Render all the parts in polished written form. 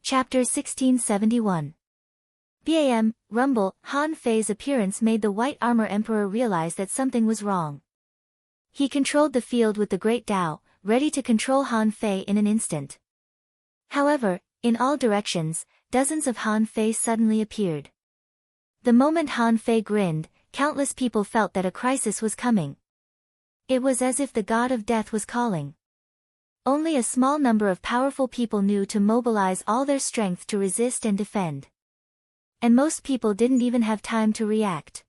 Chapter 1671. BAM, Rumble. Han Fei's appearance made the White Armor Emperor realize that something was wrong. He controlled the field with the Great Tao, ready to control Han Fei in an instant. However, in all directions, dozens of Han Fei suddenly appeared. The moment Han Fei grinned, countless people felt that a crisis was coming. It was as if the god of death was calling. Only a small number of powerful people knew to mobilize all their strength to resist and defend. And most people didn't even have time to react.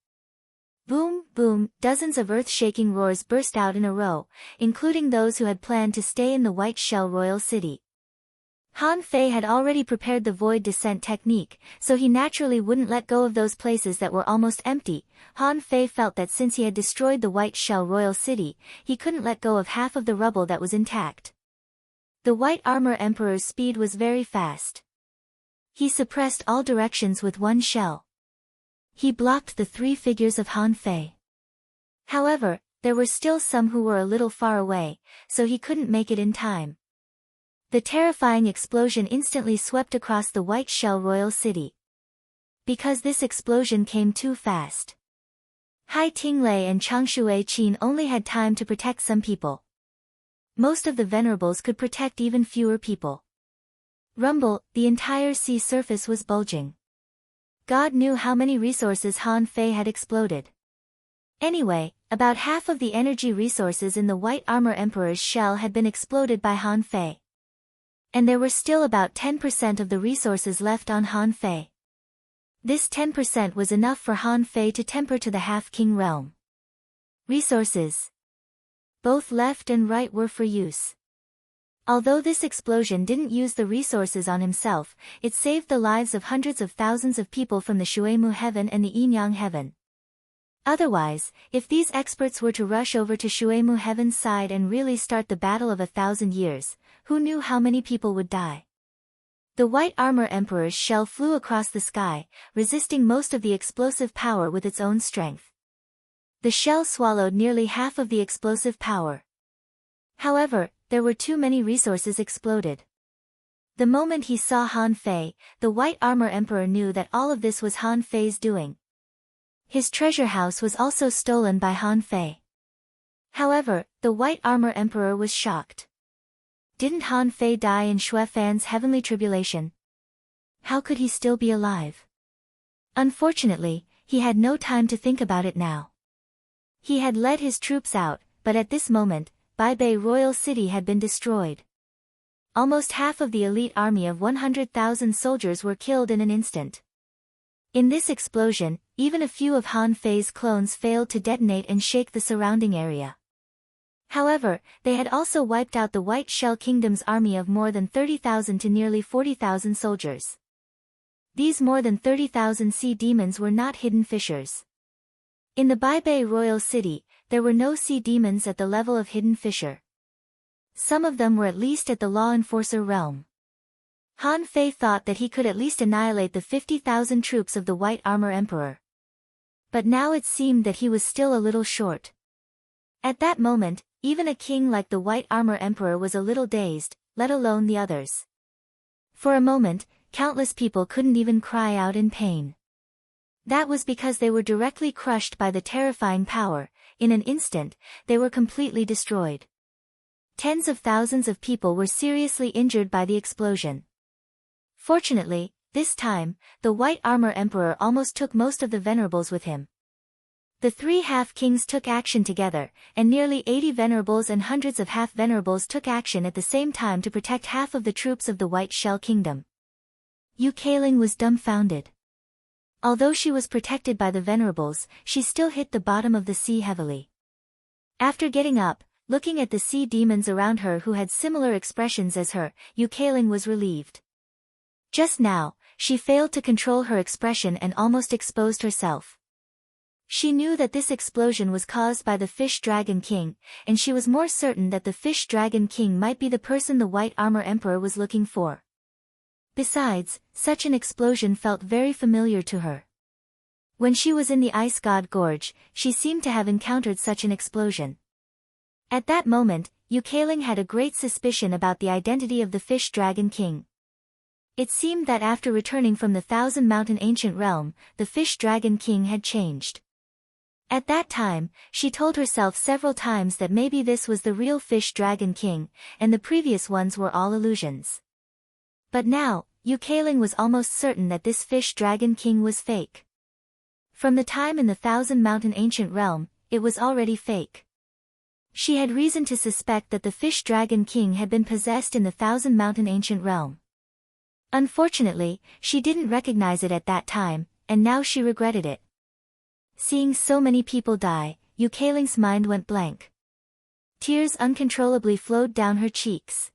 Boom, boom, dozens of earth-shaking roars burst out in a row, including those who had planned to stay in the White Shell Royal City. Han Fei had already prepared the void descent technique, so he naturally wouldn't let go of those places that were almost empty. Han Fei felt that since he had destroyed the White Shell Royal City, he couldn't let go of half of the rubble that was intact. The White Armor Emperor's speed was very fast. He suppressed all directions with one shell. He blocked the three figures of Han Fei. However, there were still some who were a little far away, so he couldn't make it in time. The terrifying explosion instantly swept across the White Shell Royal City. Because this explosion came too fast. Hai Tinglei and Changshui Qin only had time to protect some people. Most of the venerables could protect even fewer people. Rumble, the entire sea surface was bulging. God knew how many resources Han Fei had exploded. Anyway, about half of the energy resources in the White Armor Emperor's shell had been exploded by Han Fei. And there were still about 10% of the resources left on Han Fei. This 10% was enough for Han Fei to temper to the half-king realm. Resources. Both left and right were for use. Although this explosion didn't use the resources on himself, it saved the lives of hundreds of thousands of people from the Shuemu heaven and the Yinyang heaven. Otherwise, if these experts were to rush over to Shuemu heaven's side and really start the battle of 1,000 years, who knew how many people would die? The White Armor Emperor's shell flew across the sky, resisting most of the explosive power with its own strength. The shell swallowed nearly half of the explosive power. However, there were too many resources exploded. The moment he saw Han Fei, the White Armor Emperor knew that all of this was Han Fei's doing. His treasure house was also stolen by Han Fei. However, the White Armor Emperor was shocked. Didn't Han Fei die in Xue Fan's heavenly tribulation? How could he still be alive? Unfortunately, he had no time to think about it now. He had led his troops out, but at this moment, Baibei Royal City had been destroyed. Almost half of the elite army of 100,000 soldiers were killed in an instant. In this explosion, even a few of Han Fei's clones failed to detonate and shake the surrounding area. However, they had also wiped out the White Shell Kingdom's army of more than 30,000 to nearly 40,000 soldiers. These more than 30,000 sea demons were not hidden fissures. In the Baibei Royal City, there were no sea demons at the level of hidden fissure. Some of them were at least at the law enforcer realm. Han Fei thought that he could at least annihilate the 50,000 troops of the White Armor Emperor. But now it seemed that he was still a little short. At that moment, even a king like the White Armor Emperor was a little dazed, let alone the others. For a moment, countless people couldn't even cry out in pain. That was because they were directly crushed by the terrifying power. In an instant, they were completely destroyed. Tens of thousands of people were seriously injured by the explosion. Fortunately, this time, the White Armor Emperor almost took most of the venerables with him. The three half-kings took action together, and nearly 80 venerables and hundreds of half-venerables took action at the same time to protect half of the troops of the White Shell Kingdom. Yu Keiling was dumbfounded. Although she was protected by the venerables, she still hit the bottom of the sea heavily. After getting up, looking at the sea demons around her who had similar expressions as her, Yu Keiling was relieved. Just now, she failed to control her expression and almost exposed herself. She knew that this explosion was caused by the Fish Dragon King, and she was more certain that the Fish Dragon King might be the person the White Armor Emperor was looking for. Besides, such an explosion felt very familiar to her. When she was in the Ice God Gorge, she seemed to have encountered such an explosion. At that moment, Yu Keiling had a great suspicion about the identity of the Fish Dragon King. It seemed that after returning from the Thousand Mountain ancient realm, the Fish Dragon King had changed. At that time, she told herself several times that maybe this was the real Fish Dragon King, and the previous ones were all illusions. But now, Yukaling was almost certain that this Fish Dragon King was fake. From the time in the Thousand Mountain ancient realm, it was already fake. She had reason to suspect that the Fish Dragon King had been possessed in the Thousand Mountain ancient realm. Unfortunately, she didn't recognize it at that time, and now she regretted it. Seeing so many people die, Yukaling's mind went blank. Tears uncontrollably flowed down her cheeks.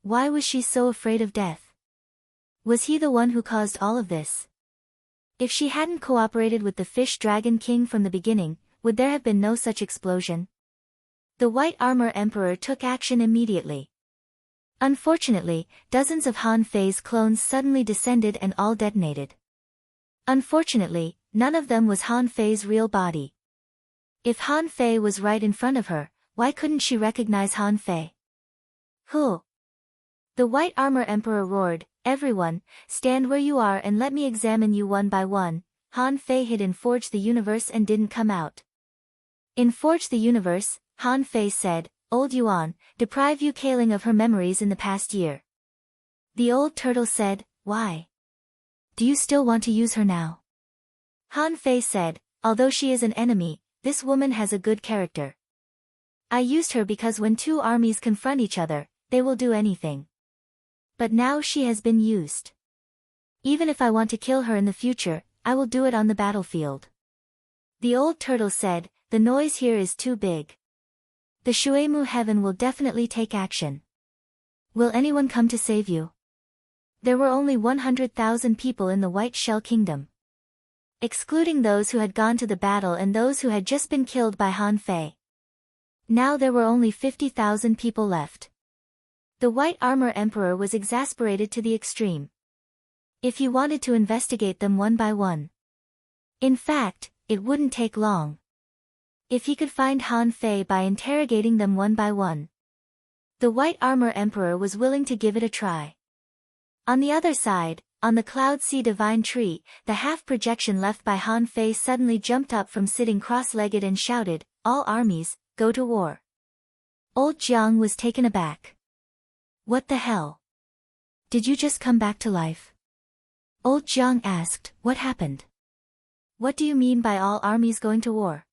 Why was she so afraid of death? Was he the one who caused all of this? If she hadn't cooperated with the Fish Dragon King from the beginning, would there have been no such explosion? The White Armor Emperor took action immediately. Unfortunately, dozens of Han Fei's clones suddenly descended and all detonated. Unfortunately, none of them was Han Fei's real body. If Han Fei was right in front of her, why couldn't she recognize Han Fei? Who? The White Armor Emperor roared, "Everyone, stand where you are and let me examine you one by one." Han Fei hid in Forge the Universe and didn't come out. In Forge the Universe, Han Fei said, "Old Yuan, deprive Yukaling of her memories in the past year." The old turtle said, "Why? Do you still want to use her now?" Han Fei said, "Although she is an enemy, this woman has a good character. I used her because when two armies confront each other, they will do anything. But now she has been used. Even if I want to kill her in the future, I will do it on the battlefield." The old turtle said, "The noise here is too big. The Shuemu Heaven will definitely take action. Will anyone come to save you?" There were only 100,000 people in the White Shell Kingdom. Excluding those who had gone to the battle and those who had just been killed by Han Fei. Now there were only 50,000 people left. The White Armor Emperor was exasperated to the extreme. If he wanted to investigate them one by one. In fact, it wouldn't take long. If he could find Han Fei by interrogating them one by one. The White Armor Emperor was willing to give it a try. On the other side, on the Cloud Sea Divine Tree, the half-projection left by Han Fei suddenly jumped up from sitting cross-legged and shouted, "All armies, go to war." Old Jiang was taken aback. "What the hell? Did you just come back to life?" Old Jiang asked, "What happened? What do you mean by all armies going to war?"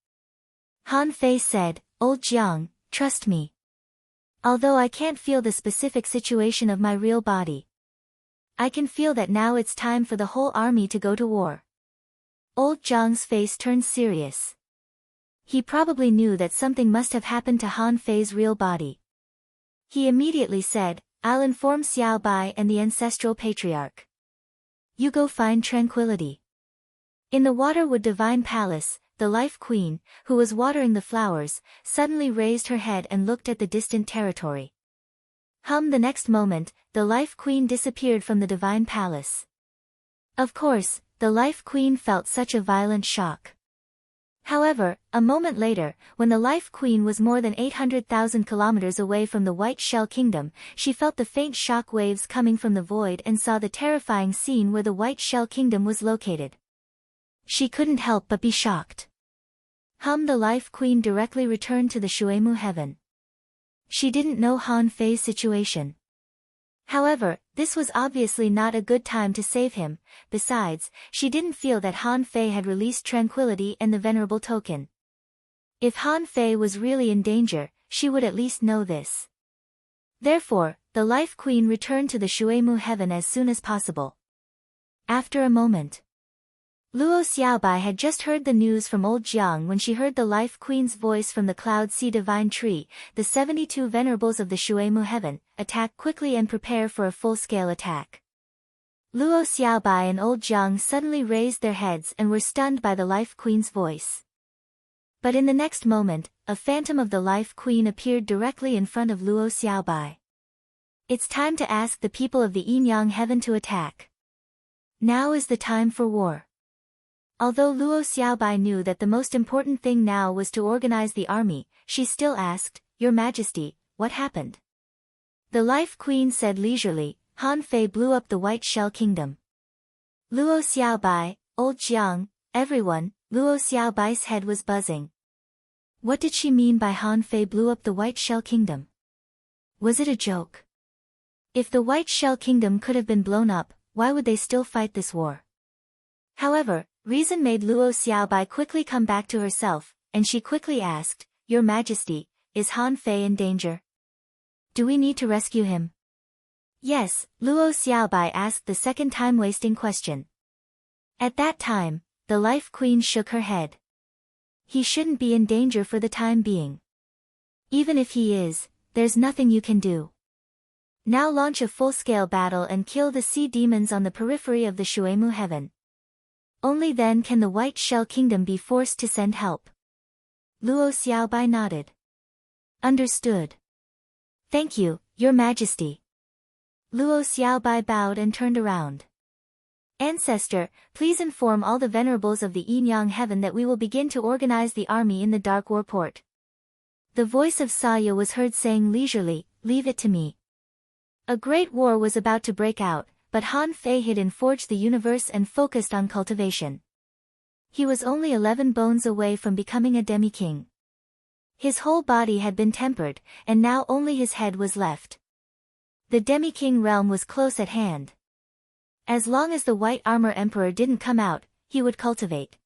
Han Fei said, "Old Jiang, trust me. Although I can't feel the specific situation of my real body, I can feel that now it's time for the whole army to go to war." Old Jiang's face turned serious. He probably knew that something must have happened to Han Fei's real body. He immediately said, "I'll inform Xiao Bai and the Ancestral Patriarch. You go find tranquility." In the Waterwood Divine Palace, the Life Queen, who was watering the flowers, suddenly raised her head and looked at the distant territory. The next moment, the Life Queen disappeared from the Divine Palace. Of course, the Life Queen felt such a violent shock. However, a moment later, when the Life Queen was more than 800,000 kilometers away from the White Shell Kingdom, she felt the faint shock waves coming from the void and saw the terrifying scene where the White Shell Kingdom was located. She couldn't help but be shocked. The Life Queen directly returned to the Shuemu Heaven. She didn't know Han Fei's situation. However, this was obviously not a good time to save him. Besides, she didn't feel that Han Fei had released Tranquility and the Venerable Token. If Han Fei was really in danger, she would at least know this. Therefore, the Life Queen returned to the Shuemu Heaven as soon as possible. After a moment, Luo Xiaobai had just heard the news from old Jiang when she heard the Life Queen's voice from the Cloud Sea Divine Tree. The 72 Venerables of the Shuemu Heaven, attack quickly and prepare for a full-scale attack. Luo Xiaobai and old Jiang suddenly raised their heads and were stunned by the Life Queen's voice. But in the next moment, a phantom of the Life Queen appeared directly in front of Luo Xiaobai. "It's time to ask the people of the Yin-Yang Heaven to attack. Now is the time for war." Although Luo Xiaobai knew that the most important thing now was to organize the army, she still asked, "Your Majesty, what happened?" The Life Queen said leisurely, Han Fei blew up the White Shell Kingdom. Luo Xiaobai, Old Jiang, everyone, Luo Xiaobai's head was buzzing. What did she mean by Han Fei blew up the White Shell Kingdom? Was it a joke? If the White Shell Kingdom could have been blown up, why would they still fight this war? However, reason made Luo Xiaobai quickly come back to herself, and she quickly asked, Your Majesty, is Han Fei in danger? Do we need to rescue him? Yes, Luo Xiaobai asked the second time-wasting question. At that time, the Life Queen shook her head. He shouldn't be in danger for the time being. Even if he is, there's nothing you can do. Now launch a full-scale battle and kill the sea demons on the periphery of the Shuemu heaven. Only then can the White Shell Kingdom be forced to send help. Luo Xiaobai nodded. Understood. Thank you, Your Majesty. Luo Xiaobai bowed and turned around. Ancestor, please inform all the venerables of the Yin-Yang heaven that we will begin to organize the army in the Dark War port. The voice of Saya was heard saying leisurely, Leave it to me. A great war was about to break out, but Han Fei hid in Forge the Universe and focused on cultivation. He was only 11 bones away from becoming a demi-king. His whole body had been tempered, and now only his head was left. The demi-king realm was close at hand. As long as the White Armor Emperor didn't come out, he would cultivate.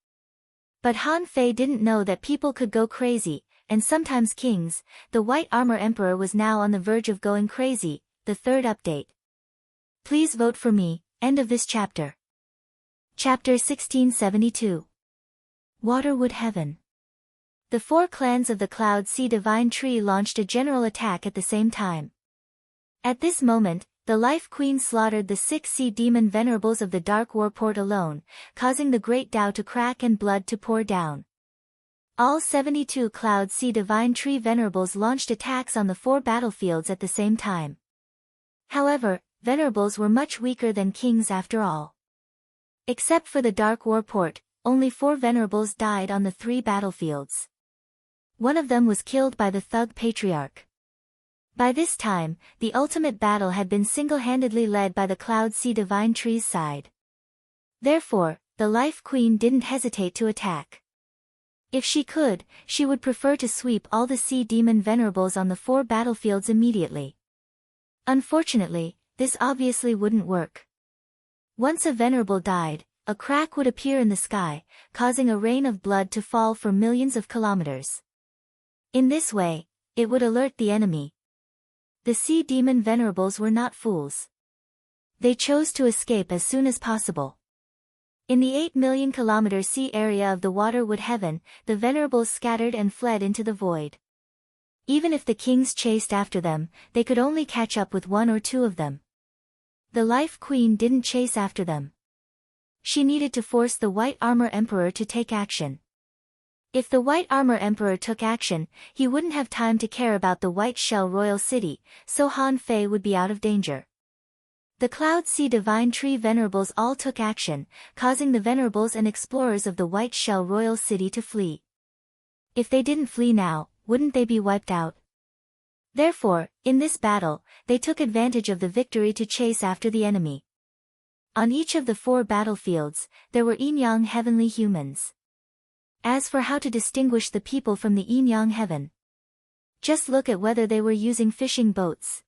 But Han Fei didn't know that people could go crazy, and sometimes kings. The White Armor Emperor was now on the verge of going crazy. The third update. Please vote for me. End of this chapter. Chapter 1672. Waterwood Heaven. The 4 clans of the Cloud Sea Divine Tree launched a general attack at the same time. At this moment, the Life Queen slaughtered the 6 sea demon venerables of the Dark War port alone, causing the Great Tao to crack and blood to pour down. All 72 Cloud Sea Divine Tree venerables launched attacks on the 4 battlefields at the same time. However, venerables were much weaker than kings after all. Except for the Dark War port, only 4 venerables died on the 3 battlefields. One of them was killed by the Thug Patriarch. By this time, the ultimate battle had been single-handedly led by the Cloud Sea Divine Tree's side. Therefore, the Life Queen didn't hesitate to attack. If she could, she would prefer to sweep all the sea demon venerables on the 4 battlefields immediately. Unfortunately, this obviously wouldn't work. Once a venerable died, a crack would appear in the sky, causing a rain of blood to fall for millions of kilometers. In this way, it would alert the enemy. The sea demon venerables were not fools. They chose to escape as soon as possible. In the 8 million kilometer sea area of the Waterwood Heaven, the venerables scattered and fled into the void. Even if the kings chased after them, they could only catch up with 1 or 2 of them. The Life Queen didn't chase after them. She needed to force the White Armor Emperor to take action. If the White Armor Emperor took action, he wouldn't have time to care about the White Shell Royal City, so Han Fei would be out of danger. The Cloud Sea Divine Tree venerables all took action, causing the venerables and explorers of the White Shell Royal City to flee. If they didn't flee now, wouldn't they be wiped out? Therefore, in this battle, they took advantage of the victory to chase after the enemy. On each of the 4 battlefields, there were Yin-Yang heavenly humans. As for how to distinguish the people from the Yin-Yang heaven, just look at whether they were using fishing boats.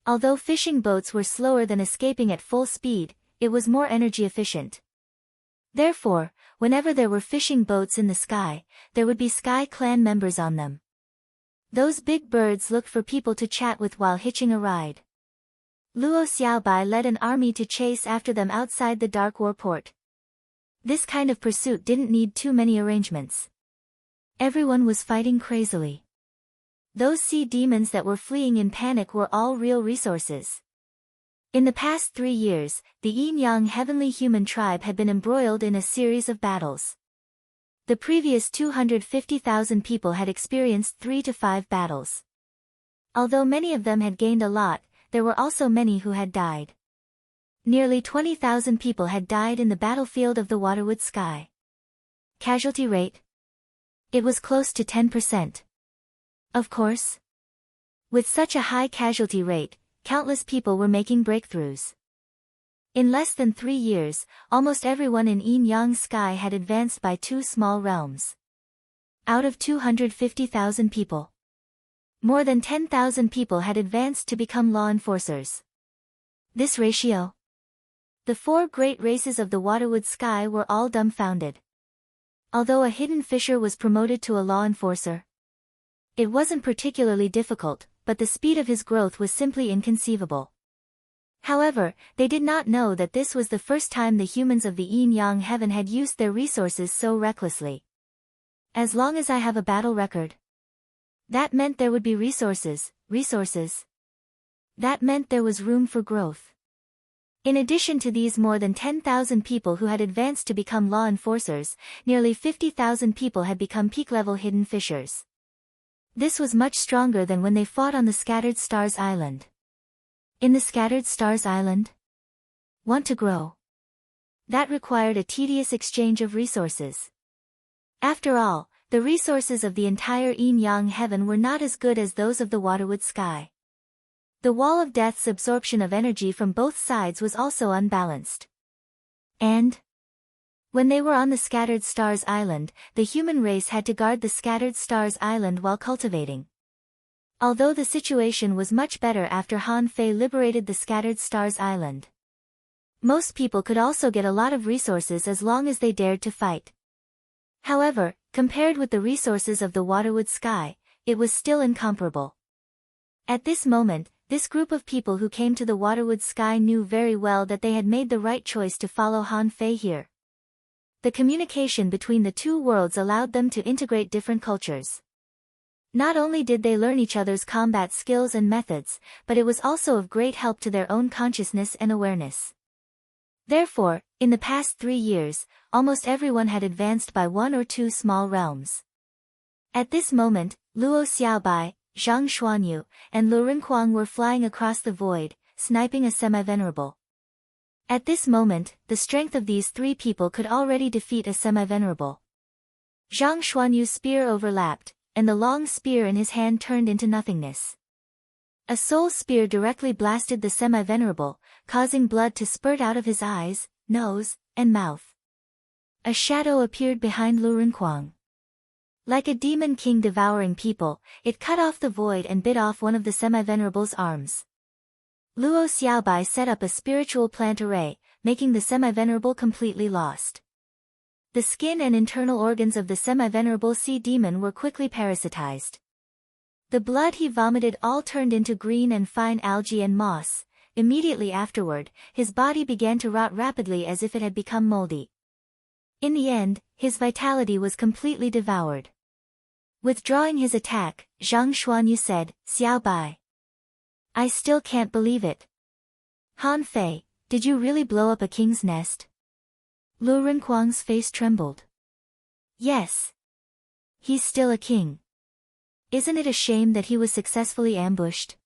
Although fishing boats were slower than escaping at full speed, it was more energy efficient. Therefore, whenever there were fishing boats in the sky, there would be Sky Clan members on them. Those big birds looked for people to chat with while hitching a ride. Luo Xiaobai led an army to chase after them outside the Dark War port. This kind of pursuit didn't need too many arrangements. Everyone was fighting crazily. Those sea demons that were fleeing in panic were all real resources. In the past 3 years, the Yin-Yang heavenly human tribe had been embroiled in a series of battles. The previous 250,000 people had experienced 3 to 5 battles. Although many of them had gained a lot, there were also many who had died. Nearly 20,000 people had died in the battlefield of the Waterwood Sky. Casualty rate? It was close to 10%. Of course. With such a high casualty rate, countless people were making breakthroughs. In less than 3 years, almost everyone in Yin-Yang Sky had advanced by 2 small realms. Out of 250,000 people, more than 10,000 people had advanced to become law enforcers. This ratio? The 4 great races of the Waterwood Sky were all dumbfounded. Although a hidden fisher was promoted to a law enforcer, it wasn't particularly difficult, but the speed of his growth was simply inconceivable. However, they did not know that this was the first time the humans of the Yin-Yang heaven had used their resources so recklessly. As long as I have a battle record. That meant there would be resources. That meant there was room for growth. In addition to these more than 10,000 people who had advanced to become law enforcers, nearly 50,000 people had become peak-level hidden fishers. This was much stronger than when they fought on the Scattered Stars Island. In the Scattered Stars Island? Want to grow? That required a tedious exchange of resources. After all, the resources of the entire Yin-Yang heaven were not as good as those of the Waterwood Sky. The Wall of Death's absorption of energy from both sides was also unbalanced. And when they were on the Scattered Stars Island, the human race had to guard the Scattered Stars Island while cultivating. Although the situation was much better after Han Fei liberated the Scattered Stars Island. Most people could also get a lot of resources as long as they dared to fight. However, compared with the resources of the Waterwood Sky, it was still incomparable. At this moment, this group of people who came to the Waterwood Sky knew very well that they had made the right choice to follow Han Fei here. The communication between the 2 worlds allowed them to integrate different cultures. Not only did they learn each other's combat skills and methods, but it was also of great help to their own consciousness and awareness. Therefore, in the past 3 years, almost everyone had advanced by 1 or 2 small realms. At this moment, Luo Xiaobai, Zhang Xuanyu, and Lu Renquang were flying across the void, sniping a semi-venerable. At this moment, the strength of these 3 people could already defeat a semi-venerable. Zhang Xuanyu's spear overlapped, and the long spear in his hand turned into nothingness. A soul spear directly blasted the semi-venerable, causing blood to spurt out of his eyes, nose, and mouth. A shadow appeared behind Lu Renquang. Like a demon king devouring people, it cut off the void and bit off one of the semi-venerable's arms. Luo Xiaobai set up a spiritual plant array, making the semi-venerable completely lost. The skin and internal organs of the semi-venerable sea demon were quickly parasitized. The blood he vomited all turned into green and fine algae and moss. Immediately afterward, his body began to rot rapidly as if it had become moldy. In the end, his vitality was completely devoured. Withdrawing his attack, Zhang Xuanyu said, "Xiaobai, I still can't believe it. Han Fei, did you really blow up a king's nest?" Lu Renquang's face trembled. "Yes. He's still a king. Isn't it a shame that he was successfully ambushed?"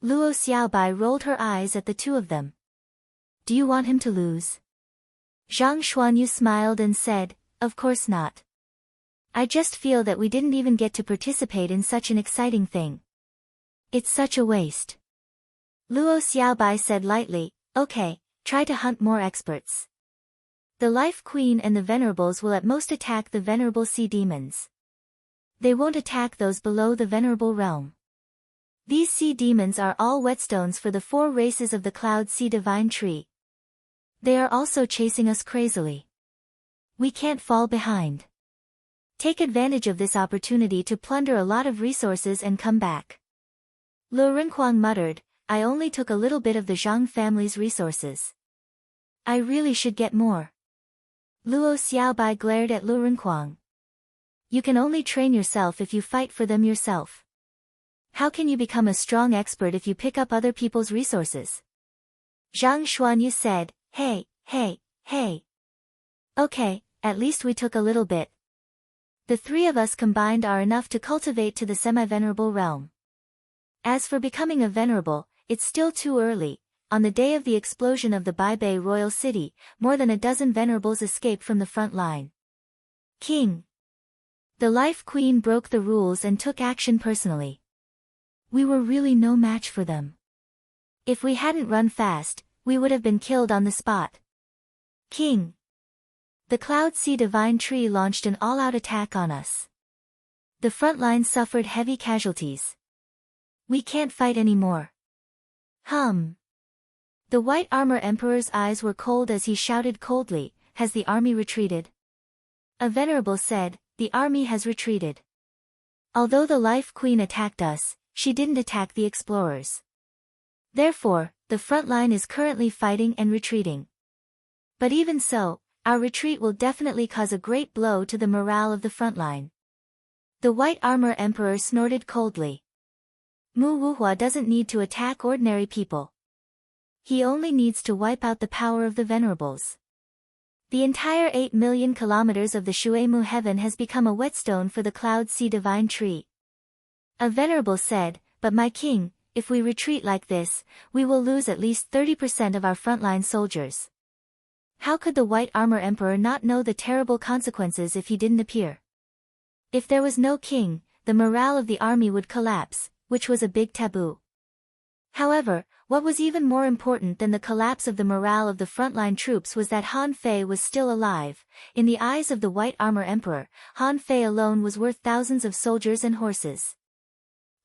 Luo Xiaobai rolled her eyes at the 2 of them. "Do you want him to lose?" Zhang Xuanyu smiled and said, "Of course not. I just feel that we didn't even get to participate in such an exciting thing. It's such a waste." Luo Xiaobai said lightly, "Okay, try to hunt more experts. The Life Queen and the Venerables will at most attack the Venerable Sea Demons. They won't attack those below the Venerable Realm. These sea demons are all whetstones for the 4 races of the Cloud Sea Divine Tree. They are also chasing us crazily. We can't fall behind. Take advantage of this opportunity to plunder a lot of resources and come back." Lu Renquang muttered, "I only took a little bit of the Zhang family's resources. I really should get more." Luo Xiaobai glared at Lu Renquang. "You can only train yourself if you fight for them yourself. How can you become a strong expert if you pick up other people's resources?" Zhang Xuanyu said, Hey. Okay, at least we took a little bit. The 3 of us combined are enough to cultivate to the semi-venerable realm. As for becoming a venerable, it's still too early. On the day of the explosion of the Baibei royal city, more than a dozen venerables escaped from the front line. "King." The Life Queen broke the rules and took action personally. "We were really no match for them. If we hadn't run fast, we would have been killed on the spot. King. The Cloud Sea Divine Tree launched an all-out attack on us. The front line suffered heavy casualties. We can't fight anymore. The White Armor Emperor's eyes were cold as he shouted coldly, "Has the army retreated?" A venerable said, "The army has retreated. Although the Life Queen attacked us, she didn't attack the explorers. Therefore, the front line is currently fighting and retreating. But even so, our retreat will definitely cause a great blow to the morale of the front line." The White Armor Emperor snorted coldly. Mu Wuhua doesn't need to attack ordinary people. He only needs to wipe out the power of the venerables. The entire 8 million kilometers of the Shuemu heaven has become a whetstone for the Cloud Sea Divine Tree. A venerable said, "But my king, if we retreat like this, we will lose at least 30% of our frontline soldiers." How could the White Armor Emperor not know the terrible consequences if he didn't appear? If there was no king, the morale of the army would collapse, which was a big taboo. However, what was even more important than the collapse of the morale of the frontline troops was that Han Fei was still alive. In the eyes of the White Armor Emperor, Han Fei alone was worth thousands of soldiers and horses.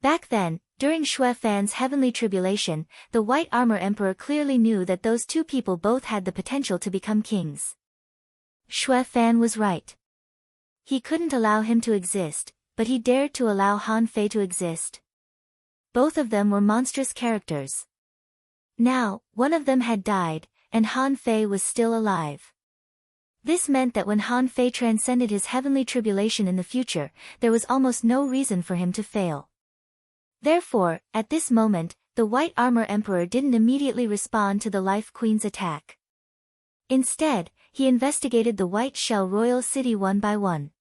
Back then, during Xue Fan's heavenly tribulation, the White Armor Emperor clearly knew that those two people both had the potential to become kings. Xue Fan was right. He couldn't allow him to exist, but he dared to allow Han Fei to exist. Both of them were monstrous characters. Now, one of them had died, and Han Fei was still alive. This meant that when Han Fei transcended his heavenly tribulation in the future, there was almost no reason for him to fail. Therefore, at this moment, the White Armor Emperor didn't immediately respond to the Life Queen's attack. Instead, he investigated the White Shell Royal City one by one.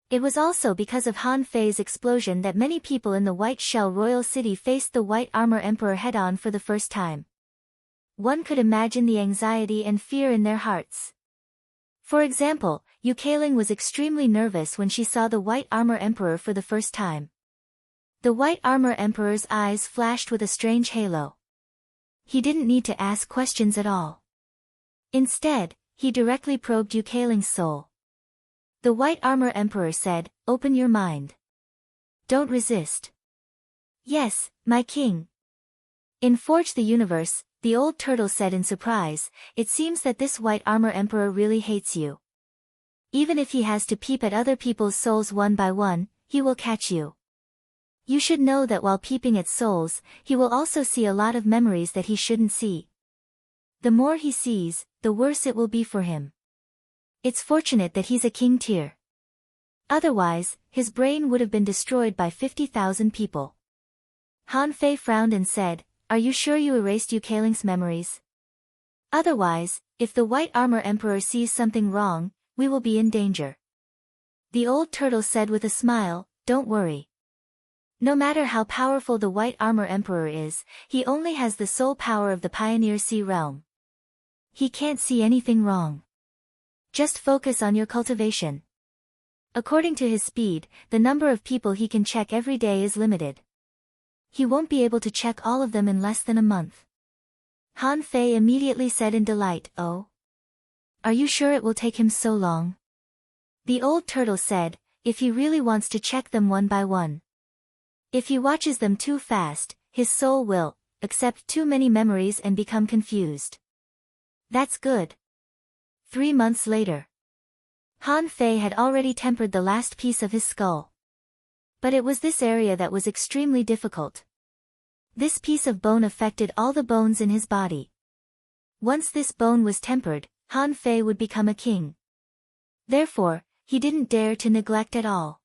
It was also because of Han Fei's explosion that many people in the White Shell Royal City faced the White Armor Emperor head-on for the first time. One could imagine the anxiety and fear in their hearts. For example, Yukaling was extremely nervous when she saw the White Armor Emperor for the first time. The White Armor Emperor's eyes flashed with a strange halo. He didn't need to ask questions at all. Instead, he directly probed Yukaling's soul. The White Armor Emperor said, "Open your mind. Don't resist." "Yes, my king." In Forge the Universe, the old turtle said in surprise, "It seems that this White Armor Emperor really hates you. Even if he has to peep at other people's souls one by one, he will catch you. You should know that while peeping at souls, he will also see a lot of memories that he shouldn't see. The more he sees, the worse it will be for him. It's fortunate that he's a king tier. Otherwise, his brain would have been destroyed by 50,000 people." Han Fei frowned and said, "Are you sure you erased Yukaling's memories? Otherwise, if the White Armor Emperor sees something wrong, we will be in danger." The old turtle said with a smile, "Don't worry. No matter how powerful the White Armor Emperor is, he only has the soul power of the Pioneer Sea realm. He can't see anything wrong. Just focus on your cultivation. According to his speed, the number of people he can check every day is limited. He won't be able to check all of them in less than a month." Han Fei immediately said in delight, "Oh? Are you sure it will take him so long?" The old turtle said, "If he really wants to check them one by one. If he watches them too fast, his soul will accept too many memories and become confused." "That's good." 3 months later. Han Fei had already tempered the last piece of his skull. But it was this area that was extremely difficult. This piece of bone affected all the bones in his body. Once this bone was tempered, Han Fei would become a king. Therefore, he didn't dare to neglect at all.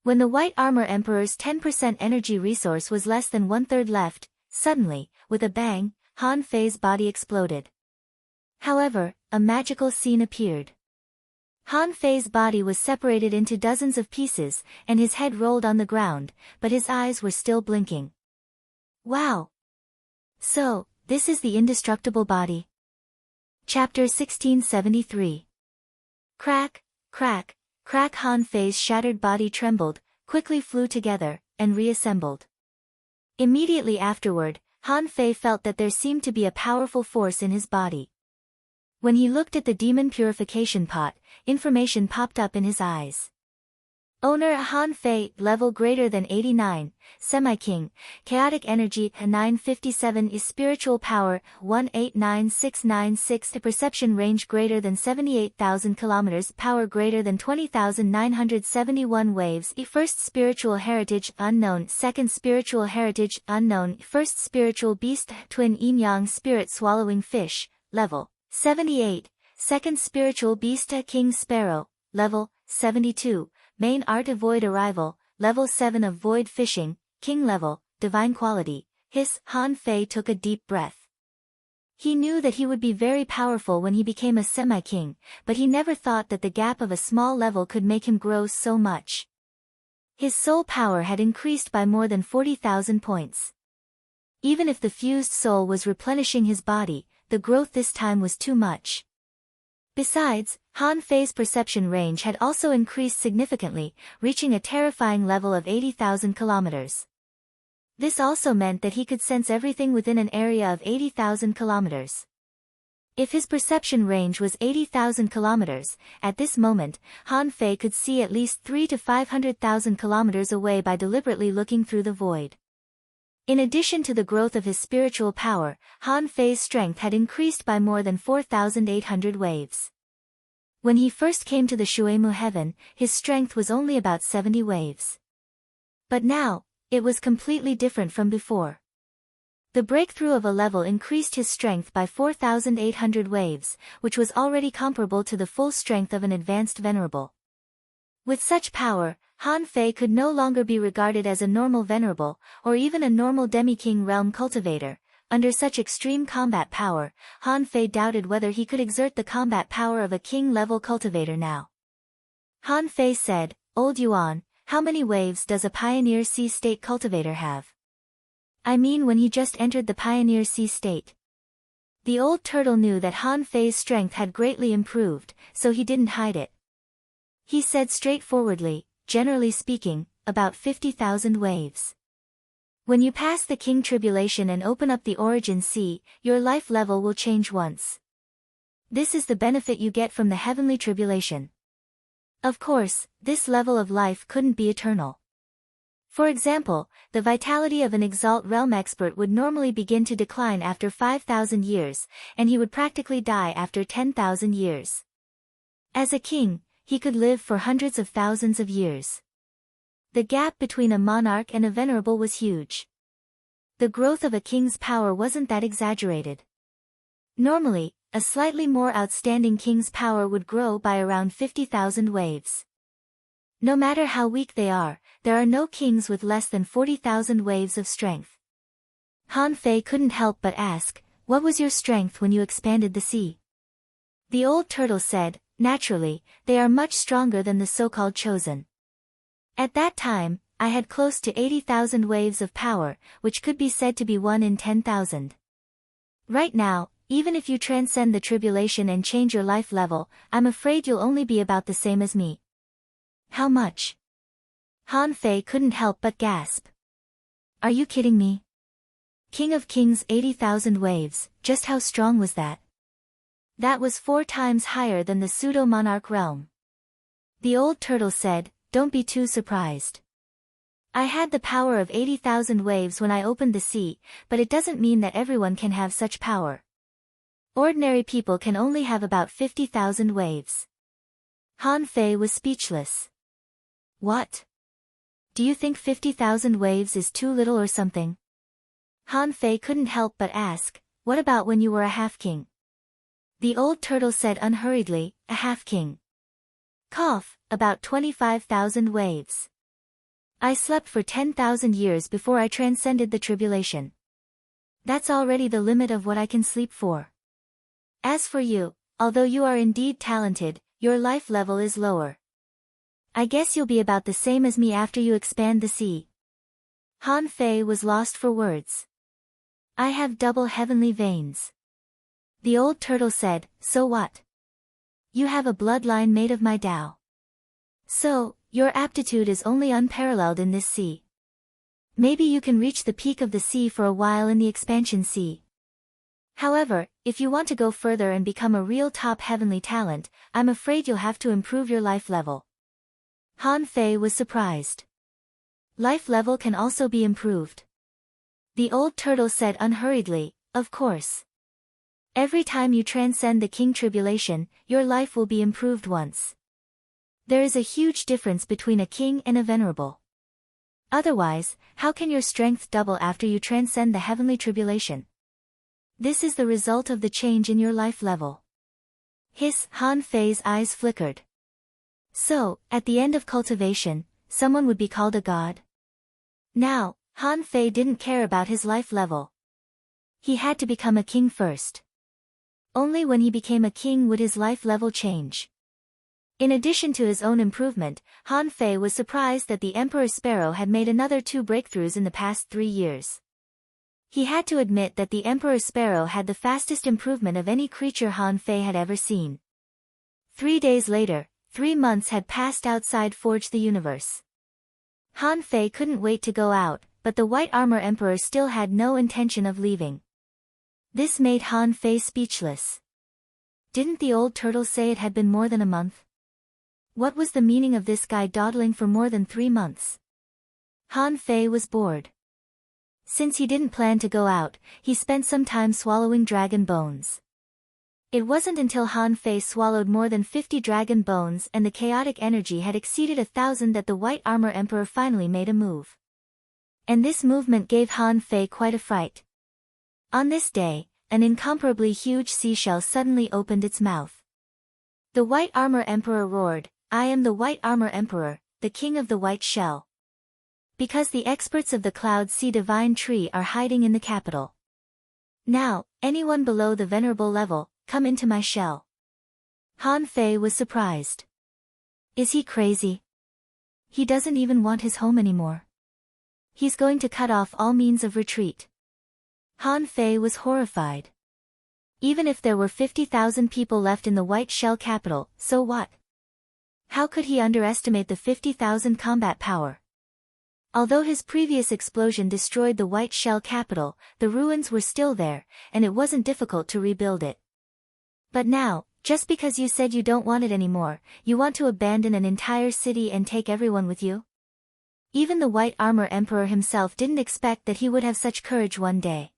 When the White Armor Emperor's 10% energy resource was less than 1/3 left, suddenly, with a bang, Han Fei's body exploded. However, a magical scene appeared. Han Fei's body was separated into dozens of pieces, and his head rolled on the ground, but his eyes were still blinking. Wow! So, this is the indestructible body. Chapter 1673. Crack, crack, crack. Han Fei's shattered body trembled, quickly flew together, and reassembled. Immediately afterward, Han Fei felt that there seemed to be a powerful force in his body. When he looked at the demon purification pot, information popped up in his eyes. Owner Han Fei, level greater than 89, Semi-King, Chaotic Energy 957 is Spiritual Power 189696 Perception Range greater than 78,000 kilometers Power greater than 20,971 waves First Spiritual Heritage Unknown Second Spiritual Heritage Unknown First Spiritual Beast Twin Yin-Yang Spirit Swallowing Fish, level 78, Second Spiritual Beast King Sparrow, level 72. Main Art of Void Arrival, Level 7 of Void Fishing, King Level, Divine Quality. Han Fei took a deep breath. He knew that he would be very powerful when he became a semi-king, but he never thought that the gap of a small level could make him grow so much. His soul power had increased by more than 40,000 points. Even if the fused soul was replenishing his body, the growth this time was too much. Besides, Han Fei's perception range had also increased significantly, reaching a terrifying level of 80,000 kilometers. This also meant that he could sense everything within an area of 80,000 kilometers. If his perception range was 80,000 kilometers, at this moment, Han Fei could see at least 300,000 to 500,000 kilometers away by deliberately looking through the void. In addition to the growth of his spiritual power, Han Fei's strength had increased by more than 4,800 waves. When he first came to the Shuemu heaven, his strength was only about 70 waves. But now, it was completely different from before. The breakthrough of a level increased his strength by 4,800 waves, which was already comparable to the full strength of an advanced venerable. With such power, Han Fei could no longer be regarded as a normal venerable, or even a normal demi-king realm cultivator. Under such extreme combat power, Han Fei doubted whether he could exert the combat power of a king-level cultivator now. Han Fei said, "Old Yuan, how many waves does a Pioneer Sea State cultivator have?" "I mean when he just entered the Pioneer Sea State." The old turtle knew that Han Fei's strength had greatly improved, so he didn't hide it. He said straightforwardly, "Generally speaking, about 50,000 waves. When you pass the King Tribulation and open up the Origin Sea, your life level will change once. This is the benefit you get from the Heavenly Tribulation. Of course, this level of life couldn't be eternal. For example, the vitality of an Exalt Realm expert would normally begin to decline after 5,000 years, and he would practically die after 10,000 years. As a king, he could live for hundreds of thousands of years. The gap between a monarch and a venerable was huge. The growth of a king's power wasn't that exaggerated. Normally, a slightly more outstanding king's power would grow by around 50,000 waves. No matter how weak they are, there are no kings with less than 40,000 waves of strength. Han Fei couldn't help but ask, "What was your strength when you expanded the sea?" The old turtle said, "Naturally, they are much stronger than the so-called chosen. At that time, I had close to 80,000 waves of power, which could be said to be 1 in 10,000. Right now, even if you transcend the tribulation and change your life level, I'm afraid you'll only be about the same as me." "How much?" Han Fei couldn't help but gasp. "Are you kidding me? King of Kings 80,000 waves, just how strong was that?" "That was 4 times higher than the pseudo-monarch realm." The old turtle said, "Don't be too surprised. I had the power of 80,000 waves when I opened the sea, but it doesn't mean that everyone can have such power. Ordinary people can only have about 50,000 waves." Han Fei was speechless. "What? Do you think 50,000 waves is too little or something?" Han Fei couldn't help but ask, "What about when you were a half-king?" The old turtle said unhurriedly, "A half-king. Cough, about 25,000 waves. I slept for 10,000 years before I transcended the tribulation. That's already the limit of what I can sleep for. As for you, although you are indeed talented, your life level is lower. I guess you'll be about the same as me after you expand the sea." Han Fei was lost for words. "I have double heavenly veins." The old turtle said, "So what? You have a bloodline made of my Tao. So, your aptitude is only unparalleled in this sea. Maybe you can reach the peak of the sea for a while in the expansion sea. However, if you want to go further and become a real top heavenly talent, I'm afraid you'll have to improve your life level. Han Fei was surprised. Life level can also be improved. The old turtle said unhurriedly, of course. Every time you transcend the king tribulation, your life will be improved once. There is a huge difference between a king and a venerable. Otherwise, how can your strength double after you transcend the heavenly tribulation? This is the result of the change in your life level. Han Fei's eyes flickered. So, at the end of cultivation, someone would be called a god? Now, Han Fei didn't care about his life level. He had to become a king first. Only when he became a king would his life level change. In addition to his own improvement, Han Fei was surprised that the Emperor Sparrow had made another 2 breakthroughs in the past 3 years. He had to admit that the Emperor Sparrow had the fastest improvement of any creature Han Fei had ever seen. 3 days later, 3 months had passed outside Forge the Universe. Han Fei couldn't wait to go out, but the White Armor Emperor still had no intention of leaving. This made Han Fei speechless. Didn't the old turtle say it had been more than a month? What was the meaning of this guy dawdling for more than 3 months? Han Fei was bored. Since he didn't plan to go out, he spent some time swallowing dragon bones. It wasn't until Han Fei swallowed more than 50 dragon bones and the chaotic energy had exceeded 1,000 that the White Armor Emperor finally made a move. And this movement gave Han Fei quite a fright. On this day, an incomparably huge seashell suddenly opened its mouth. The White Armor Emperor roared, "I am the White Armor Emperor, the king of the white shell." Because the experts of the Cloud Sea Divine Tree are hiding in the capital. Now, anyone below the venerable level, come into my shell. Han Fei was surprised. Is he crazy? He doesn't even want his home anymore. He's going to cut off all means of retreat. Han Fei was horrified. Even if there were 50,000 people left in the White Shell capital, so what? How could he underestimate the 50,000 combat power? Although his previous explosion destroyed the White Shell capital, the ruins were still there, and it wasn't difficult to rebuild it. But now, just because you said you don't want it anymore, you want to abandon an entire city and take everyone with you? Even the White Armor Emperor himself didn't expect that he would have such courage one day.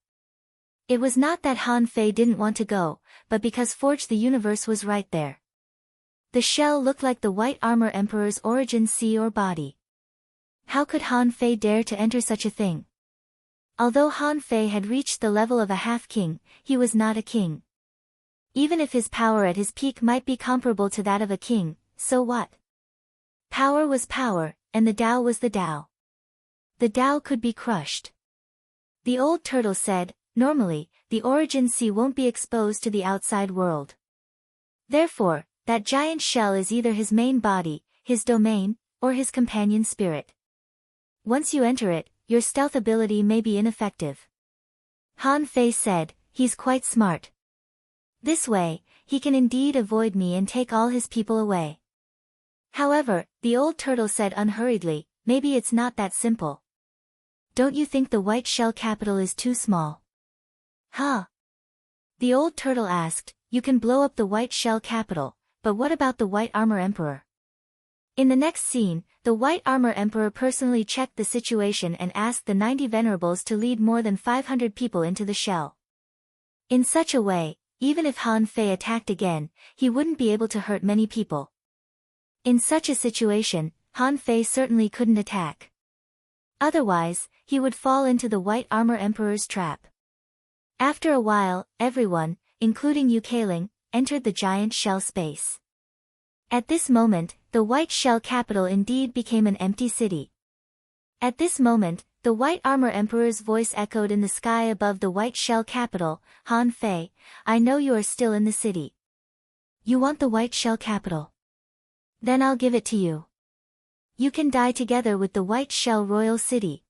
It was not that Han Fei didn't want to go, but because Forge the Universe was right there. The shell looked like the White Armor Emperor's origin sea or body. How could Han Fei dare to enter such a thing? Although Han Fei had reached the level of a half-king, he was not a king. Even if his power at his peak might be comparable to that of a king, so what? Power was power, and the Tao was the Tao. The Tao could be crushed. The old turtle said, normally, the origin sea won't be exposed to the outside world. Therefore, that giant shell is either his main body, his domain, or his companion spirit. Once you enter it, your stealth ability may be ineffective. Han Fei said, he's quite smart. This way, he can indeed avoid me and take all his people away. However, the old turtle said unhurriedly, maybe it's not that simple. Don't you think the White Shell capital is too small? Huh? The old turtle asked, you can blow up the White Shell capital, but what about the White Armor Emperor? In the next scene, the White Armor Emperor personally checked the situation and asked the 90 venerables to lead more than 500 people into the shell. In such a way, even if Han Fei attacked again, he wouldn't be able to hurt many people. In such a situation, Han Fei certainly couldn't attack. Otherwise, he would fall into the White Armor Emperor's trap. After a while, everyone, including Yukaling, entered the giant shell space. At this moment, the White Shell capital indeed became an empty city. At this moment, the White Armor Emperor's voice echoed in the sky above the White Shell capital, Han Fei, I know you are still in the city. You want the White Shell capital? Then I'll give it to you. You can die together with the White Shell royal city.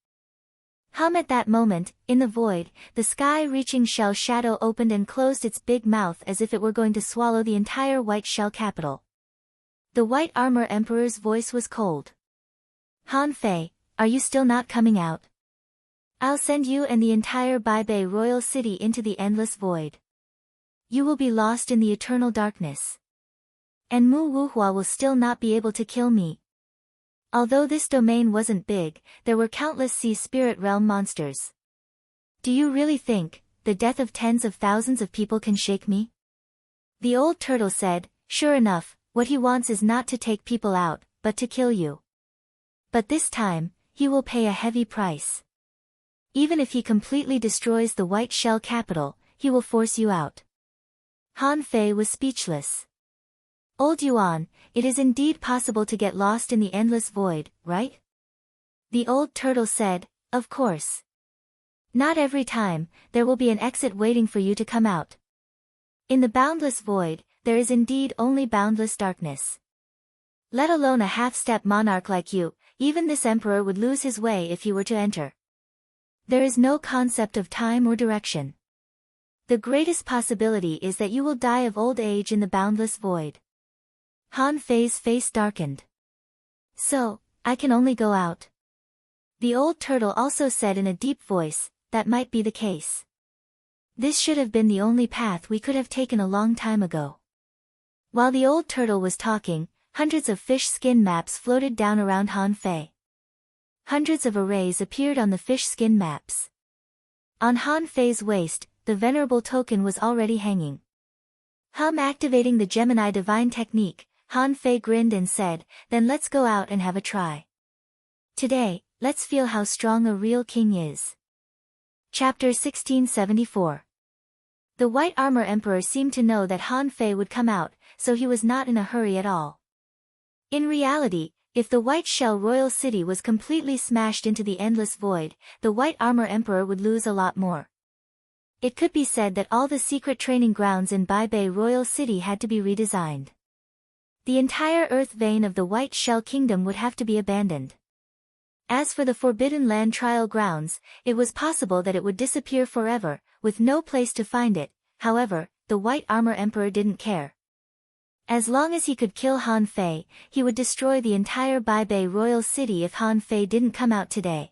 At that moment, in the void, the sky-reaching shell shadow opened and closed its big mouth as if it were going to swallow the entire White Shell capital. The White Armor Emperor's voice was cold. Han Fei, are you still not coming out? I'll send you and the entire Baibei royal city into the endless void. You will be lost in the eternal darkness. And Mu Wuhua will still not be able to kill me. Although this domain wasn't big, there were countless sea spirit realm monsters. Do you really think the death of tens of thousands of people can shake me? The old turtle said, sure enough, what he wants is not to take people out, but to kill you. But this time, he will pay a heavy price. Even if he completely destroys the white shell capital, he will force you out. Han Fei was speechless. Old Yuan, it is indeed possible to get lost in the endless void, right? The old turtle said, of course. Not every time, there will be an exit waiting for you to come out. In the boundless void, there is indeed only boundless darkness. Let alone a half-step monarch like you, even this emperor would lose his way if he were to enter. There is no concept of time or direction. The greatest possibility is that you will die of old age in the boundless void. Han Fei's face darkened. So, I can only go out. The old turtle also said in a deep voice, that might be the case. This should have been the only path we could have taken a long time ago. While the old turtle was talking, hundreds of fish skin maps floated down around Han Fei. Hundreds of arrays appeared on the fish skin maps. On Han Fei's waist, the venerable token was already hanging. Activating the Gemini divine technique, Han Fei grinned and said, then let's go out and have a try. Today, let's feel how strong a real king is. Chapter 1674. The White Armor Emperor seemed to know that Han Fei would come out, so he was not in a hurry at all. In reality, if the White Shell Royal City was completely smashed into the endless void, the White Armor Emperor would lose a lot more. It could be said that all the secret training grounds in Baibei Royal City had to be redesigned. The entire earth vein of the White Shell Kingdom would have to be abandoned. As for the Forbidden Land trial grounds, it was possible that it would disappear forever, with no place to find it. However, the White Armor Emperor didn't care. As long as he could kill Han Fei, he would destroy the entire Baibei Royal City if Han Fei didn't come out today.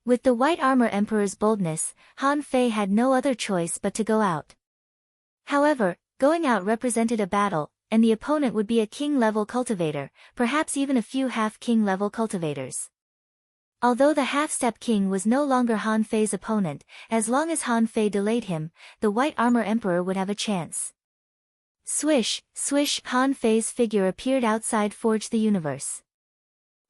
With the White Armor Emperor's boldness, Han Fei had no other choice but to go out. However, going out represented a battle, and the opponent would be a king-level cultivator, perhaps even a few half-king-level cultivators. Although the half-step king was no longer Han Fei's opponent, as long as Han Fei delayed him, the White Armor Emperor would have a chance. Swish, swish, Han Fei's figure appeared outside Forge the Universe.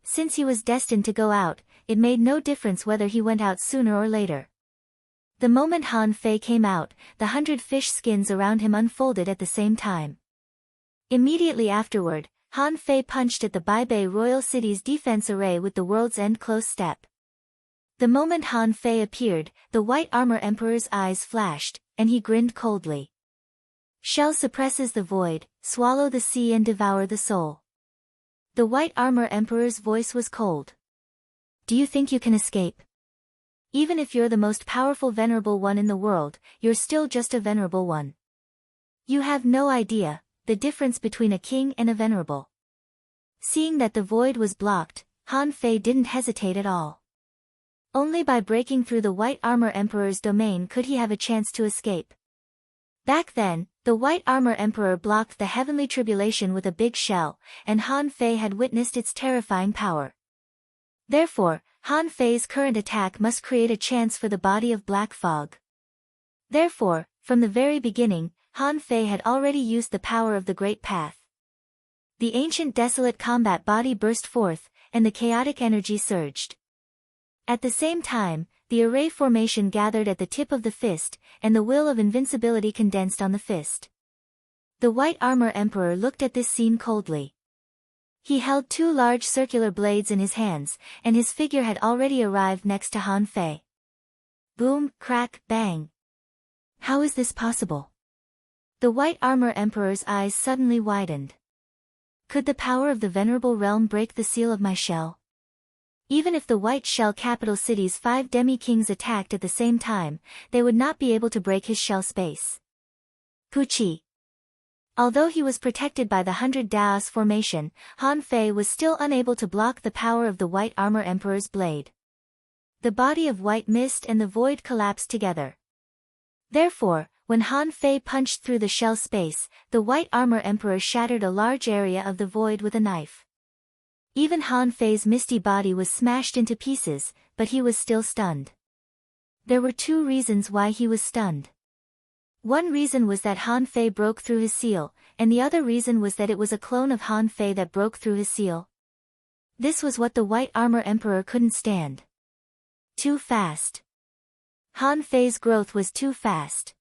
Since he was destined to go out, it made no difference whether he went out sooner or later. The moment Han Fei came out, the 100 fish skins around him unfolded at the same time. Immediately afterward, Han Fei punched at the Baibei Royal City's defense array with the World's End close step. The moment Han Fei appeared, the White Armor Emperor's eyes flashed, and he grinned coldly. Shell suppresses the void, swallow the sea and devour the soul. The White Armor Emperor's voice was cold. Do you think you can escape? Even if you're the most powerful venerable one in the world, you're still just a venerable one. You have no idea the difference between a king and a venerable. Seeing that the void was blocked, Han Fei didn't hesitate at all. Only by breaking through the White Armor Emperor's domain could he have a chance to escape. Back then, the White Armor Emperor blocked the heavenly tribulation with a big shell, and Han Fei had witnessed its terrifying power. Therefore, Han Fei's current attack must create a chance for the body of black fog. Therefore, from the very beginning, Han Fei had already used the power of the Great Path. The ancient desolate combat body burst forth, and the chaotic energy surged. At the same time, the array formation gathered at the tip of the fist, and the will of invincibility condensed on the fist. The White Armor Emperor looked at this scene coldly. He held two large circular blades in his hands, and his figure had already arrived next to Han Fei. Boom, crack, bang. How is this possible? The White Armor Emperor's eyes suddenly widened. Could the power of the Venerable Realm break the seal of my shell? Even if the White Shell capital city's 5 demi-kings attacked at the same time, they would not be able to break his shell space. Puchi. Although he was protected by the 100 Daos formation, Han Fei was still unable to block the power of the White Armor Emperor's blade. The body of white mist and the void collapsed together. Therefore, when Han Fei punched through the shell space, the White Armor Emperor shattered a large area of the void with a knife. Even Han Fei's misty body was smashed into pieces, but he was still stunned. There were two reasons why he was stunned. One reason was that Han Fei broke through his seal, and the other reason was that it was a clone of Han Fei that broke through his seal. This was what the White Armor Emperor couldn't stand. Too fast. Han Fei's growth was too fast.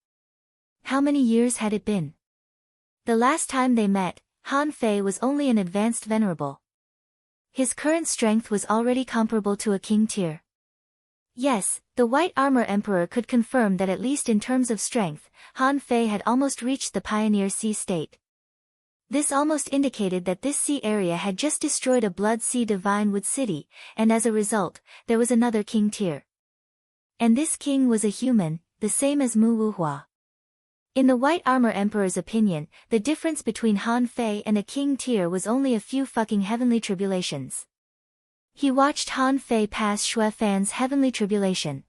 How many years had it been? The last time they met, Han Fei was only an advanced venerable. His current strength was already comparable to a king tier. Yes, the White Armor Emperor could confirm that at least in terms of strength, Han Fei had almost reached the Pioneer Sea state. This almost indicated that this sea area had just destroyed a Blood Sea Divine Wood city, and as a result, there was another king tier. And this king was a human, the same as Mu Wuhua. In the White Armor Emperor's opinion, the difference between Han Fei and a king tier was only a few fucking heavenly tribulations. He watched Han Fei pass Xue Fan's heavenly tribulation.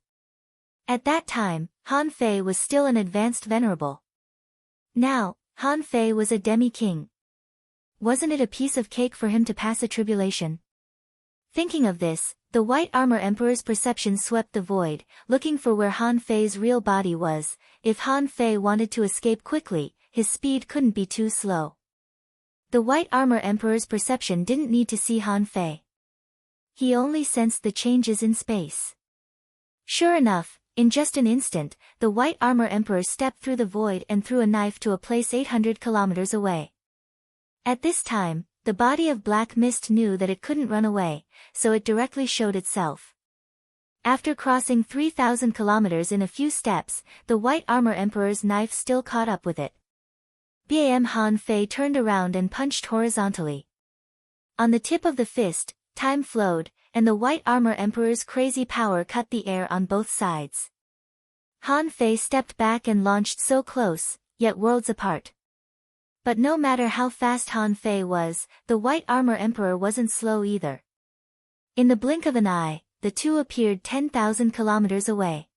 At that time, Han Fei was still an advanced venerable. Now, Han Fei was a demi-king. Wasn't it a piece of cake for him to pass a tribulation? Thinking of this, the White Armor Emperor's perception swept the void, looking for where Han Fei's real body was. If Han Fei wanted to escape quickly, his speed couldn't be too slow. The White Armor Emperor's perception didn't need to see Han Fei. He only sensed the changes in space. Sure enough, in just an instant, the White Armor Emperor stepped through the void and threw a knife to a place 800 kilometers away. At this time, the body of black mist knew that it couldn't run away, so it directly showed itself. After crossing 3,000 kilometers in a few steps, the White Armor Emperor's knife still caught up with it. Bam! Han Fei turned around and punched horizontally. On the tip of the fist, time flowed, and the White Armor Emperor's crazy power cut the air on both sides. Han Fei stepped back and launched so close, yet worlds apart. But no matter how fast Han Fei was, the White Armor Emperor wasn't slow either. In the blink of an eye, the two appeared 10,000 kilometers away.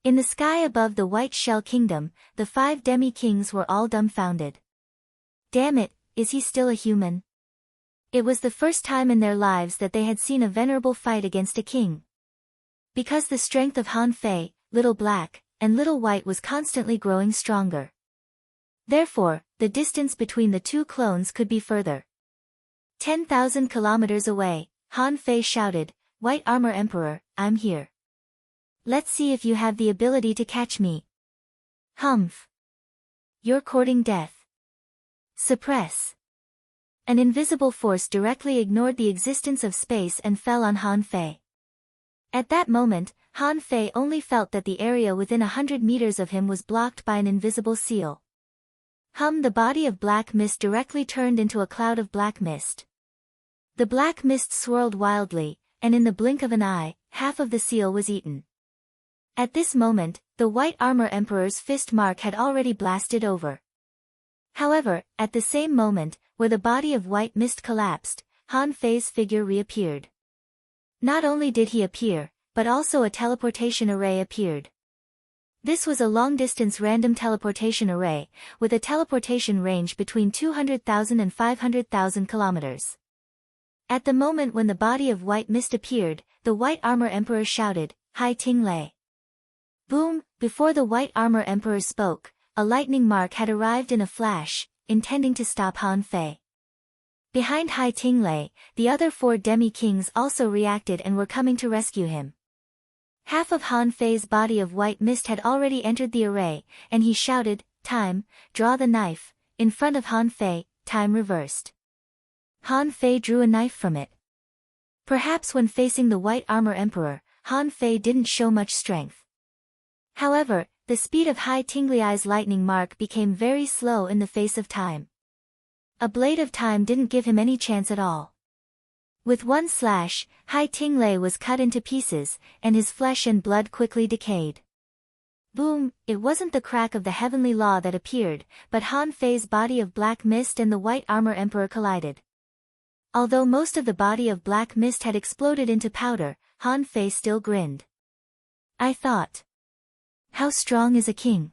In the sky above the White Shell Kingdom, the 5 demi-kings were all dumbfounded. Damn it, is he still a human? It was the first time in their lives that they had seen a venerable fight against a king. Because the strength of Han Fei, Little Black, and Little White was constantly growing stronger. Therefore, the distance between the two clones could be further. 10,000 kilometers away, Han Fei shouted, "White Armor Emperor, I'm here. Let's see if you have the ability to catch me." Humph. You're courting death. Suppress. An invisible force directly ignored the existence of space and fell on Han Fei. At that moment, Han Fei only felt that the area within 100 meters of him was blocked by an invisible seal. The body of black mist directly turned into a cloud of black mist. The black mist swirled wildly, and in the blink of an eye, half of the seal was eaten. At this moment, the White Armor Emperor's fist mark had already blasted over. However, at the same moment, where the body of white mist collapsed, Han Fei's figure reappeared. Not only did he appear, but also a teleportation array appeared. This was a long-distance random teleportation array, with a teleportation range between 200,000 and 500,000 kilometers. At the moment when the body of white mist appeared, the White Armor Emperor shouted, "Hai Ting Lei." Boom! Before the White Armor Emperor spoke, a lightning mark had arrived in a flash, intending to stop Han Fei. Behind Hai Ting Lei, the other 4 demi-kings also reacted and were coming to rescue him. Half of Han Fei's body of white mist had already entered the array, and he shouted, "Time, draw the knife." In front of Han Fei, time reversed. Han Fei drew a knife from it. Perhaps when facing the White Armor Emperor, Han Fei didn't show much strength. However, the speed of Hai Ting Lei's lightning mark became very slow in the face of time. A blade of time didn't give him any chance at all. With one slash, Hai Ting Lei was cut into pieces, and his flesh and blood quickly decayed. Boom! It wasn't the crack of the heavenly law that appeared, but Han Fei's body of black mist and the White Armor Emperor collided. Although most of the body of black mist had exploded into powder, Han Fei still grinned. I thought. How strong is a king?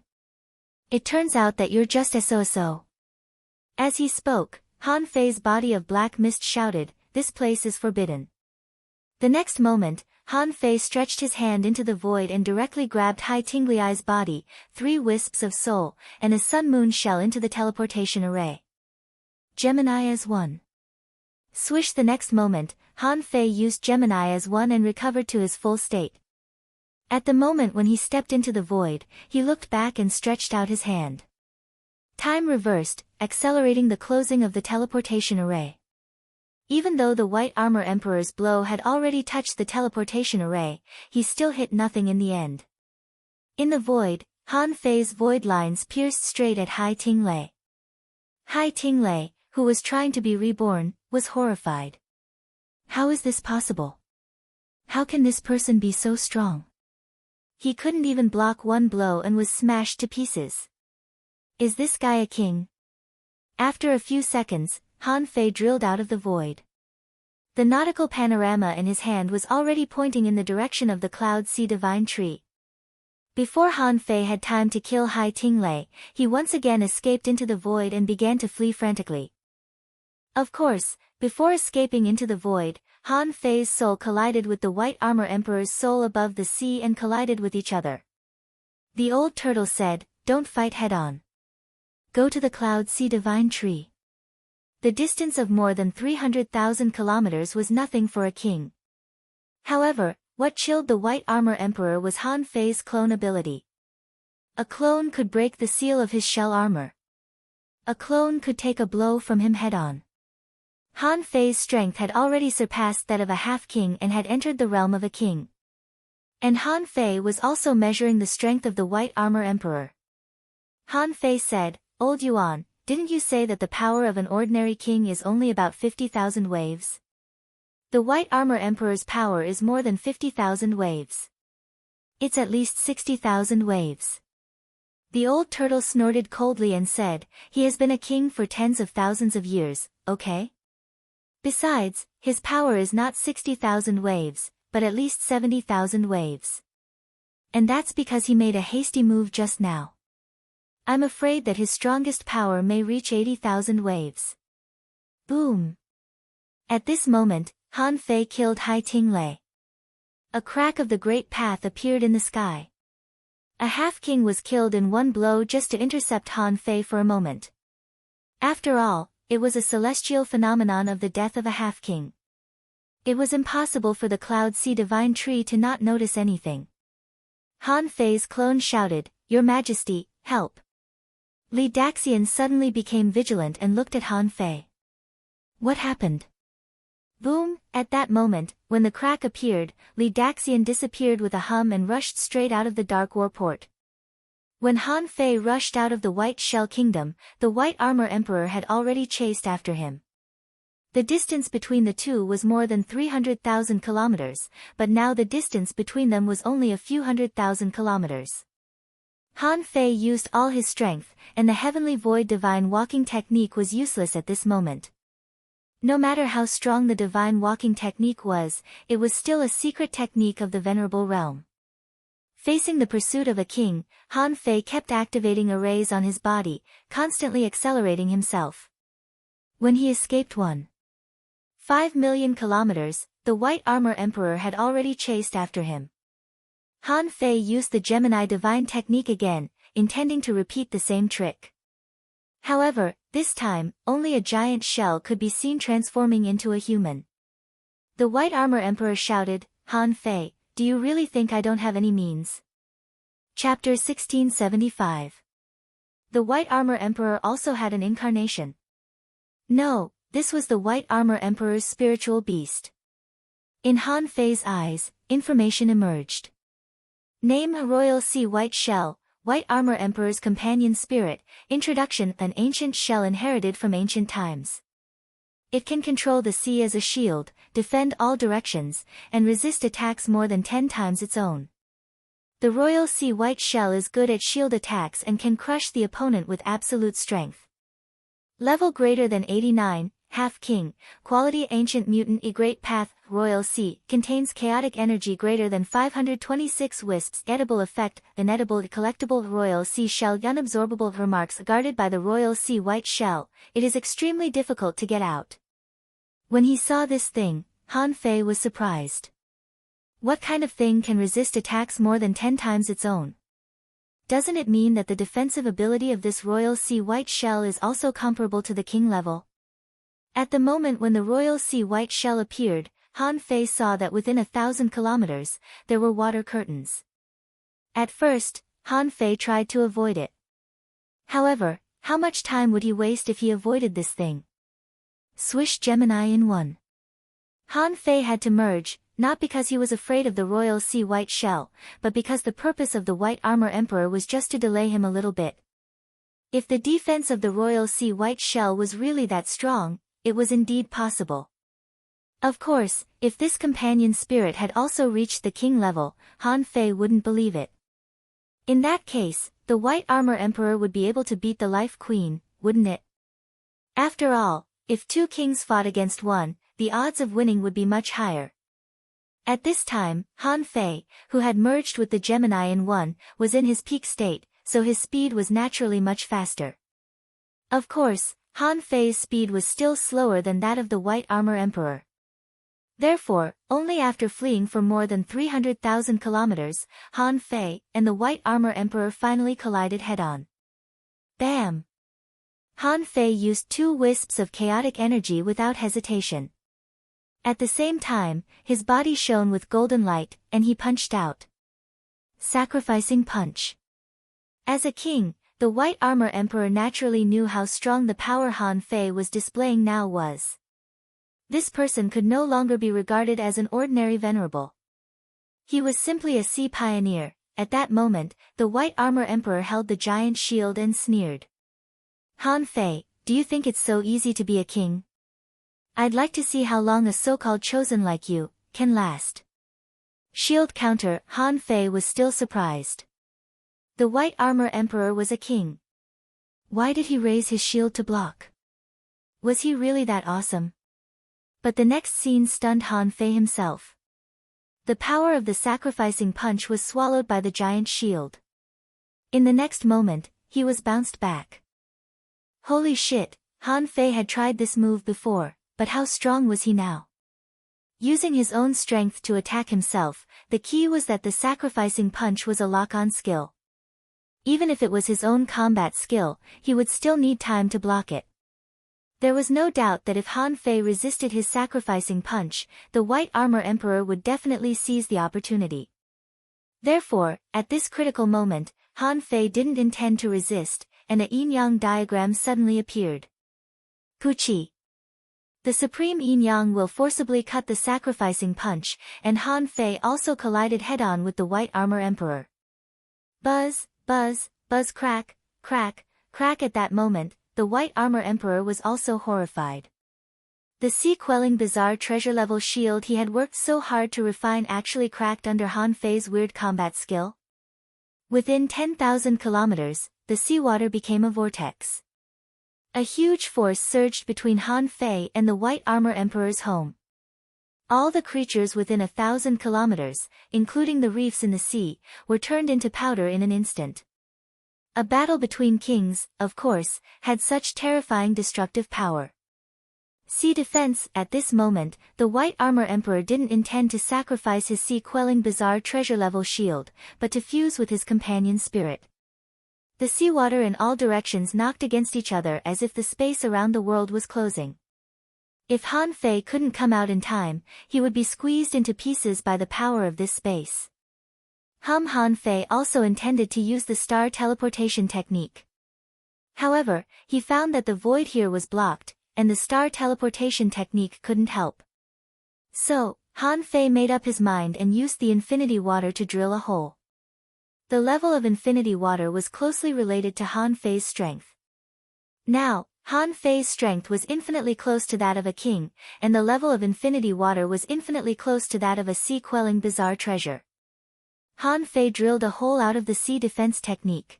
It turns out that you're just so. As he spoke, Han Fei's body of black mist shouted, this place is forbidden. The next moment, Han Fei stretched his hand into the void and directly grabbed Hai Tinglai's body, 3 wisps of soul, and a sun-moon shell into the teleportation array. Gemini as one. Swish! The next moment, Han Fei used Gemini as one and recovered to his full state. At the moment when he stepped into the void, he looked back and stretched out his hand. Time reversed, accelerating the closing of the teleportation array. Even though the White Armor Emperor's blow had already touched the teleportation array, he still hit nothing in the end. In the void, Han Fei's void lines pierced straight at Hai Tinglai. Hai Tinglai, who was trying to be reborn, was horrified. How is this possible? How can this person be so strong? He couldn't even block one blow and was smashed to pieces. Is this guy a king? After a few seconds, Han Fei drilled out of the void. The nautical panorama in his hand was already pointing in the direction of the Cloud Sea Divine Tree. Before Han Fei had time to kill Hai Tinglai, he once again escaped into the void and began to flee frantically. Of course, before escaping into the void, Han Fei's soul collided with the White Armor Emperor's soul above the sea and collided with each other. The old turtle said, don't fight head-on. Go to the Cloud Sea Divine Tree. The distance of more than 300,000 kilometers was nothing for a king. However, what chilled the White Armor Emperor was Han Fei's clone ability. A clone could break the seal of his shell armor. A clone could take a blow from him head-on. Han Fei's strength had already surpassed that of a half-king and had entered the realm of a king. And Han Fei was also measuring the strength of the White Armor Emperor. Han Fei said, Old Yuan, didn't you say that the power of an ordinary king is only about 50,000 waves? The White Armor Emperor's power is more than 50,000 waves. It's at least 60,000 waves. The old turtle snorted coldly and said, he has been a king for tens of thousands of years, okay? Besides, his power is not 60,000 waves, but at least 70,000 waves. And that's because he made a hasty move just now. I'm afraid that his strongest power may reach 80,000 waves. Boom! At this moment, Han Fei killed Hai Tinglai. A crack of the Great Path appeared in the sky. A half-king was killed in one blow just to intercept Han Fei for a moment. After all, it was a celestial phenomenon of the death of a half-king. It was impossible for the Cloud Sea Divine Tree to not notice anything. Han Fei's clone shouted, Your Majesty, help! Li Daxian suddenly became vigilant and looked at Han Fei. What happened? Boom! At that moment, when the crack appeared, Li Daxian disappeared with a hum and rushed straight out of the Dark Warport. When Han Fei rushed out of the White Shell Kingdom, the White Armor Emperor had already chased after him. The distance between the two was more than 300,000 kilometers, but now the distance between them was only a few 100,000 kilometers. Han Fei used all his strength, and the Heavenly Void Divine Walking Technique was useless at this moment. No matter how strong the Divine Walking Technique was, it was still a secret technique of the Venerable Realm. Facing the pursuit of a king, Han Fei kept activating arrays on his body, constantly accelerating himself. When he escaped 1.5 million kilometers, the White Armor Emperor had already chased after him. Han Fei used the Gemini Divine Technique again, intending to repeat the same trick. However, this time, only a giant shell could be seen transforming into a human. The White Armor Emperor shouted, Han Fei, do you really think I don't have any means? Chapter 1675. The White Armor Emperor also had an incarnation. No, this was the White Armor Emperor's spiritual beast. In Han Fei's eyes, information emerged. Name: a Royal Sea White Shell, White Armor Emperor's companion spirit. Introduction: an ancient shell inherited from ancient times. It can control the sea as a shield, defend all directions, and resist attacks more than 10 times its own. The Royal Sea White Shell is good at shield attacks and can crush the opponent with absolute strength. Level greater than 89, half-king, quality ancient mutant E Great Path, Royal Sea, contains chaotic energy greater than 526 wisps, edible effect, inedible collectible Royal Sea shell unabsorbable remarks guarded by the Royal Sea white shell, it is extremely difficult to get out. When he saw this thing, Han Fei was surprised. What kind of thing can resist attacks more than 10 times its own? Doesn't it mean that the defensive ability of this Royal Sea white shell is also comparable to the king level? At the moment when the Royal Sea white shell appeared, Han Fei saw that within 1,000 kilometers, there were water curtains. At first, Han Fei tried to avoid it. However, how much time would he waste if he avoided this thing? Swish Gemini in one. Han Fei had to merge, not because he was afraid of the Royal Sea white shell, but because the purpose of the White Armor Emperor was just to delay him a little bit. If the defense of the Royal Sea white shell was really that strong, it was indeed possible. Of course, if this companion spirit had also reached the king level, Han Fei wouldn't believe it. In that case, the White Armor Emperor would be able to beat the Life Queen, wouldn't it? After all, if two kings fought against one, the odds of winning would be much higher. At this time, Han Fei, who had merged with the Gemini in one, was in his peak state, so his speed was naturally much faster. Of course, Han Fei's speed was still slower than that of the White Armor Emperor. Therefore, only after fleeing for more than 300,000 kilometers, Han Fei and the White Armor Emperor finally collided head-on. Bam! Han Fei used 2 wisps of chaotic energy without hesitation. At the same time, his body shone with golden light, and he punched out. Sacrificing punch. As a king, the White Armor Emperor naturally knew how strong the power Han Fei was displaying now was. This person could no longer be regarded as an ordinary venerable. He was simply a sea pioneer. At that moment, the White Armor Emperor held the giant shield and sneered. Han Fei, do you think it's so easy to be a king? I'd like to see how long a so-called chosen like you can last. Shield counter. Han Fei was still surprised. The White Armor Emperor was a king. Why did he raise his shield to block? Was he really that awesome? But the next scene stunned Han Fei himself. The power of the sacrificing punch was swallowed by the giant shield. In the next moment, he was bounced back. Holy shit, Han Fei had tried this move before, but how strong was he now? Using his own strength to attack himself, the key was that the sacrificing punch was a lock-on skill. Even if it was his own combat skill, he would still need time to block it. There was no doubt that if Han Fei resisted his sacrificing punch, the White Armor Emperor would definitely seize the opportunity. Therefore, at this critical moment, Han Fei didn't intend to resist, and a yin-yang diagram suddenly appeared. Puchi. The supreme yin-yang will forcibly cut the sacrificing punch, and Han Fei also collided head-on with the White Armor Emperor. Buzz, buzz, buzz crack, crack, crack. At that moment, the White Armor Emperor was also horrified. The sea-quelling bizarre treasure-level shield he had worked so hard to refine actually cracked under Han Fei's weird combat skill. Within 10,000 kilometers, the seawater became a vortex. A huge force surged between Han Fei and the White Armor Emperor's home. All the creatures within 1,000 kilometers, including the reefs in the sea, were turned into powder in an instant. A battle between kings, of course, had such terrifying destructive power. Sea defense. At this moment, the White Armor Emperor didn't intend to sacrifice his sea-quelling bizarre treasure-level shield, but to fuse with his companion spirit. The seawater in all directions knocked against each other as if the space around the world was closing. If Han Fei couldn't come out in time, he would be squeezed into pieces by the power of this space. Han Fei also intended to use the star teleportation technique. However, he found that the void here was blocked, and the star teleportation technique couldn't help. So, Han Fei made up his mind and used the infinity water to drill a hole. The level of infinity water was closely related to Han Fei's strength. Now, Han Fei's strength was infinitely close to that of a king, and the level of infinity water was infinitely close to that of a sea-quelling bizarre treasure. Han Fei drilled a hole out of the sea defense technique.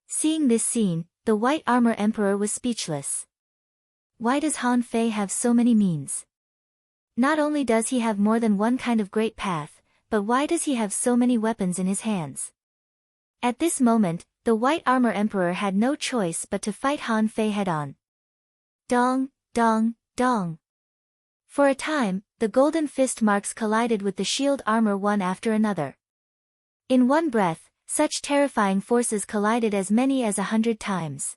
Seeing this scene, the White Armor Emperor was speechless. Why does Han Fei have so many means? Not only does he have more than one kind of great path, but why does he have so many weapons in his hands? At this moment, the White Armor Emperor had no choice but to fight Han Fei head-on. Dong, dong, dong. For a time, the golden fist marks collided with the shield armor one after another. In one breath, such terrifying forces collided as many as 100 times.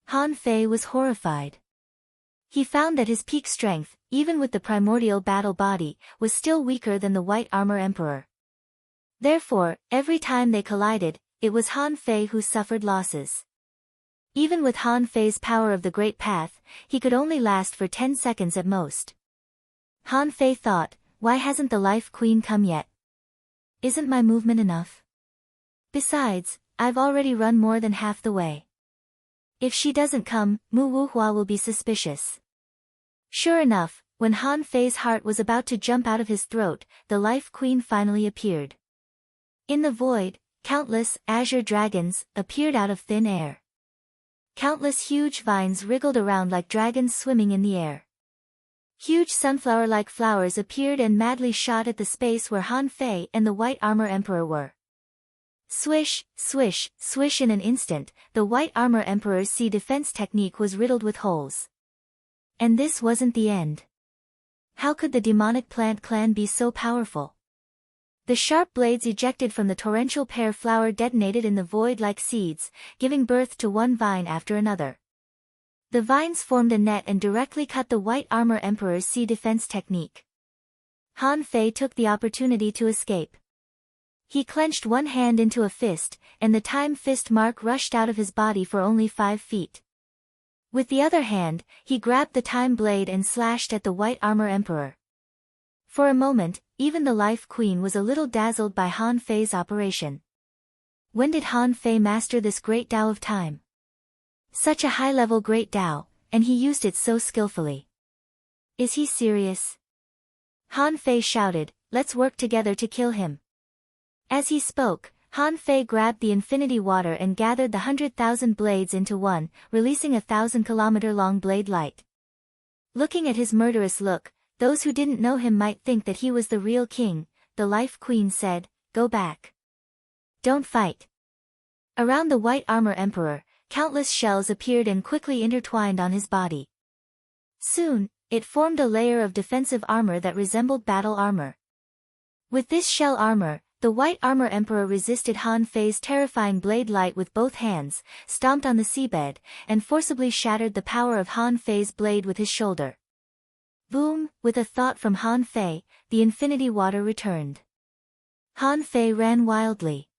Han Fei was horrified. He found that his peak strength, even with the primordial battle body, was still weaker than the White Armor Emperor. Therefore, every time they collided, it was Han Fei who suffered losses. Even with Han Fei's power of the Great Path, he could only last for 10 seconds at most. Han Fei thought, why hasn't the Life Queen come yet? Isn't my movement enough? Besides, I've already run more than half the way. If she doesn't come, Mu Wuhua will be suspicious. Sure enough, when Han Fei's heart was about to jump out of his throat, the Life Queen finally appeared. In the void, countless azure dragons appeared out of thin air. Countless huge vines wriggled around like dragons swimming in the air. Huge sunflower-like flowers appeared and madly shot at the space where Han Fei and the White Armor Emperor were. Swish, swish, swish. In an instant, the White Armor Emperor's sea defense technique was riddled with holes. And this wasn't the end. How could the demonic plant clan be so powerful? The sharp blades ejected from the torrential pear flower detonated in the void like seeds, giving birth to one vine after another. The vines formed a net and directly cut the White Armor Emperor's sea defense technique. Han Fei took the opportunity to escape. He clenched one hand into a fist, and the time fist mark rushed out of his body for only 5 feet. With the other hand, he grabbed the time blade and slashed at the White Armor Emperor. For a moment, even the Life Queen was a little dazzled by Han Fei's operation. When did Han Fei master this great Tao of time? Such a high-level great Tao, and he used it so skillfully. Is he serious? Han Fei shouted, let's work together to kill him. As he spoke, Han Fei grabbed the infinity water and gathered the 100,000 blades into one, releasing a 1,000-kilometer-long blade light. Looking at his murderous look, those who didn't know him might think that he was the real king. The Life Queen said, go back. Don't fight. Around the White Armor Emperor, countless shells appeared and quickly intertwined on his body. Soon, it formed a layer of defensive armor that resembled battle armor. With this shell armor, the White Armor Emperor resisted Han Fei's terrifying blade light with both hands, stomped on the seabed, and forcibly shattered the power of Han Fei's blade with his shoulder. Boom! With a thought from Han Fei, the infinity water returned. Han Fei ran wildly.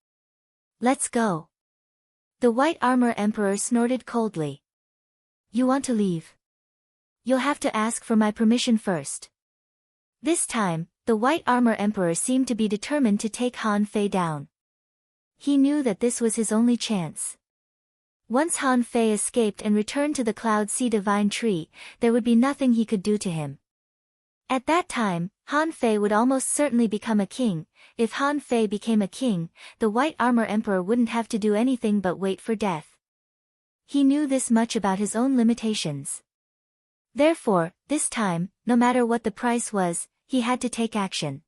Let's go. The White Armor Emperor snorted coldly. You want to leave? You'll have to ask for my permission first. This time, the White Armor Emperor seemed to be determined to take Han Fei down. He knew that this was his only chance. Once Han Fei escaped and returned to the Cloud Sea Divine Tree, there would be nothing he could do to him. At that time, Han Fei would almost certainly become a king. If Han Fei became a king, the White Armor Emperor wouldn't have to do anything but wait for death. He knew this much about his own limitations. Therefore, this time, no matter what the price was, he had to take action.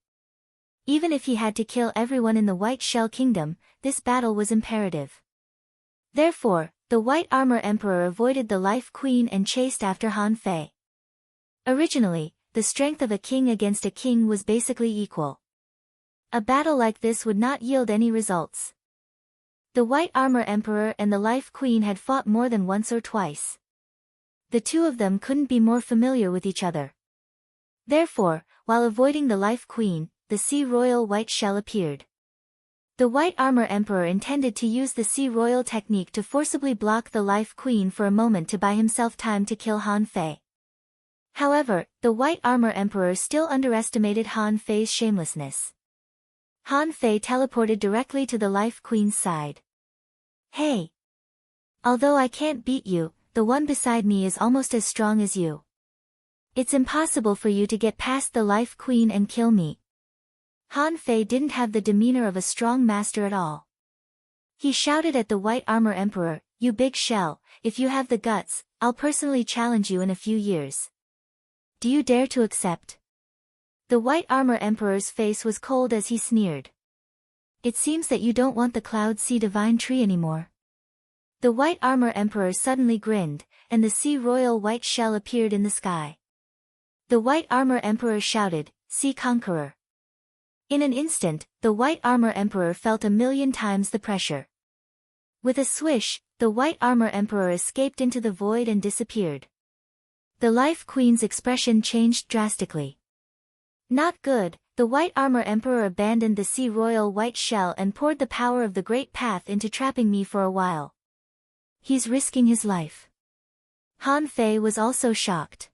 Even if he had to kill everyone in the White Shell Kingdom, this battle was imperative. Therefore, the White Armor Emperor avoided the Life Queen and chased after Han Fei. Originally, the strength of a king against a king was basically equal. A battle like this would not yield any results. The White Armor Emperor and the Life Queen had fought more than once or twice. The two of them couldn't be more familiar with each other. Therefore, while avoiding the Life Queen, the Sea Royal White Shell appeared. The White Armor Emperor intended to use the Sea Royal technique to forcibly block the Life Queen for a moment to buy himself time to kill Han Fei. However, the White Armor Emperor still underestimated Han Fei's shamelessness. Han Fei teleported directly to the Life Queen's side. Hey! Although I can't beat you, the one beside me is almost as strong as you. It's impossible for you to get past the Life Queen and kill me. Han Fei didn't have the demeanor of a strong master at all. He shouted at the White Armor Emperor, "You big shell, if you have the guts, I'll personally challenge you in a few years. Do you dare to accept?" The White Armor Emperor's face was cold as he sneered. "It seems that you don't want the Cloud Sea Divine Tree anymore." The White Armor Emperor suddenly grinned, and the Sea Royal White Shell appeared in the sky. The White Armor Emperor shouted, "Sea Conqueror." In an instant, the White Armor Emperor felt 1,000,000 times the pressure. With a swish, the White Armor Emperor escaped into the void and disappeared. The Life Queen's expression changed drastically. "Not good." The White Armor Emperor abandoned the Sea Royal White Shell and poured the power of the Great Path into trapping me for a while. He's risking his life. Han Fei was also shocked.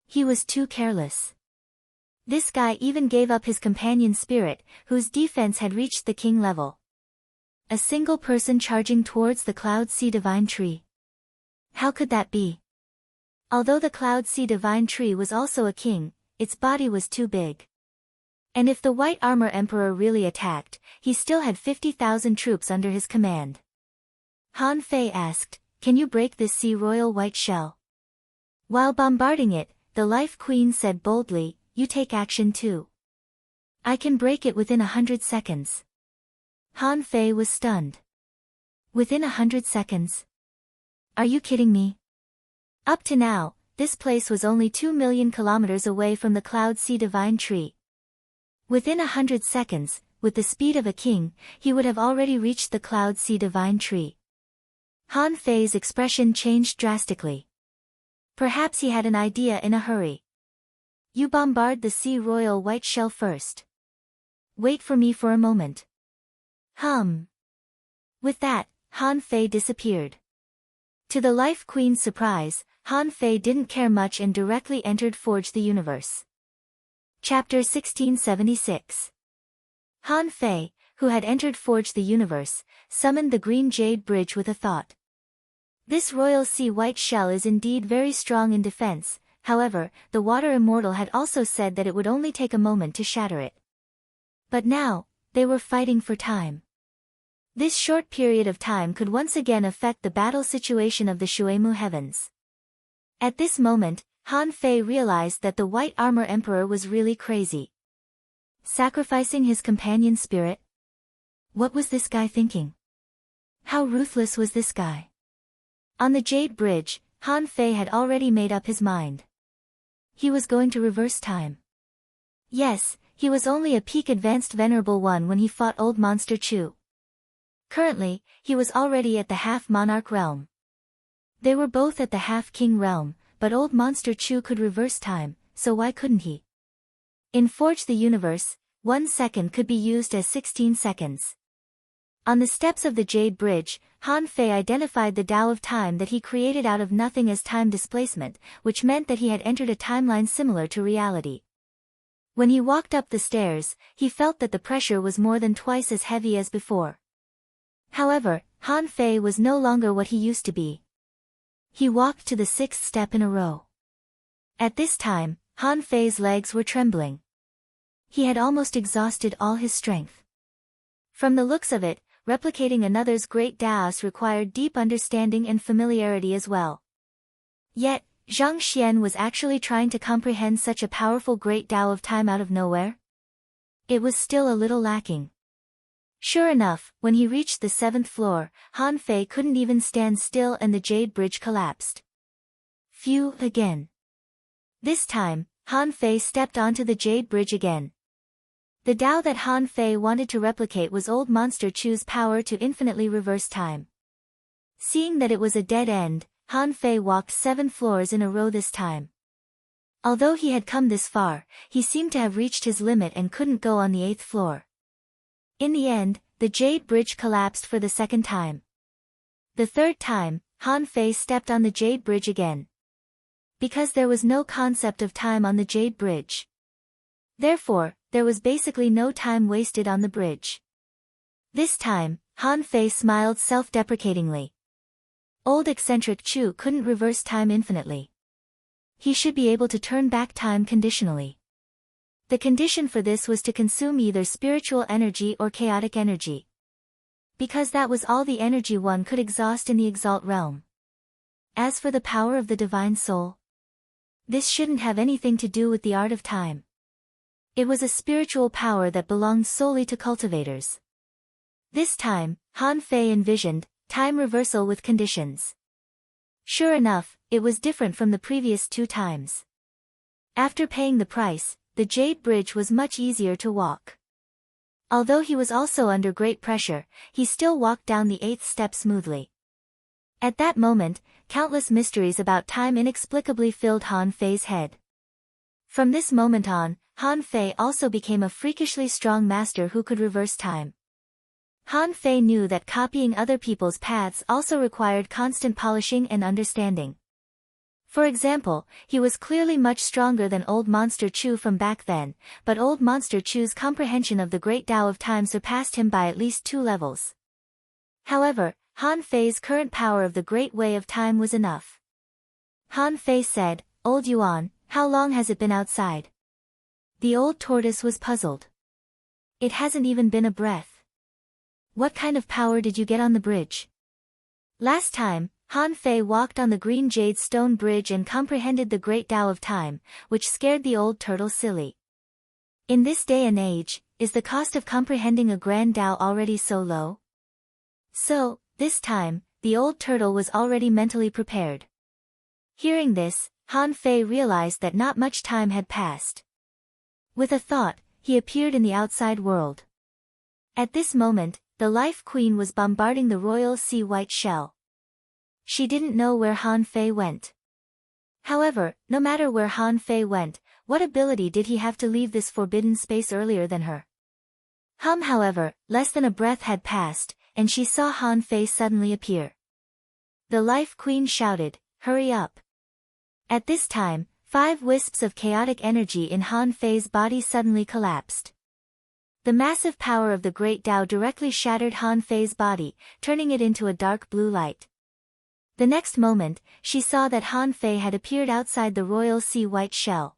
He was too careless. This guy even gave up his companion spirit, whose defense had reached the king level. A single person charging towards the Cloud Sea Divine Tree. How could that be? Although the Cloud Sea Divine Tree was also a king, its body was too big. And if the White Armor Emperor really attacked, he still had 50,000 troops under his command. Han Fei asked, "Can you break this Sea Royal White Shell?" While bombarding it, the Life Queen said boldly, "You take action too. I can break it within 100 seconds. Han Fei was stunned. Within 100 seconds? Are you kidding me? Up to now, this place was only 2 million kilometers away from the Cloud Sea Divine Tree. Within 100 seconds, with the speed of a king, he would have already reached the Cloud Sea Divine Tree. Han Fei's expression changed drastically. Perhaps he had an idea in a hurry. "You bombard the Sea Royal White Shell first. Wait for me for a moment." With that, Han Fei disappeared. To the Life Queen's surprise, Han Fei didn't care much and directly entered Forge the Universe. Chapter 1676. Han Fei, who had entered Forge the Universe, summoned the Green Jade Bridge with a thought. This Royal Sea White Shell is indeed very strong in defense, however, the Water Immortal had also said that it would only take a moment to shatter it. But now, they were fighting for time. This short period of time could once again affect the battle situation of the Shuemu Heavens. At this moment, Han Fei realized that the White Armor Emperor was really crazy. Sacrificing his companion spirit? What was this guy thinking? How ruthless was this guy? On the Jade Bridge, Han Fei had already made up his mind. He was going to reverse time. Yes, he was only a peak advanced Venerable One when he fought Old Monster Chu. Currently, he was already at the Half-Monarch realm. They were both at the Half-King realm, but Old Monster Chu could reverse time, so why couldn't he? In Forge the Universe, 1 second could be used as 16 seconds. On the steps of the Jade Bridge, Han Fei identified the Tao of Time that he created out of nothing as time displacement, which meant that he had entered a timeline similar to reality. When he walked up the stairs, he felt that the pressure was more than twice as heavy as before. However, Han Fei was no longer what he used to be. He walked to the 6th step in a row. At this time, Han Fei's legs were trembling. He had almost exhausted all his strength. From the looks of it, replicating another's great Taos required deep understanding and familiarity as well. Yet, Zhang Xian was actually trying to comprehend such a powerful great Tao of Time out of nowhere? It was still a little lacking. Sure enough, when he reached the 7th floor, Han Fei couldn't even stand still and the Jade Bridge collapsed. Phew, again. This time, Han Fei stepped onto the Jade Bridge again. The Tao that Han Fei wanted to replicate was Old Monster Chu's power to infinitely reverse time. Seeing that it was a dead end, Han Fei walked 7 floors in a row this time. Although he had come this far, he seemed to have reached his limit and couldn't go on the 8th floor. In the end, the Jade Bridge collapsed for the 2nd time. The 3rd time, Han Fei stepped on the Jade Bridge again. Because there was no concept of time on the Jade Bridge. Therefore, there was basically no time wasted on the bridge. This time, Han Fei smiled self-deprecatingly. Old eccentric Chu couldn't reverse time infinitely. He should be able to turn back time conditionally. The condition for this was to consume either spiritual energy or chaotic energy. because that was all the energy one could exhaust in the Exalt realm. As for the power of the divine soul, this shouldn't have anything to do with the art of time. It was a spiritual power that belonged solely to cultivators. This time, Han Fei envisioned time reversal with conditions. Sure enough, it was different from the previous 2 times. After paying the price, the Jade Bridge was much easier to walk. Although he was also under great pressure, he still walked down the 8th step smoothly. At that moment, countless mysteries about time inexplicably filled Han Fei's head. From this moment on, Han Fei also became a freakishly strong master who could reverse time. Han Fei knew that copying other people's paths also required constant polishing and understanding. For example, he was clearly much stronger than Old Monster Chu from back then, but Old Monster Chu's comprehension of the great Tao of time surpassed him by at least 2 levels. However, Han Fei's current power of the Great Way of Time was enough. Han Fei said, "Old Yuan, how long has it been outside?" The old tortoise was puzzled. "It hasn't even been a breath." "What kind of power did you get on the bridge?" Last time, Han Fei walked on the green jade stone bridge and comprehended the great Tao of time, which scared the old turtle silly. In this day and age, is the cost of comprehending a grand Tao already so low? So, this time, the old turtle was already mentally prepared. Hearing this, Han Fei realized that not much time had passed. With a thought, he appeared in the outside world. At this moment, the Life Queen was bombarding the royal sea white shell. She didn't know where Han Fei went. However, no matter where Han Fei went, what ability did he have to leave this forbidden space earlier than her? However, less than a breath had passed, and she saw Han Fei suddenly appear. The Life Queen shouted, "Hurry up!" At this time, 5 wisps of chaotic energy in Han Fei's body suddenly collapsed. The massive power of the Great Tao directly shattered Han Fei's body, turning it into a dark blue light. The next moment, she saw that Han Fei had appeared outside the royal sea white shell.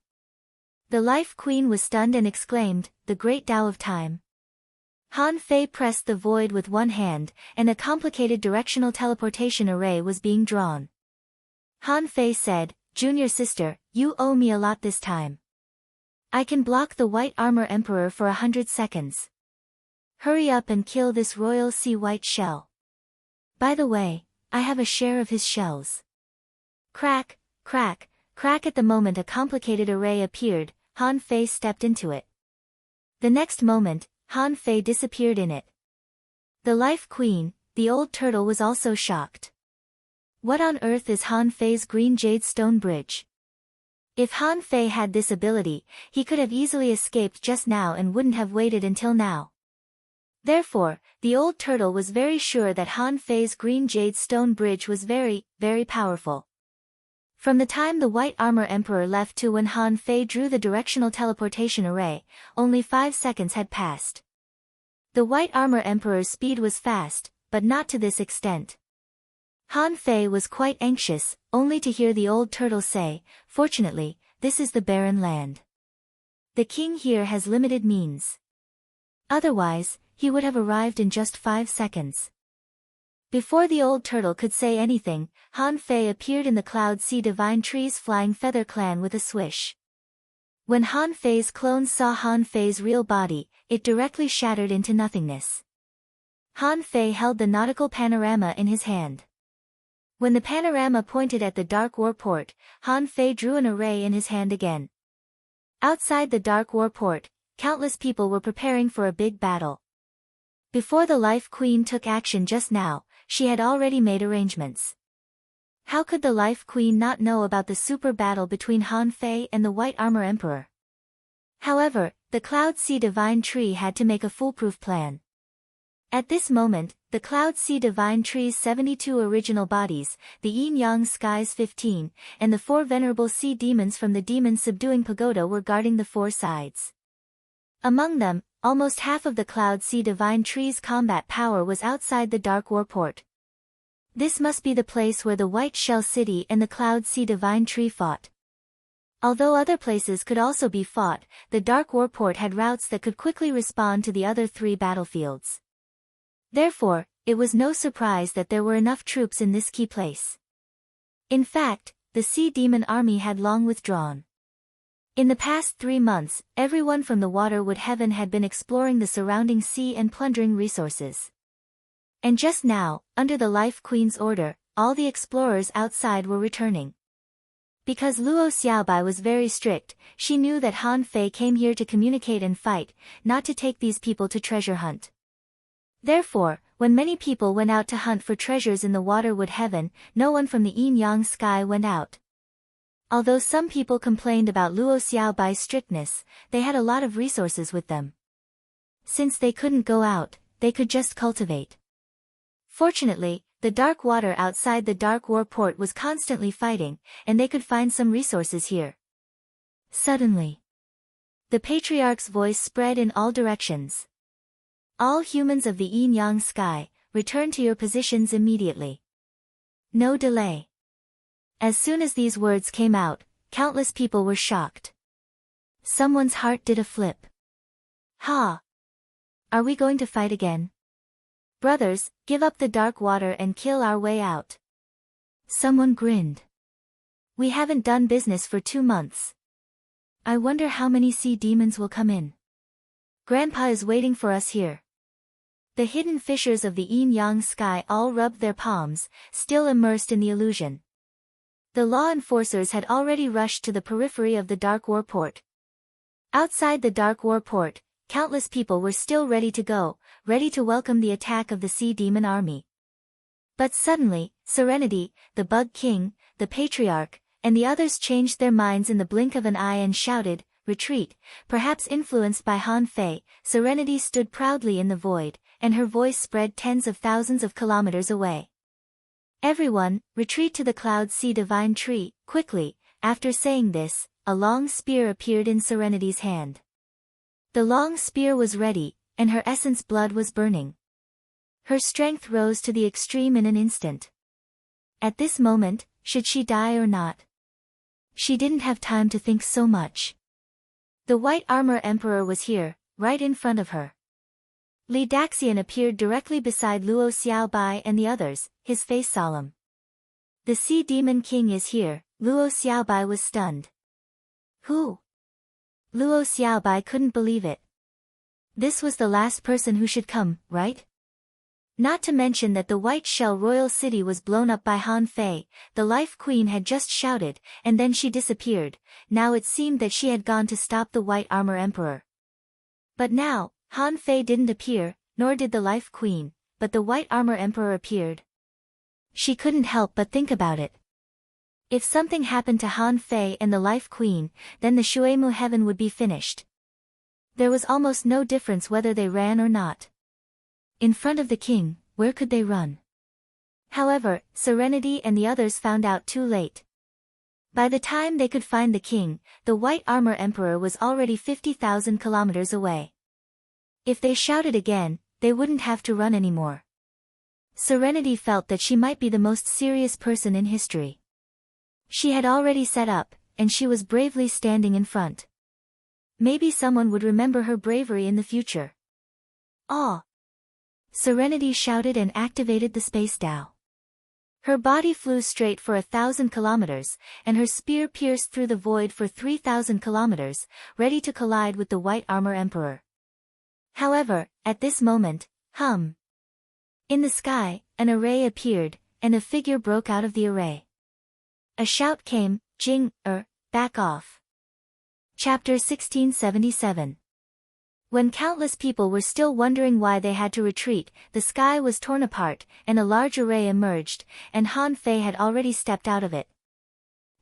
The Life Queen was stunned and exclaimed, "The great Tao of time." Han Fei pressed the void with one hand, and a complicated directional teleportation array was being drawn. Han Fei said, "Junior sister, you owe me a lot this time. I can block the White Armor Emperor for 100 seconds. Hurry up and kill this royal sea white shell. By the way, I have a share of his shells." Crack, crack, crack. At the moment a complicated array appeared, Han Fei stepped into it. The next moment, Han Fei disappeared in it. The Life Queen, the old turtle, was also shocked. What on earth is Han Fei's green jade stone bridge? If Han Fei had this ability, he could have easily escaped just now and wouldn't have waited until now. Therefore, the old turtle was very sure that Han Fei's green jade stone bridge was very, very powerful. From the time the White Armor Emperor left to when Han Fei drew the directional teleportation array, only 5 seconds had passed. The White Armor Emperor's speed was fast, but not to this extent. Han Fei was quite anxious, only to hear the old turtle say, "Fortunately, this is the barren land. The king here has limited means. Otherwise, he would have arrived in just 5 seconds. Before the old turtle could say anything, Han Fei appeared in the Cloud Sea Divine Tree's Flying Feather Clan with a swish. When Han Fei's clones saw Han Fei's real body, it directly shattered into nothingness. Han Fei held the nautical panorama in his hand. When the panorama pointed at the Dark War Port, Han Fei drew an array in his hand again. Outside the Dark War Port, countless people were preparing for a big battle. Before the Life Queen took action just now, she had already made arrangements. How could the Life Queen not know about the super battle between Han Fei and the White Armor Emperor? However, the Cloud Sea Divine Tree had to make a foolproof plan. At this moment, the Cloud Sea Divine Tree's 72 original bodies, the Yin-Yang Skies 15, and the 4 venerable sea demons from the Demon Subduing Pagoda were guarding the 4 sides. Among them, almost half of the Cloud Sea Divine Tree's combat power was outside the Dark War Port. This must be the place where the White Shell City and the Cloud Sea Divine Tree fought. Although other places could also be fought, the Dark War Port had routes that could quickly respond to the other 3 battlefields. Therefore, it was no surprise that there were enough troops in this key place. In fact, the sea demon army had long withdrawn. In the past 3 months, everyone from the waterwood heaven had been exploring the surrounding sea and plundering resources. And just now, under the Life Queen's order, all the explorers outside were returning. Because Luo Xiaobai was very strict, she knew that Han Fei came here to communicate and fight, not to take these people to treasure hunt. Therefore, when many people went out to hunt for treasures in the waterwood heaven, no one from the yin-yang sky went out. Although some people complained about Luo Xiaobai's strictness, they had a lot of resources with them. Since they couldn't go out, they could just cultivate. Fortunately, the dark water outside the Dark War port was constantly fighting, and they could find some resources here. Suddenly, the patriarch's voice spread in all directions. All humans of the yin-yang sky, return to your positions immediately. No delay. As soon as these words came out, countless people were shocked. Someone's heart did a flip. Ha! Are we going to fight again? Brothers, give up the dark water and kill our way out. Someone grinned. We haven't done business for 2 months. I wonder how many sea demons will come in. Grandpa is waiting for us here. The hidden fishers of the yin-yang sky all rubbed their palms, still immersed in the illusion. The law enforcers had already rushed to the periphery of the Dark War port. Outside the Dark War port, countless people were still ready to go, ready to welcome the attack of the sea demon army. But suddenly, Serenity, the Bug King, the Patriarch, and the others changed their minds in the blink of an eye and shouted, "Retreat!" Perhaps influenced by Han Fei, Serenity stood proudly in the void, and her voice spread tens of thousands of kilometers away. Everyone, retreat to the Cloud Sea Divine Tree, quickly. After saying this, a long spear appeared in Serenity's hand. The long spear was ready, and her essence blood was burning. Her strength rose to the extreme in an instant. At this moment, should she die or not? She didn't have time to think so much. The White Armor Emperor was here, right in front of her. Li Daxian appeared directly beside Luo Xiaobai and the others, his face solemn. The Sea Demon King is here. Luo Xiaobai was stunned. Who? Luo Xiaobai couldn't believe it. This was the last person who should come, right? Not to mention that the White Shell Royal City was blown up by Han Fei, the Life Queen had just shouted, and then she disappeared. Now it seemed that she had gone to stop the White Armor Emperor. But now, Han Fei didn't appear, nor did the Life Queen, but the White Armor Emperor appeared. She couldn't help but think about it. If something happened to Han Fei and the Life Queen, then the Shuemu heaven would be finished. There was almost no difference whether they ran or not. In front of the king, where could they run? However, Serenity and the others found out too late. By the time they could find the king, the White Armor Emperor was already 50,000 kilometers away. If they shouted again, they wouldn't have to run anymore. Serenity felt that she might be the most serious person in history. She had already set up, and she was bravely standing in front. Maybe someone would remember her bravery in the future. "Ah!" Serenity shouted and activated the space Dao. Her body flew straight for 1,000 kilometers, and her spear pierced through the void for 3,000 kilometers, ready to collide with the White Armor Emperor. However, at this moment, in the sky, an array appeared, and a figure broke out of the array. A shout came, "Jing, back off." Chapter 1677. When countless people were still wondering why they had to retreat, the sky was torn apart, and a large array emerged, and Han Fei had already stepped out of it.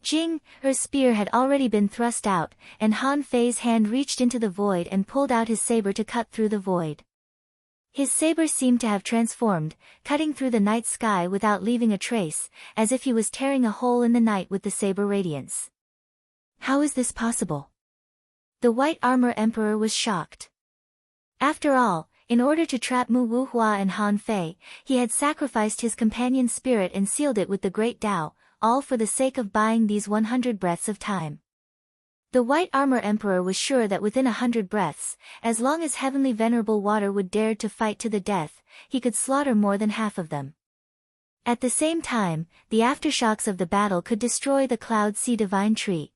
Jing, her spear had already been thrust out, and Han Fei's hand reached into the void and pulled out his saber to cut through the void. His saber seemed to have transformed, cutting through the night sky without leaving a trace, as if he was tearing a hole in the night with the saber radiance. How is this possible? The White Armor Emperor was shocked. After all, in order to trap Mu Wuhua and Han Fei, he had sacrificed his companion's spirit and sealed it with the Great Tao, all for the sake of buying these 100 breaths of time. The White Armor Emperor was sure that within 100 breaths, as long as heavenly venerable water would dare to fight to the death, he could slaughter more than half of them. At the same time, the aftershocks of the battle could destroy the Cloud Sea Divine Tree.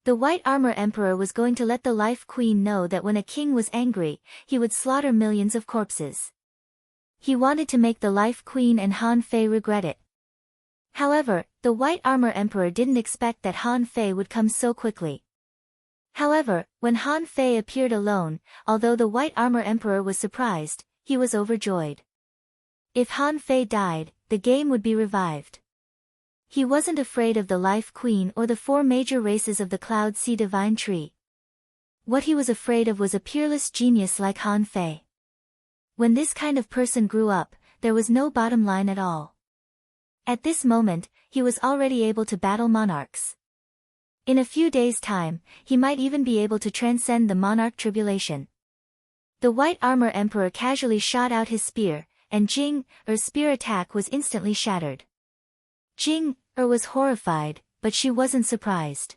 The White Armor Emperor was going to let the Life Queen know that when a king was angry, he would slaughter millions of corpses. He wanted to make the Life Queen and Han Fei regret it. However, the White Armor Emperor didn't expect that Han Fei would come so quickly. However, when Han Fei appeared alone, although the White Armor Emperor was surprised, he was overjoyed. If Han Fei died, the game would be revived. He wasn't afraid of the Life Queen or the 4 major races of the Cloud Sea Divine Tree. What he was afraid of was a peerless genius like Han Fei. When this kind of person grew up, there was no bottom line at all. At this moment, he was already able to battle monarchs. In a few days' time, he might even be able to transcend the monarch tribulation. The White Armor Emperor casually shot out his spear, and Jing-er's spear attack was instantly shattered. Jing-er was horrified, but she wasn't surprised.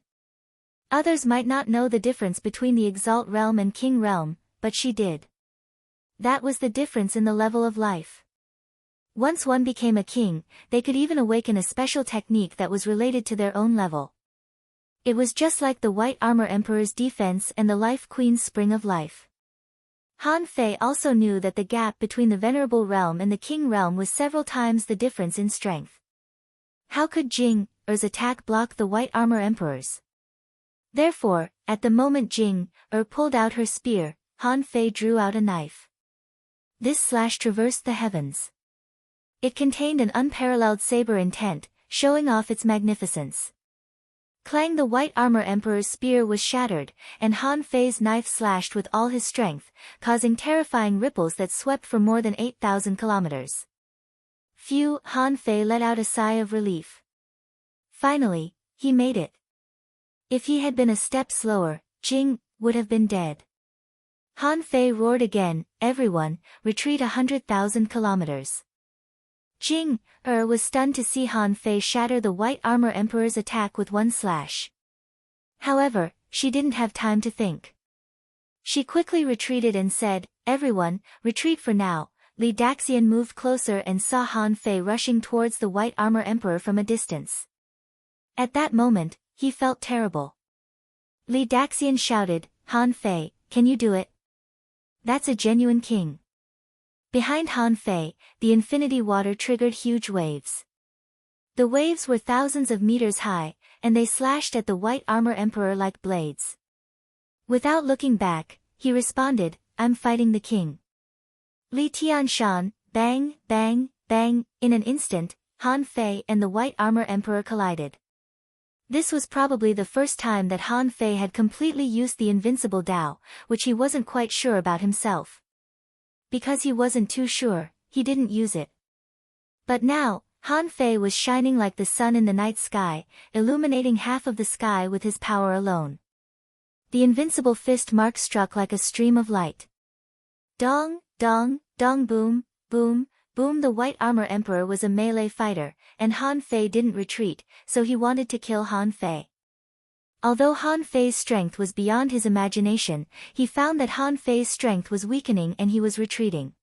Others might not know the difference between the Exalt Realm and King Realm, but she did. That was the difference in the level of life. Once one became a king, they could even awaken a special technique that was related to their own level. It was just like the White Armor Emperor's defense and the Life Queen's spring of life. Han Fei also knew that the gap between the Venerable Realm and the King Realm was several times the difference in strength. How could Jing-er's attack block the White Armor Emperor's? Therefore, at the moment Jing-er pulled out her spear, Han Fei drew out a knife. This slash traversed the heavens. It contained an unparalleled saber intent, showing off its magnificence. Clang! The White Armor Emperor's spear was shattered, and Han Fei's knife slashed with all his strength, causing terrifying ripples that swept for more than 8,000 kilometers. Phew! Han Fei let out a sigh of relief. Finally, he made it. If he had been a step slower, Jing would have been dead. Han Fei roared again, "Everyone, retreat 100,000 kilometers." Jing-er was stunned to see Han Fei shatter the White Armor Emperor's attack with one slash. However, she didn't have time to think. She quickly retreated and said, "Everyone, retreat for now." Li Daxian moved closer and saw Han Fei rushing towards the White Armor Emperor from a distance. At that moment, he felt terrible. Li Daxian shouted, "Han Fei, can you do it? That's a genuine king." Behind Han Fei, the infinity water triggered huge waves. The waves were thousands of meters high, and they slashed at the White Armor Emperor like blades. Without looking back, he responded, "I'm fighting the king." Li Tianshan, bang, bang, bang, in an instant, Han Fei and the White Armor Emperor collided. This was probably the first time that Han Fei had completely used the invincible Tao, which he wasn't quite sure about himself. Because he wasn't too sure, he didn't use it. But now, Han Fei was shining like the sun in the night sky, illuminating half of the sky with his power alone. The invincible fist mark struck like a stream of light. Dong, dong, dong, boom, boom, boom. The White Armor Emperor was a melee fighter, and Han Fei didn't retreat, so he wanted to kill Han Fei. Although Han Fei's strength was beyond his imagination, he found that Han Fei's strength was weakening and he was retreating.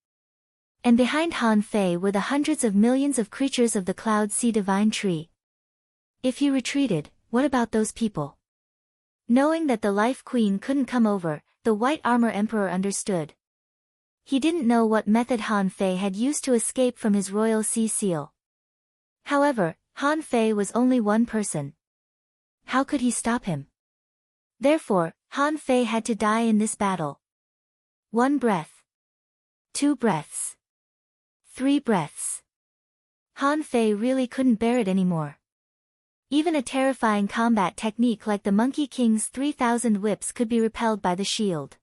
And behind Han Fei were the hundreds of millions of creatures of the Cloud Sea Divine Tree. If he retreated, what about those people? Knowing that the Life Queen couldn't come over, the White Armor Emperor understood. He didn't know what method Han Fei had used to escape from his royal sea seal. However, Han Fei was only one person. How could he stop him? Therefore, Han Fei had to die in this battle. 1 breath. 2 breaths. 3 breaths. Han Fei really couldn't bear it anymore. Even a terrifying combat technique like the Monkey King's 3,000 whips could be repelled by the shield.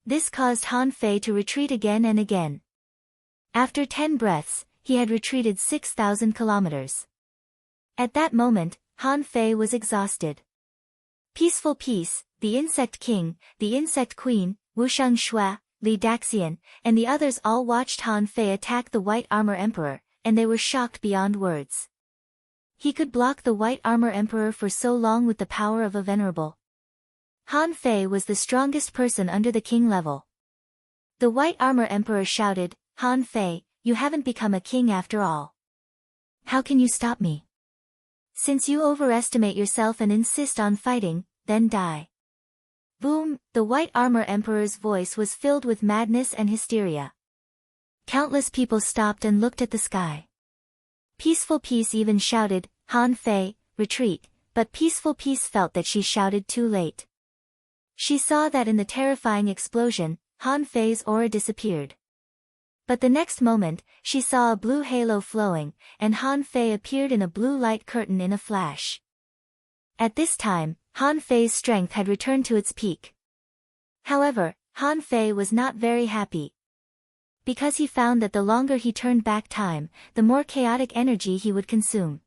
This caused Han Fei to retreat again and again. After 10 breaths, he had retreated 6,000 kilometers. At that moment, Han Fei was exhausted. Peaceful Peace, the Insect King, the Insect Queen, Wusheng Shui, Li Daxian, and the others all watched Han Fei attack the White Armor Emperor, and they were shocked beyond words. He could block the White Armor Emperor for so long with the power of a venerable Han Fei was the strongest person under the king level. The White Armor Emperor shouted, Han Fei, you haven't become a king after all. How can you stop me? Since you overestimate yourself and insist on fighting, then die. Boom, the White Armor Emperor's voice was filled with madness and hysteria. Countless people stopped and looked at the sky. Peaceful Peace even shouted, Han Fei, retreat, but Peaceful Peace felt that she shouted too late. She saw that in the terrifying explosion, Han Fei's aura disappeared. But the next moment, she saw a blue halo flowing, and Han Fei appeared in a blue light curtain in a flash. At this time, Han Fei's strength had returned to its peak. However, Han Fei was not very happy. Because he found that the longer he turned back time, the more chaotic energy he would consume.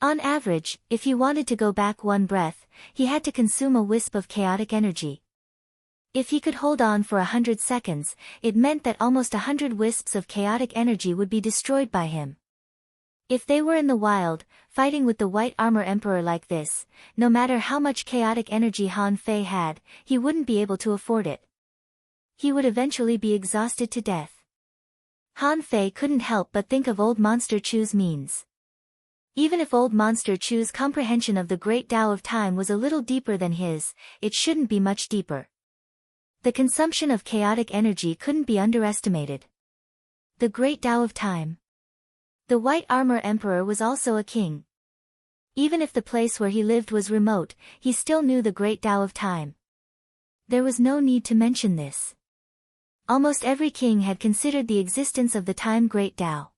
On average, if he wanted to go back one breath, he had to consume a wisp of chaotic energy. If he could hold on for 100 seconds, it meant that almost 100 wisps of chaotic energy would be destroyed by him. If they were in the wild, fighting with the White Armor Emperor like this, no matter how much chaotic energy Han Fei had, he wouldn't be able to afford it. He would eventually be exhausted to death. Han Fei couldn't help but think of Old Monster Chu's means. Even if Old Monster Chu's comprehension of the Great Tao of Time was a little deeper than his, it shouldn't be much deeper. The consumption of chaotic energy couldn't be underestimated. The Great Tao of Time. The White Armor Emperor was also a king. Even if the place where he lived was remote, he still knew the Great Tao of Time. There was no need to mention this. Almost every king had considered the existence of the Time Great Tao.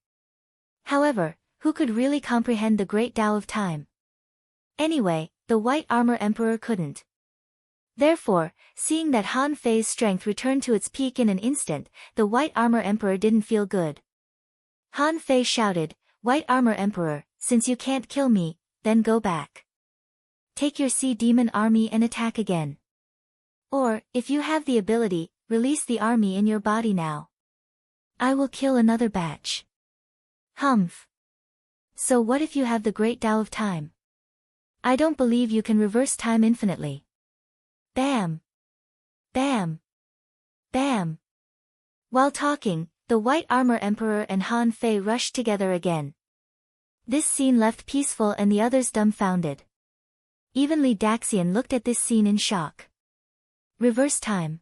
However, who could really comprehend the Great Tao of Time? Anyway, the White Armor Emperor couldn't. Therefore, seeing that Han Fei's strength returned to its peak in an instant, the White Armor Emperor didn't feel good. Han Fei shouted, White Armor Emperor, since you can't kill me, then go back. Take your sea demon army and attack again. Or, if you have the ability, release the army in your body now. I will kill another batch. Humph. So what if you have the Great Tao of Time? I don't believe you can reverse time infinitely. Bam! Bam! Bam! While talking, the White Armor Emperor and Han Fei rushed together again. This scene left Peaceful and the others dumbfounded. Even Li Daxian looked at this scene in shock. Reverse time.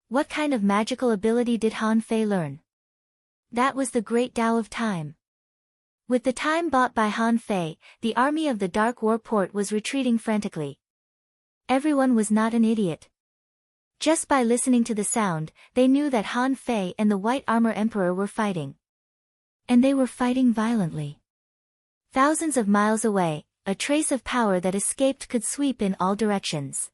What kind of magical ability did Han Fei learn? That was the Great Tao of Time. With the time bought by Han Fei, the army of the Dark War Port was retreating frantically. Everyone was not an idiot. Just by listening to the sound, they knew that Han Fei and the White Armor Emperor were fighting. And they were fighting violently. Thousands of miles away, a trace of power that escaped could sweep in all directions.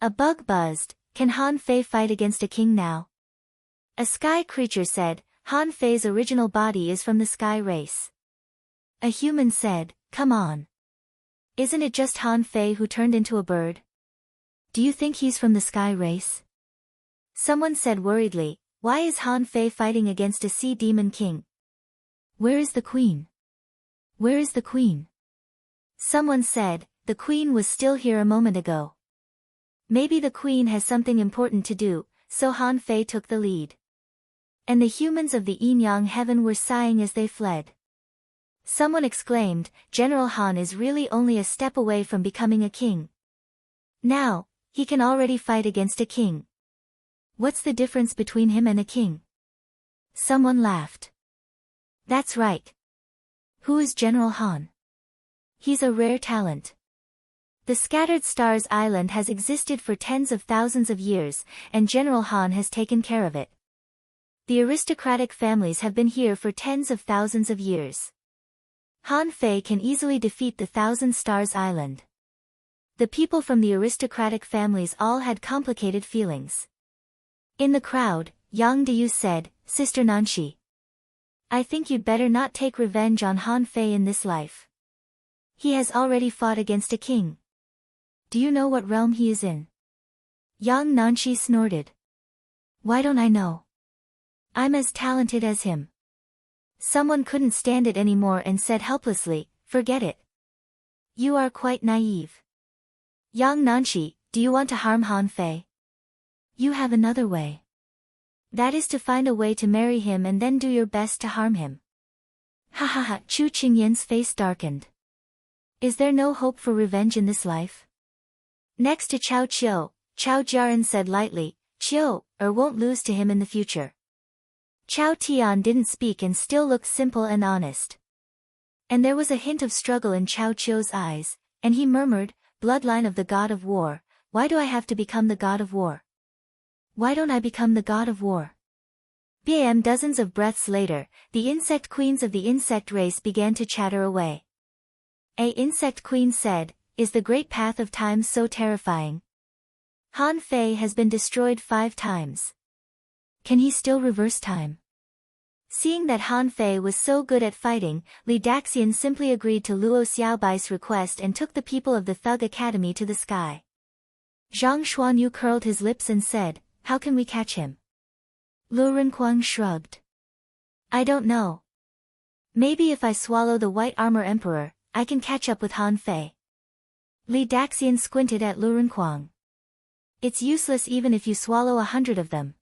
A bug buzzed, can Han Fei fight against a king now? A sky creature said, Han Fei's original body is from the sky race. A human said, come on. Isn't it just Han Fei who turned into a bird? Do you think he's from the sky race? Someone said worriedly, why is Han Fei fighting against a sea demon king? Where is the queen? Where is the queen? Someone said, the queen was still here a moment ago. Maybe the queen has something important to do, so Han Fei took the lead. And the humans of the Yin-Yang heaven were sighing as they fled. Someone exclaimed, General Han is really only a step away from becoming a king. Now, he can already fight against a king. What's the difference between him and a king? Someone laughed. That's right. Who is General Han? He's a rare talent. The Scattered Stars Island has existed for tens of thousands of years, and General Han has taken care of it. The aristocratic families have been here for tens of thousands of years. Han Fei can easily defeat the Thousand Stars Island. The people from the aristocratic families all had complicated feelings. In the crowd, Yang Diyu said, Sister Nanshi, I think you'd better not take revenge on Han Fei in this life. He has already fought against a king. Do you know what realm he is in? Yang Nanshi snorted. Why don't I know? I'm as talented as him. Someone couldn't stand it anymore and said helplessly, forget it. You are quite naive. Yang Nanshi, Do you want to harm Han Fei? You have another way. That is to find a way to marry him and then do your best to harm him. Ha ha ha, Chu Qingyan's face darkened. Is there no hope for revenge in this life? Next to Chao Chiu, Chao Jiaran said lightly, Chiu, won't lose to him in the future. Chao Tian didn't speak and still looked simple and honest. And there was a hint of struggle in Chao Chiu's eyes, and he murmured, bloodline of the god of war, why do I have to become the god of war? Why don't I become the god of war? Bam! Dozens of breaths later, the insect queens of the insect race began to chatter away. A insect queen said, is the great path of time so terrifying? Han Fei has been destroyed 5 times. Can he still reverse time? Seeing that Han Fei was so good at fighting, Li Daxian simply agreed to Luo Xiaobai's request and took the people of the Thug Academy to the sky. Zhang Xuanyu curled his lips and said, how can we catch him? Lu Renquang shrugged. I don't know. Maybe if I swallow the White Armor Emperor, I can catch up with Han Fei. Li Daxian squinted at Lu Renquang. It's useless even if you swallow 100 of them.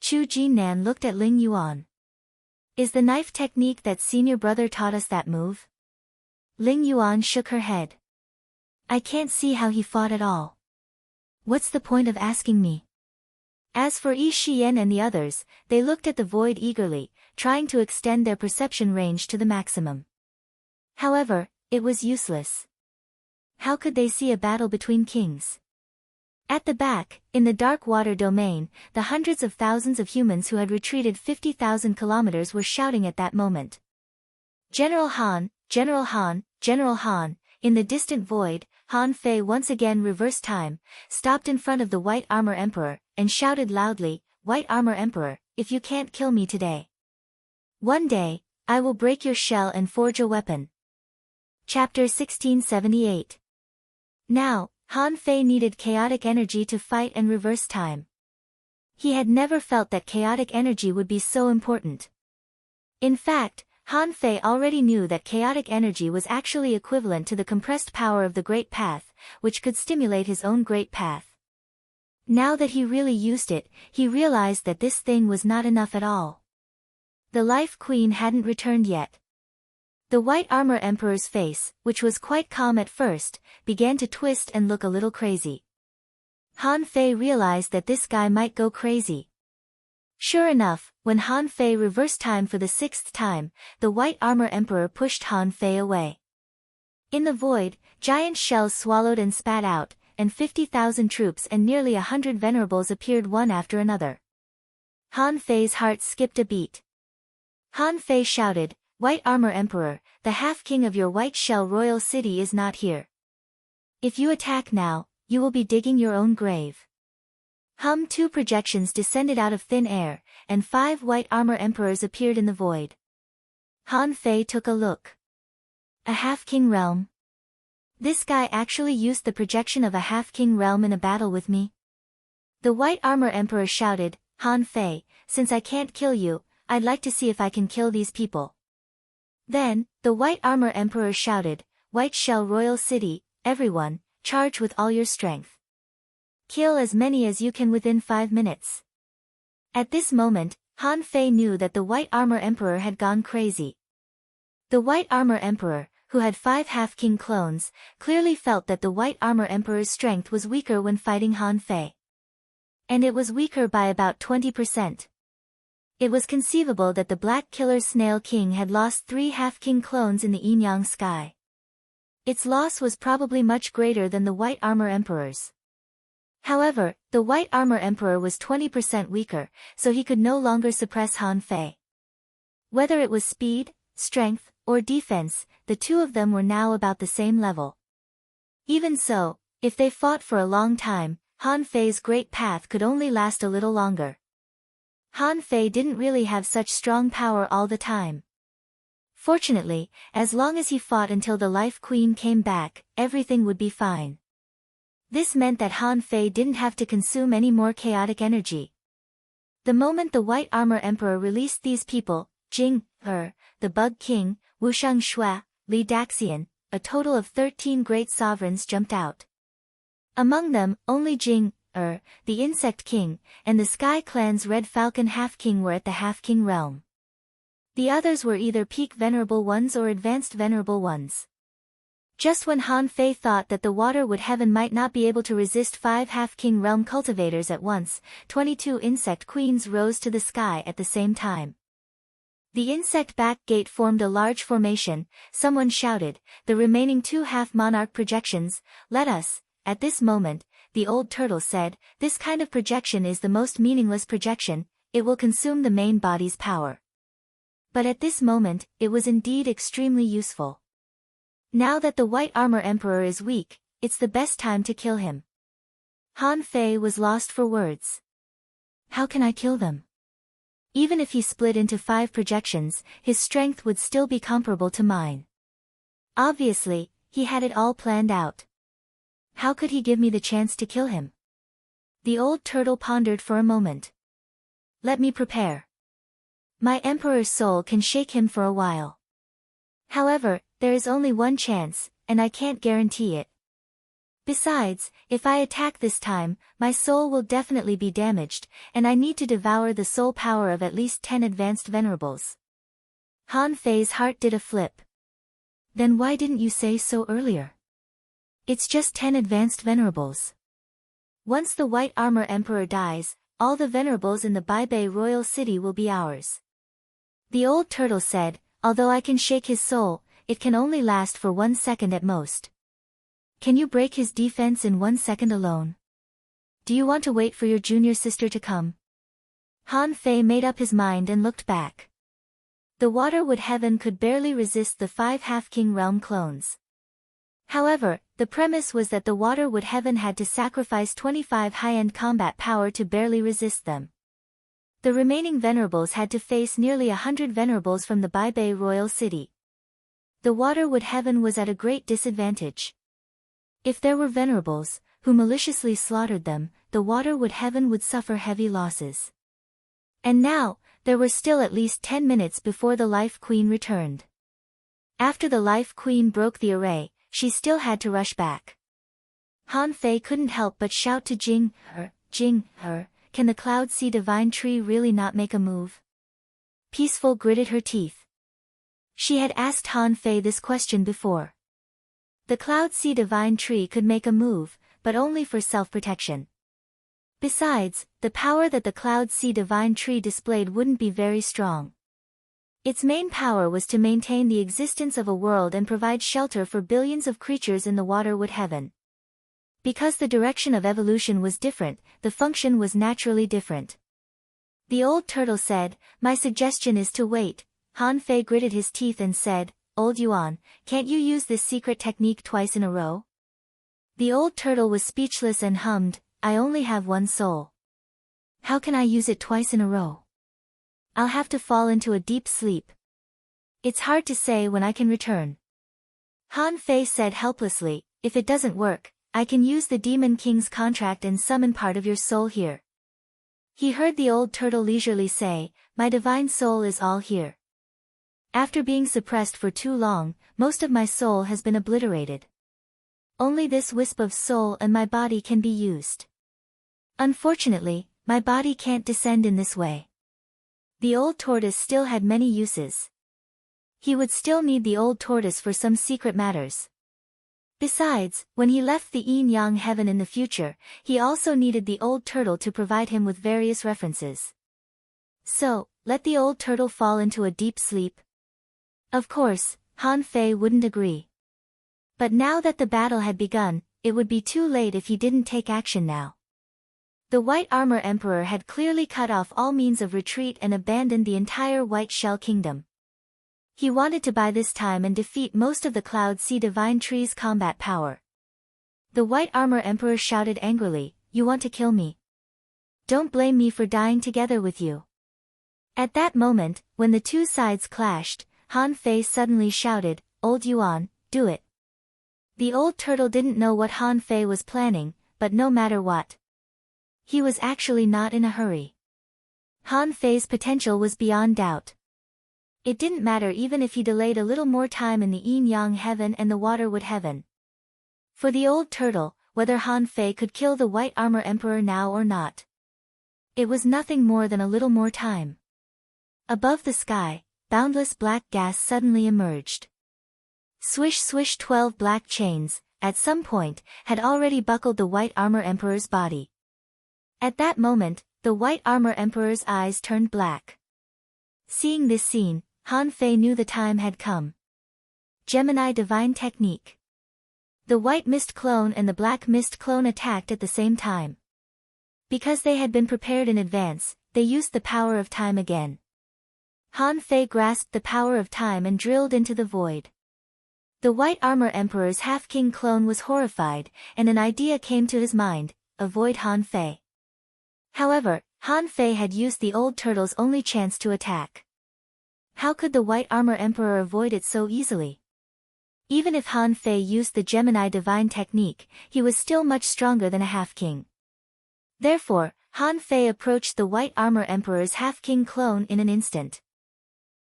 Chu Jinnan looked at Ling Yuan. Is the knife technique that senior brother taught us that move? Ling Yuan shook her head. I can't see how he fought at all. What's the point of asking me? As for Yi Shiyan and the others, they looked at the void eagerly, trying to extend their perception range to the maximum. However, it was useless. How could they see a battle between kings? At the back, in the dark water domain, the hundreds of thousands of humans who had retreated 50,000 kilometers were shouting at that moment. General Han, General Han, General Han. In the distant void, Han Fei once again reversed time, stopped in front of the White Armor Emperor, and shouted loudly, White Armor Emperor, if you can't kill me today, one day, I will break your shell and forge a weapon. Chapter 1678. Now, Han Fei needed chaotic energy to fight and reverse time. He had never felt that chaotic energy would be so important. In fact, Han Fei already knew that chaotic energy was actually equivalent to the compressed power of the Great Path, which could stimulate his own Great Path. Now that he really used it, he realized that this thing was not enough at all. The Life Queen hadn't returned yet. The White Armor Emperor's face, which was quite calm at first, began to twist and look a little crazy. Han Fei realized that this guy might go crazy. Sure enough, when Han Fei reversed time for the 6th time, the White Armor Emperor pushed Han Fei away. In the void, giant shells swallowed and spat out, and 50,000 troops and nearly 100 venerables appeared one after another. Han Fei's heart skipped a beat. Han Fei shouted, White Armor Emperor, the half-king of your White Shell Royal City is not here. If you attack now, you will be digging your own grave. 2 projections descended out of thin air, and 5 White Armor Emperors appeared in the void. Han Fei took a look. A half-king realm? This guy actually used the projection of a half-king realm in a battle with me? The White Armor Emperor shouted, Han Fei, since I can't kill you, I'd like to see if I can kill these people. Then, the White Armor Emperor shouted, White Shell Royal City, everyone, charge with all your strength. Kill as many as you can within 5 minutes. At this moment, Han Fei knew that the White Armor Emperor had gone crazy. The White Armor Emperor, who had 5 half-king clones, clearly felt that the White Armor Emperor's strength was weaker when fighting Han Fei. And it was weaker by about 20%. It was conceivable that the Black Killer Snail King had lost 3 half-king clones in the Yinyang sky. Its loss was probably much greater than the White Armor Emperor's. However, the White Armor Emperor was 20% weaker, so he could no longer suppress Han Fei. Whether it was speed, strength, or defense, the two of them were now about the same level. Even so, if they fought for a long time, Han Fei's Great Path could only last a little longer. Han Fei didn't really have such strong power all the time. Fortunately, as long as he fought until the Life Queen came back, everything would be fine. This meant that Han Fei didn't have to consume any more chaotic energy. The moment the White Armor Emperor released these people, Jing, the Bug King, Wusheng Xue, Li Daxian, a total of 13 great sovereigns jumped out. Among them, only Jing, the Insect King, and the Sky Clan's Red Falcon Half-King were at the Half-King realm. The others were either peak Venerable Ones or Advanced Venerable Ones. Just when Han Fei thought that the Waterwood Heaven might not be able to resist 5 Half-King realm cultivators at once, 22 Insect Queens rose to the sky at the same time. The insect back gate formed a large formation. Someone shouted, "The remaining 2 half-monarch projections, let us." At this moment, the old turtle said, "This kind of projection is the most meaningless projection, it will consume the main body's power." But at this moment, it was indeed extremely useful. Now that the White Armor Emperor is weak, it's the best time to kill him. Han Fei was lost for words. How can I kill them? Even if he split into 5 projections, his strength would still be comparable to mine. Obviously, he had it all planned out. How could he give me the chance to kill him? The old turtle pondered for a moment. Let me prepare. My emperor's soul can shake him for a while. However, there is only one chance, and I can't guarantee it. Besides, if I attack this time, my soul will definitely be damaged, and I need to devour the soul power of at least 10 advanced venerables. Han Fei's heart did a flip. Then why didn't you say so earlier? It's just 10 advanced venerables. Once the White Armor Emperor dies, all the venerables in the Baibei royal city will be ours. The old turtle said, although I can shake his soul, it can only last for 1 second at most. Can you break his defense in 1 second alone? Do you want to wait for your junior sister to come? Han Fei made up his mind and looked back. The Waterwood Heaven could barely resist the 5 Half-King realm clones. However, the premise was that the Waterwood Heaven had to sacrifice 25 high-end combat power to barely resist them. The remaining venerables had to face nearly 100 venerables from the Baibei royal city. The Waterwood Heaven was at a great disadvantage. If there were venerables, who maliciously slaughtered them, the Waterwood Heaven would suffer heavy losses. And now, there were still at least 10 minutes before the Life Queen returned. After the Life Queen broke the array, she still had to rush back. Han Fei couldn't help but shout to Jing, can the Cloud Sea Divine Tree really not make a move? Peaceful gritted her teeth. She had asked Han Fei this question before. The Cloud Sea Divine Tree could make a move, but only for self-protection. Besides, the power that the Cloud Sea Divine Tree displayed wouldn't be very strong. Its main power was to maintain the existence of a world and provide shelter for billions of creatures in the Waterwood Heaven. Because the direction of evolution was different, the function was naturally different. The old turtle said, "My suggestion is to wait." Han Fei gritted his teeth and said, "Old Yuan, can't you use this secret technique twice in a row?" The old turtle was speechless and hummed, "I only have 1 soul. How can I use it twice in a row? I'll have to fall into a deep sleep. It's hard to say when I can return." Han Fei said helplessly, "If it doesn't work, I can use the Demon King's contract and summon part of your soul here." He heard the old turtle leisurely say, "My divine soul is all here. After being suppressed for too long, most of my soul has been obliterated. Only this wisp of soul and my body can be used. Unfortunately, my body can't descend in this way." The old tortoise still had many uses. He would still need the old tortoise for some secret matters. Besides, when he left the Yin-Yang Heaven in the future, he also needed the old turtle to provide him with various references. So, let the old turtle fall into a deep sleep? Of course, Han Fei wouldn't agree. But now that the battle had begun, it would be too late if he didn't take action now. The White Armor Emperor had clearly cut off all means of retreat and abandoned the entire White Shell Kingdom. He wanted to buy this time and defeat most of the Cloud Sea Divine Tree's combat power. The White Armor Emperor shouted angrily, "You want to kill me? Don't blame me for dying together with you." At that moment, when the two sides clashed, Han Fei suddenly shouted, "Old Yuan, do it." The old turtle didn't know what Han Fei was planning, but no matter what, he was actually not in a hurry. Han Fei's potential was beyond doubt. It didn't matter even if he delayed a little more time in the Yin-Yang Heaven and the Waterwood Heaven. For the old turtle, whether Han Fei could kill the White Armor Emperor now or not. It was nothing more than a little more time. Above the sky, boundless black gas suddenly emerged. Swish swish 12 black chains, at some point, had already buckled the White Armor Emperor's body. At that moment, the White Armor Emperor's eyes turned black. Seeing this scene, Han Fei knew the time had come. Gemini Divine Technique. The White Mist Clone and the Black Mist Clone attacked at the same time. Because they had been prepared in advance, they used the power of time again. Han Fei grasped the power of time and drilled into the void. The White Armor Emperor's half-king clone was horrified, and an idea came to his mind: avoid Han Fei. However, Han Fei had used the old turtle's only chance to attack. How could the White Armor Emperor avoid it so easily? Even if Han Fei used the Gemini Divine Technique, he was still much stronger than a half-king. Therefore, Han Fei approached the White Armor Emperor's half-king clone in an instant.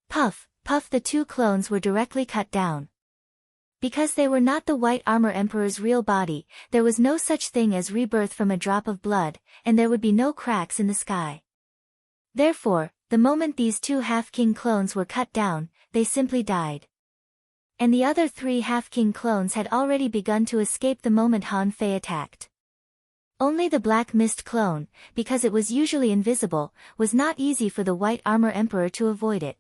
Puff, puff, the two clones were directly cut down. Because they were not the White Armor Emperor's real body, there was no such thing as rebirth from a drop of blood, and there would be no cracks in the sky. Therefore, the moment these two half-king clones were cut down, they simply died. And the other three half-king clones had already begun to escape the moment Han Fei attacked. Only the Black Mist clone, because it was usually invisible, was not easy for the White Armor Emperor to avoid it.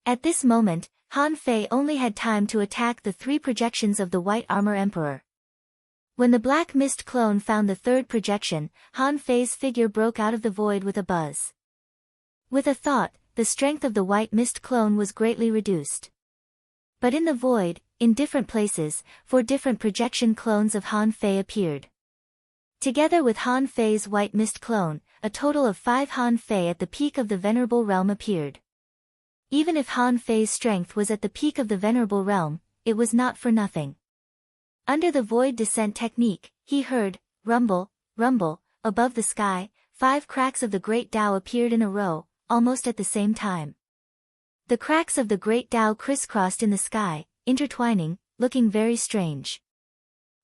At this moment, Han Fei only had time to attack the three projections of the White Armor Emperor. When the Black Mist clone found the third projection, Han Fei's figure broke out of the void with a buzz. With a thought, the strength of the White Mist clone was greatly reduced. But in the void, in different places, 4 different projection clones of Han Fei appeared. Together with Han Fei's White Mist clone, a total of 5 Han Fei at the peak of the Venerable Realm appeared. Even if Han Fei's strength was at the peak of the Venerable Realm, it was not for nothing. Under the void descent technique, he heard, rumble, rumble, above the sky, 5 cracks of the Great Tao appeared in a row, almost at the same time. The cracks of the Great Tao crisscrossed in the sky, intertwining, looking very strange.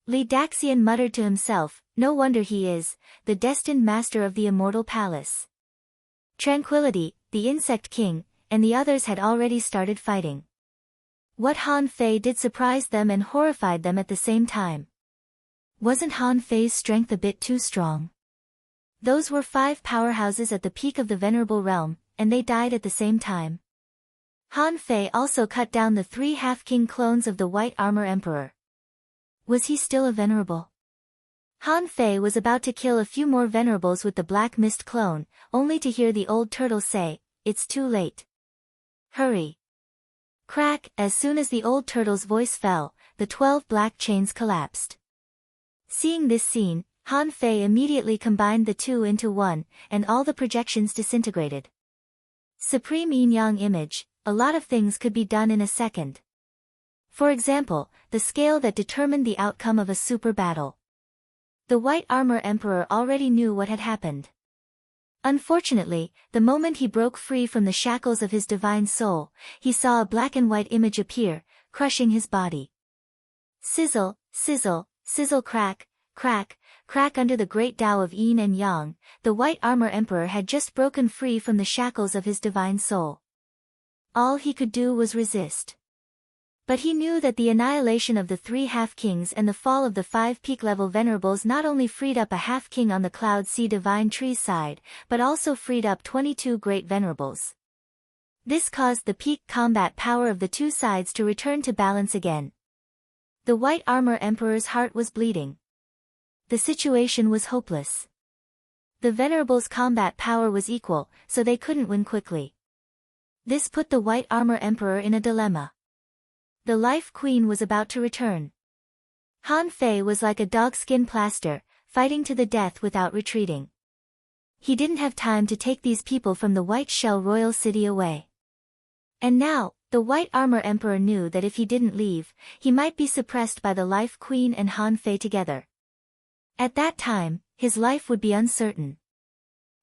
Li Daxian muttered to himself, no wonder he is the destined master of the Immortal Palace. Tranquility, the Insect King, and the others had already started fighting. What Han Fei did surprised them and horrified them at the same time. Wasn't Han Fei's strength a bit too strong? Those were 5 powerhouses at the peak of the Venerable Realm, and they died at the same time. Han Fei also cut down the 3 half-king clones of the White Armor Emperor. Was he still a venerable? Han Fei was about to kill a few more venerables with the Black Mist clone, only to hear the old turtle say, "It's too late. Hurry." Crack, as soon as the old turtle's voice fell, the 12 black chains collapsed. Seeing this scene, Han Fei immediately combined the 2 into 1, and all the projections disintegrated. Supreme Yin-Yang Image, a lot of things could be done in a second. For example, the scale that determined the outcome of a super battle. The White Armor Emperor already knew what had happened. Unfortunately, the moment he broke free from the shackles of his divine soul, he saw a black and white image appear, crushing his body. Sizzle, sizzle, sizzle, crack, crack, crack. Under the great Tao of Yin and Yang, the White Armor Emperor had just broken free from the shackles of his divine soul. All he could do was resist. But he knew that the annihilation of the 3 half-kings and the fall of the 5 peak-level venerables not only freed up a half-king on the Cloud Sea Divine Tree's side, but also freed up 22 great venerables. This caused the peak combat power of the 2 sides to return to balance again. The White Armor Emperor's heart was bleeding. The situation was hopeless. The venerables' combat power was equal, so they couldn't win quickly. This put the White Armor Emperor in a dilemma. The Life Queen was about to return. Han Fei was like a dogskin plaster, fighting to the death without retreating. He didn't have time to take these people from the White Shell Royal City away. And now, the White Armor Emperor knew that if he didn't leave, he might be suppressed by the Life Queen and Han Fei together. At that time, his life would be uncertain.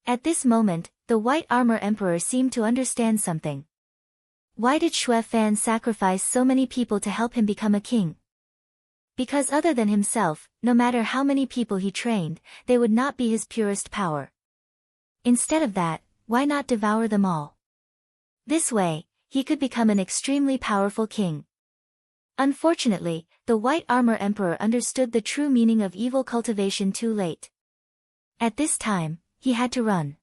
At this moment, the White Armor Emperor seemed to understand something. Why did Xue Fan sacrifice so many people to help him become a king? Because other than himself, no matter how many people he trained, they would not be his purest power. Instead of that, why not devour them all? This way, he could become an extremely powerful king. Unfortunately, the White Armor Emperor understood the true meaning of evil cultivation too late. At this time, he had to run.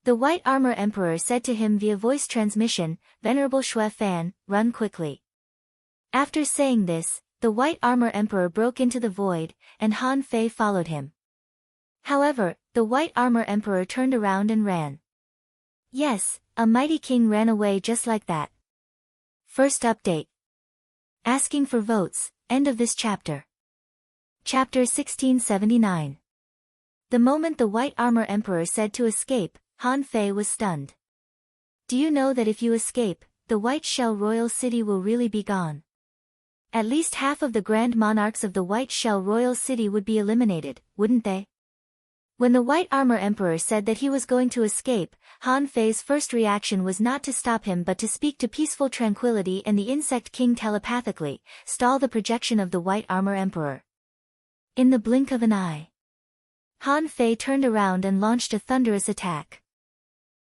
The White Armor Emperor said to him via voice transmission, "Venerable Shui Fan, run quickly." After saying this, the White Armor Emperor broke into the void, and Han Fei followed him. However, the White Armor Emperor turned around and ran. Yes, a mighty king ran away just like that. First update. Asking for votes, end of this chapter. Chapter 1679. The moment the White Armor Emperor said to escape, Han Fei was stunned. Do you know that if you escape, the White Shell Royal City will really be gone? At least half of the Grand Monarchs of the White Shell Royal City would be eliminated, wouldn't they? When the White Armor Emperor said that he was going to escape, Han Fei's first reaction was not to stop him but to speak to Peaceful Tranquility and the Insect King telepathically, stall the projection of the White Armor Emperor. In the blink of an eye, Han Fei turned around and launched a thunderous attack.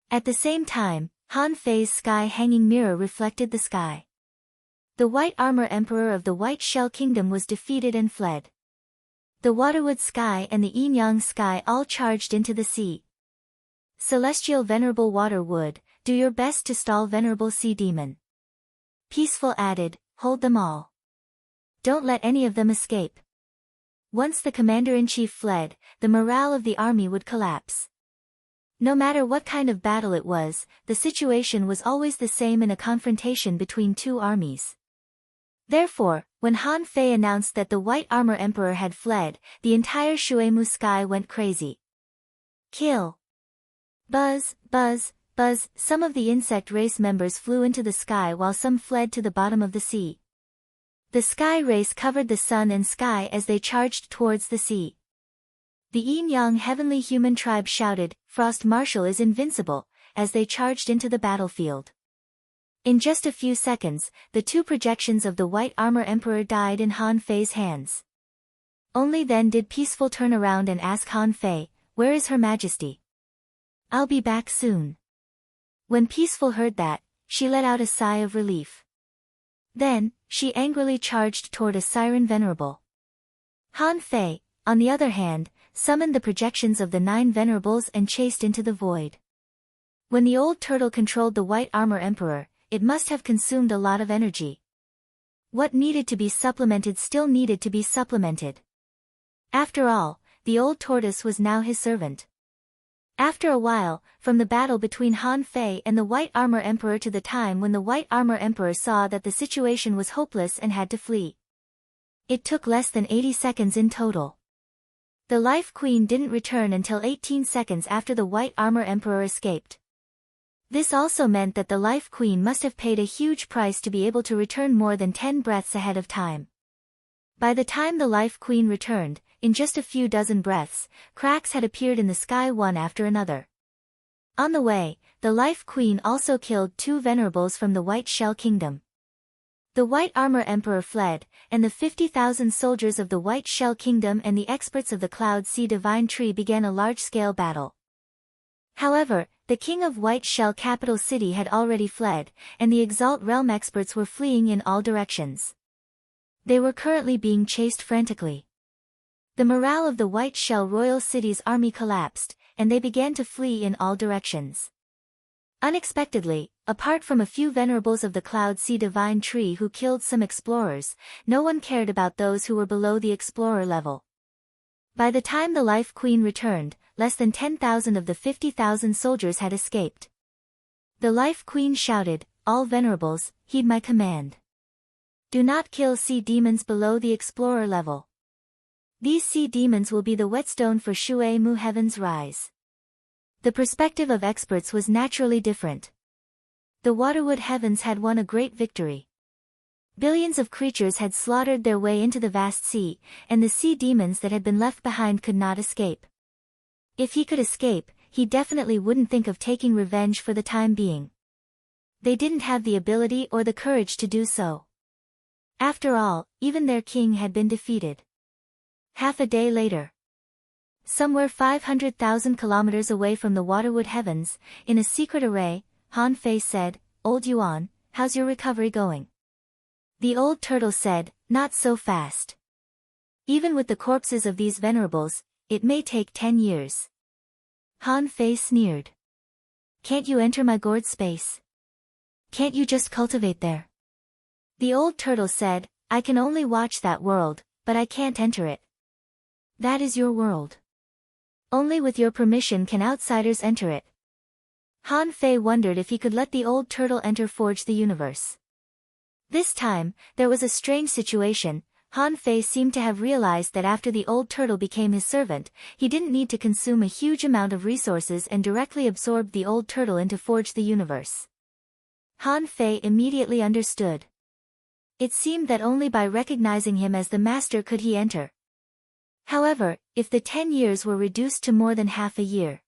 At the same time, Han Fei's sky-hanging mirror reflected the sky. The White Armor Emperor of the White Shell Kingdom was defeated and fled. The Waterwood Sky and the Yin-Yang Sky all charged into the sea. Celestial Venerable Waterwood, do your best to stall Venerable Sea Demon. Peaceful added, hold them all. Don't let any of them escape. Once the Commander-in-Chief fled, the morale of the army would collapse. No matter what kind of battle it was, the situation was always the same in a confrontation between two armies. Therefore, when Han Fei announced that the White Armor Emperor had fled, the entire Shuemu sky went crazy. Kill! Buzz, buzz, buzz, some of the insect race members flew into the sky while some fled to the bottom of the sea. The sky race covered the sun and sky as they charged towards the sea. The Yin-Yang Heavenly Human Tribe shouted, "Frost Marshal is invincible," as they charged into the battlefield. In just a few seconds, the two projections of the White Armor Emperor died in Han Fei's hands. Only then did Peaceful turn around and ask Han Fei, "Where is Her Majesty?" "I'll be back soon." When Peaceful heard that, she let out a sigh of relief. Then, she angrily charged toward a Siren Venerable. Han Fei, on the other hand, summoned the projections of the 9 Venerables and chased into the void. When the old turtle controlled the White Armor Emperor, it must have consumed a lot of energy. What needed to be supplemented still needed to be supplemented. After all, the old tortoise was now his servant. After a while, from the battle between Han Fei and the White Armor Emperor to the time when the White Armor Emperor saw that the situation was hopeless and had to flee, it took less than 80 seconds in total. The Life Queen didn't return until 18 seconds after the White Armor Emperor escaped. This also meant that the Life Queen must have paid a huge price to be able to return more than 10 breaths ahead of time. By the time the Life Queen returned, in just a few dozen breaths, cracks had appeared in the sky one after another. On the way, the Life Queen also killed 2 Venerables from the White Shell Kingdom. The White Armor Emperor fled, and the 50,000 soldiers of the White Shell Kingdom and the experts of the Cloud Sea Divine Tree began a large-scale battle. However, the king of White Shell Capital City had already fled, and the Exalt Realm experts were fleeing in all directions. They were currently being chased frantically. The morale of the White Shell Royal City's army collapsed, and they began to flee in all directions. Unexpectedly, apart from a few Venerables of the Cloud Sea Divine Tree who killed some explorers, no one cared about those who were below the explorer level. By the time the Life Queen returned, less than 10,000 of the 50,000 soldiers had escaped. The Life Queen shouted, "All Venerables, heed my command. Do not kill sea demons below the explorer level. These sea demons will be the whetstone for Shui Mu Heaven's rise." The perspective of experts was naturally different. The Waterwood Heavens had won a great victory. Billions of creatures had slaughtered their way into the vast sea, and the sea demons that had been left behind could not escape. If he could escape, he definitely wouldn't think of taking revenge for the time being. They didn't have the ability or the courage to do so. After all, even their king had been defeated. Half a day later. Somewhere 500,000 kilometers away from the Waterwood Heavens, in a secret array, Han Fei said, "Old Yuan, how's your recovery going?" The old turtle said, "Not so fast. Even with the corpses of these venerables, it may take 10 years. Han Fei sneered. "Can't you enter my gourd space? Can't you just cultivate there?" The old turtle said, "I can only watch that world, but I can't enter it." "That is your world. Only with your permission can outsiders enter it." Han Fei wondered if he could let the old turtle enter Forge the Universe. This time, there was a strange situation. Han Fei seemed to have realized that after the old turtle became his servant, he didn't need to consume a huge amount of resources and directly absorbed the old turtle into Forge the Universe. Han Fei immediately understood. It seemed that only by recognizing him as the master could he enter. However, if the 10 years were reduced to more than half a year,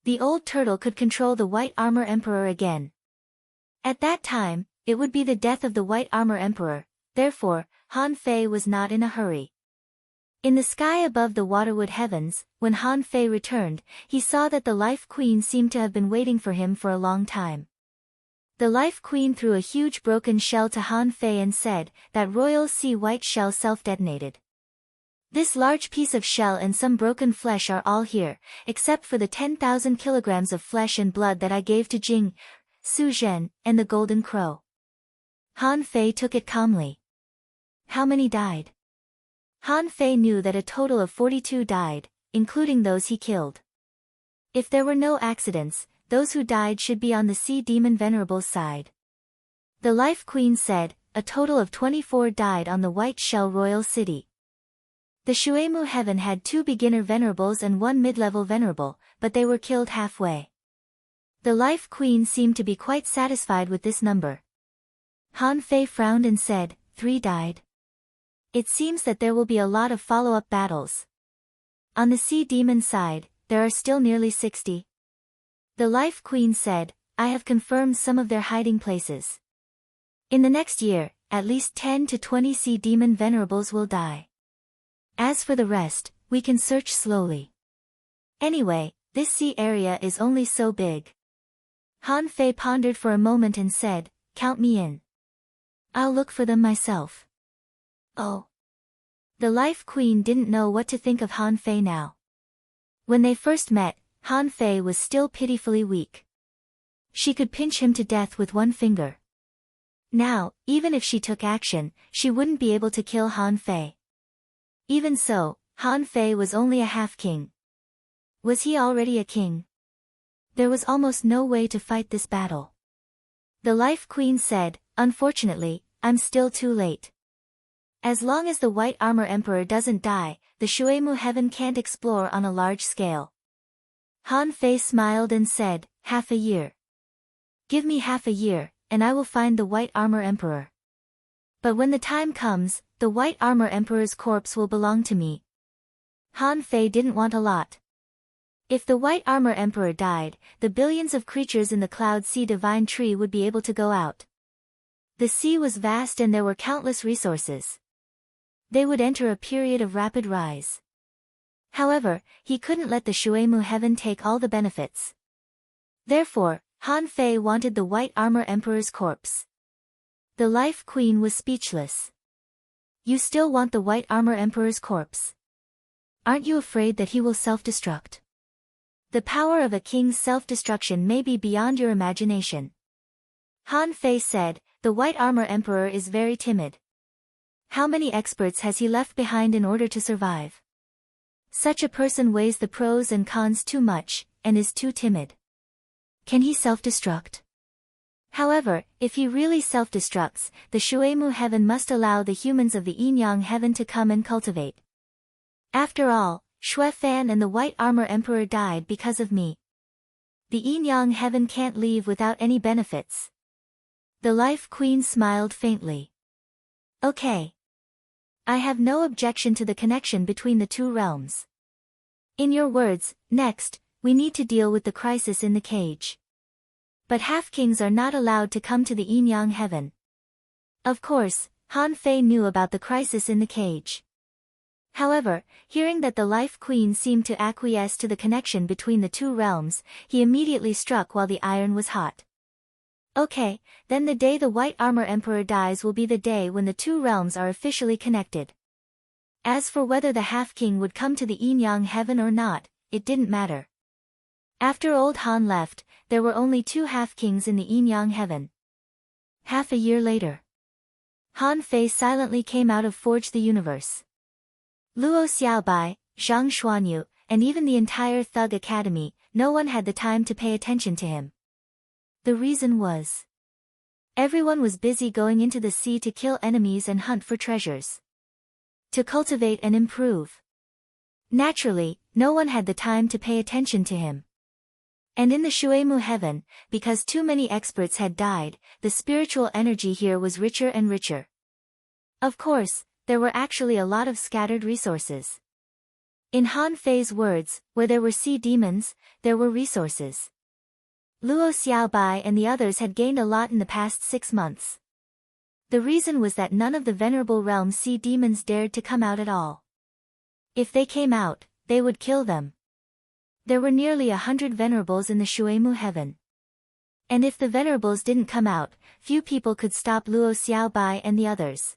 the old turtle could control the White Armor Emperor again. At that time, it would be the death of the White Armor Emperor. Therefore, Han Fei was not in a hurry. In the sky above the Waterwood Heavens, when Han Fei returned, he saw that the Life Queen seemed to have been waiting for him for a long time. The Life Queen threw a huge broken shell to Han Fei and said, "That royal sea white shell self-detonated. This large piece of shell and some broken flesh are all here, except for the 10,000 kilograms of flesh and blood that I gave to Jing, Su Zhen, and the Golden Crow." Han Fei took it calmly. "How many died?" Han Fei knew that a total of 42 died, including those he killed. If there were no accidents, those who died should be on the Sea Demon Venerable's side. The Life Queen said, a total of 24 died on the White Shell Royal City. The Shuemu Heaven had 2 beginner venerables and 1 mid-level venerable, but they were killed halfway. The Life Queen seemed to be quite satisfied with this number. Han Fei frowned and said, 3 died. It seems that there will be a lot of follow-up battles. On the Sea Demon side, there are still nearly 60. The Life Queen said, "I have confirmed some of their hiding places. In the next year, at least 10 to 20 Sea Demon venerables will die. As for the rest, we can search slowly. Anyway, this sea area is only so big." Han Fei pondered for a moment and said, "Count me in. I'll look for them myself." Oh. The Life Queen didn't know what to think of Han Fei now. When they first met, Han Fei was still pitifully weak. She could pinch him to death with one finger. Now, even if she took action, she wouldn't be able to kill Han Fei. Even so, Han Fei was only a half-king. Was he already a king? There was almost no way to fight this battle. The Life Queen said, "Unfortunately, I'm still too late. As long as the White Armor Emperor doesn't die, the Shuemu Heaven can't explore on a large scale." Han Fei smiled and said, "Half a year. Give me half a year, and I will find the White Armor Emperor. But when the time comes, the White Armor Emperor's corpse will belong to me." Han Fei didn't want a lot. If the White Armor Emperor died, the billions of creatures in the Cloud Sea Divine Tree would be able to go out. The sea was vast and there were countless resources. They would enter a period of rapid rise. However, he couldn't let the Shuemu Heaven take all the benefits. Therefore, Han Fei wanted the White Armor Emperor's corpse. The Life Queen was speechless. "You still want the White Armor Emperor's corpse? Aren't you afraid that he will self-destruct? The power of a king's self-destruction may be beyond your imagination." Han Fei said, "The White Armor Emperor is very timid. How many experts has he left behind in order to survive? Such a person weighs the pros and cons too much, and is too timid. Can he self-destruct? However, if he really self-destructs, the Shuemu Heaven must allow the humans of the Yin-Yang Heaven to come and cultivate. After all, Xue Fan and the White Armor Emperor died because of me. The Yin-Yang Heaven can't leave without any benefits." The Life Queen smiled faintly. "Okay. I have no objection to the connection between the two realms. In your words, next, we need to deal with the crisis in the cage. But half-kings are not allowed to come to the Yin-Yang Heaven." Of course, Han Fei knew about the crisis in the cage. However, hearing that the Life Queen seemed to acquiesce to the connection between the two realms, he immediately struck while the iron was hot. Okay, then the day the White Armor Emperor dies will be the day when the two realms are officially connected. As for whether the Half-King would come to the Yin-Yang heaven or not, it didn't matter. After old Han left, there were only two Half-Kings in the Yin-Yang heaven. Half a year later, Han Fei silently came out of Forge the Universe. Luo Xiaobai, Zhang Xuanyu, and even the entire Thug Academy, no one had the time to pay attention to him. The reason was, everyone was busy going into the sea to kill enemies and hunt for treasures, to cultivate and improve. Naturally, no one had the time to pay attention to him. And in the Shuemu heaven, because too many experts had died, the spiritual energy here was richer and richer. Of course, there were actually a lot of scattered resources. In Han Fei's words, where there were sea demons, there were resources. Luo Xiaobai and the others had gained a lot in the past 6 months. The reason was that none of the venerable realm sea demons dared to come out at all. If they came out, they would kill them. There were nearly 100 venerables in the Shuemu heaven. And if the venerables didn't come out, few people could stop Luo Xiaobai and the others.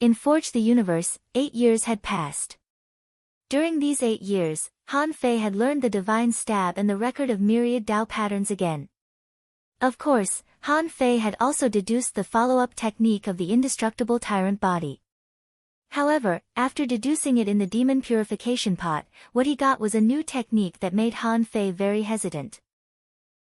In Forge the Universe, 8 years had passed. During these 8 years, Han Fei had learned the divine stab and the record of myriad Dao patterns again. Of course, Han Fei had also deduced the follow-up technique of the indestructible tyrant body. However, after deducing it in the demon purification pot, what he got was a new technique that made Han Fei very hesitant.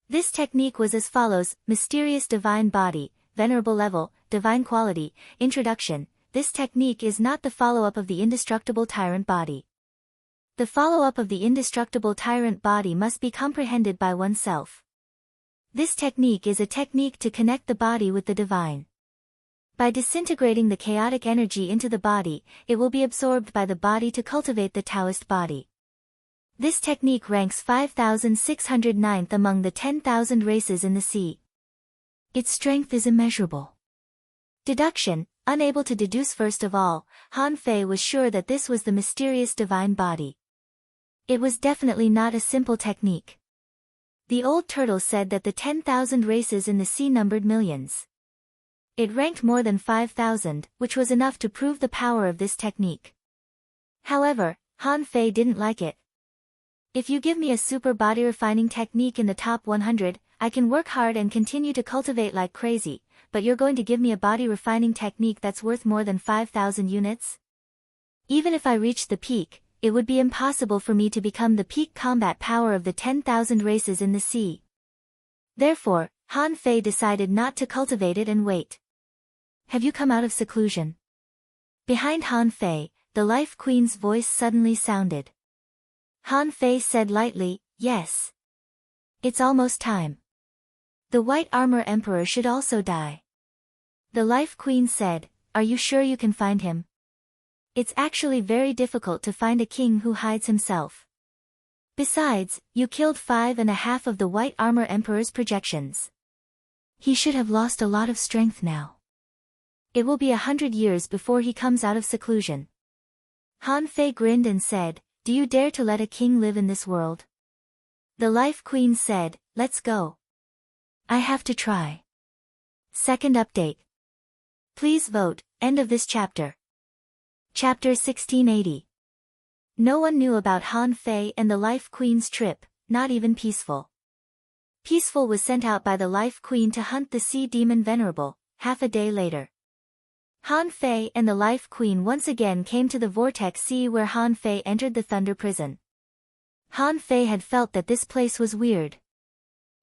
This technique was as follows: Mysterious Divine Body, Venerable Level, Divine Quality, Introduction. This technique is not the follow-up of the indestructible tyrant body. The follow-up of the indestructible tyrant body must be comprehended by oneself. This technique is a technique to connect the body with the divine. By disintegrating the chaotic energy into the body, it will be absorbed by the body to cultivate the Taoist body. This technique ranks 5,609th among the 10,000 races in the sea. Its strength is immeasurable. Deduction. Unable to deduce first of all, Han Fei was sure that this was the mysterious divine body. It was definitely not a simple technique. The old turtle said that the 10,000 races in the sea numbered millions. It ranked more than 5,000, which was enough to prove the power of this technique. However, Han Fei didn't like it. If you give me a super body refining technique in the top 100, I can work hard and continue to cultivate like crazy, but you're going to give me a body refining technique that's worth more than 5,000 units? Even if I reached the peak, it would be impossible for me to become the peak combat power of the 10,000 races in the sea. Therefore, Han Fei decided not to cultivate it and wait. Have you come out of seclusion? Behind Han Fei, the Life Queen's voice suddenly sounded. Han Fei said lightly, yes. It's almost time. The White Armor Emperor should also die. The Life Queen said, are you sure you can find him? It's actually very difficult to find a king who hides himself. Besides, you killed 5.5 of the White Armor Emperor's projections. He should have lost a lot of strength now. It will be 100 years before he comes out of seclusion. Han Fei grinned and said, do you dare to let a king live in this world? The Life Queen said, let's go. I have to try. Second update. Please vote, end of this chapter. Chapter 1680. No one knew about Han Fei and the Life Queen's trip, not even Peaceful. Peaceful was sent out by the Life Queen to hunt the sea demon Venerable, half a day later. Han Fei and the Life Queen once again came to the Vortex Sea where Han Fei entered the Thunder Prison. Han Fei had felt that this place was weird.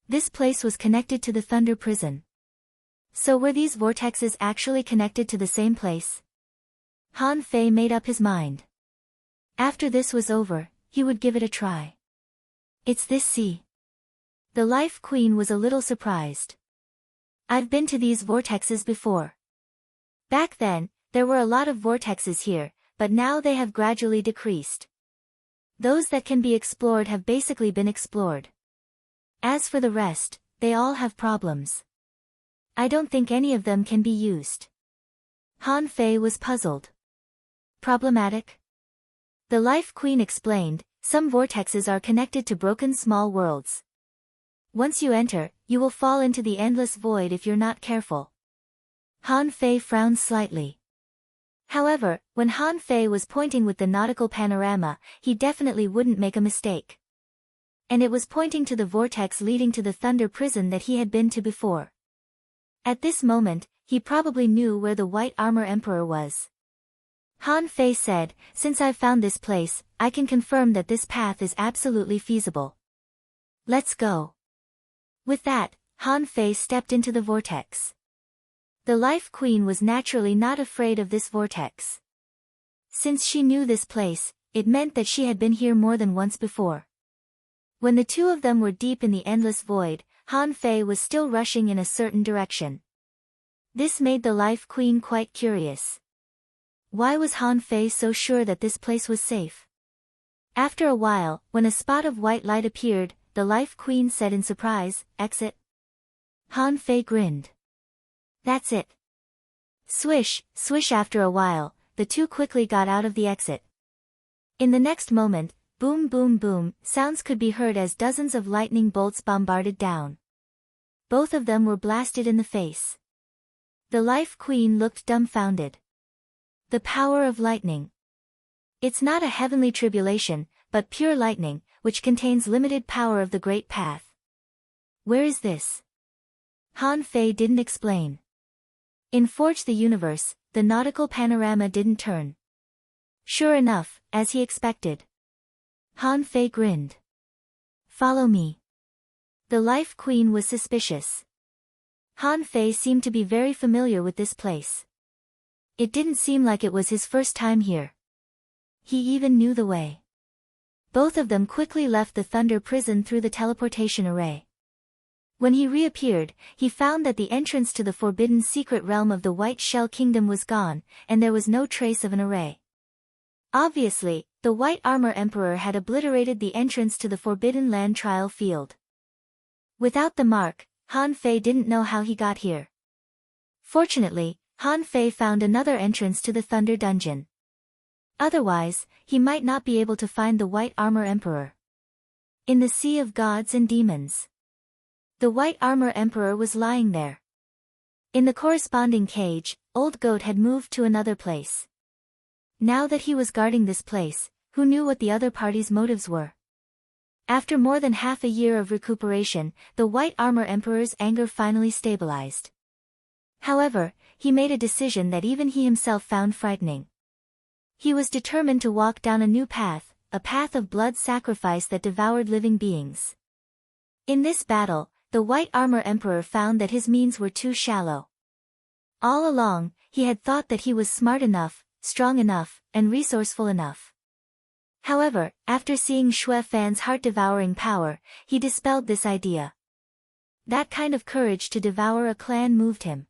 This place was connected to the Thunder Prison. So were these vortexes actually connected to the same place? Han Fei made up his mind. After this was over, he would give it a try. It's this sea. The Life Queen was a little surprised. I've been to these vortexes before. Back then, there were a lot of vortexes here, but now they have gradually decreased. Those that can be explored have basically been explored. As for the rest, they all have problems. I don't think any of them can be used. Han Fei was puzzled. Problematic? The Life Queen explained, some vortexes are connected to broken small worlds. Once you enter, you will fall into the endless void if you're not careful. Han Fei frowned slightly. However, when Han Fei was pointing with the nautical panorama, he definitely wouldn't make a mistake. And it was pointing to the vortex leading to the Thunder Prison that he had been to before. At this moment, he probably knew where the White Armor Emperor was. Han Fei said, since I've found this place, I can confirm that this path is absolutely feasible. Let's go. With that, Han Fei stepped into the vortex. The Life Queen was naturally not afraid of this vortex. Since she knew this place, it meant that she had been here more than once before. When the two of them were deep in the endless void, Han Fei was still rushing in a certain direction. This made the Life Queen quite curious. Why was Han Fei so sure that this place was safe? After a while, when a spot of white light appeared, the Life Queen said in surprise, "Exit." Han Fei grinned. That's it. Swish, swish. After a while, the two quickly got out of the exit. In the next moment, boom boom boom, sounds could be heard as dozens of lightning bolts bombarded down. Both of them were blasted in the face. The Life Queen looked dumbfounded. The power of lightning. It's not a heavenly tribulation, but pure lightning, which contains limited power of the Great Path. Where is this? Han Fei didn't explain. In Forge the Universe, the nautical panorama didn't turn. Sure enough, as he expected. Han Fei grinned. Follow me. The Life Queen was suspicious. Han Fei seemed to be very familiar with this place. It didn't seem like it was his first time here. He even knew the way. Both of them quickly left the Thunder Prison through the teleportation array. When he reappeared, he found that the entrance to the forbidden secret realm of the White Shell Kingdom was gone, and there was no trace of an array. Obviously, the White Armor Emperor had obliterated the entrance to the Forbidden Land trial field. Without the mark, Han Fei didn't know how he got here. Fortunately, Han Fei found another entrance to the Thunder Dungeon. Otherwise, he might not be able to find the White Armor Emperor. In the Sea of Gods and Demons. The White Armor Emperor was lying there. In the corresponding cage, Old Goat had moved to another place. Now that he was guarding this place, who knew what the other party's motives were? After more than half a year of recuperation, the White Armor Emperor's anger finally stabilized. However, he made a decision that even he himself found frightening. He was determined to walk down a new path, a path of blood sacrifice that devoured living beings. In this battle, the White Armor Emperor found that his means were too shallow. All along, he had thought that he was smart enough, strong enough, and resourceful enough. However, after seeing Xue Fan's heart-devouring power, he dispelled this idea. That kind of courage to devour a clan moved him.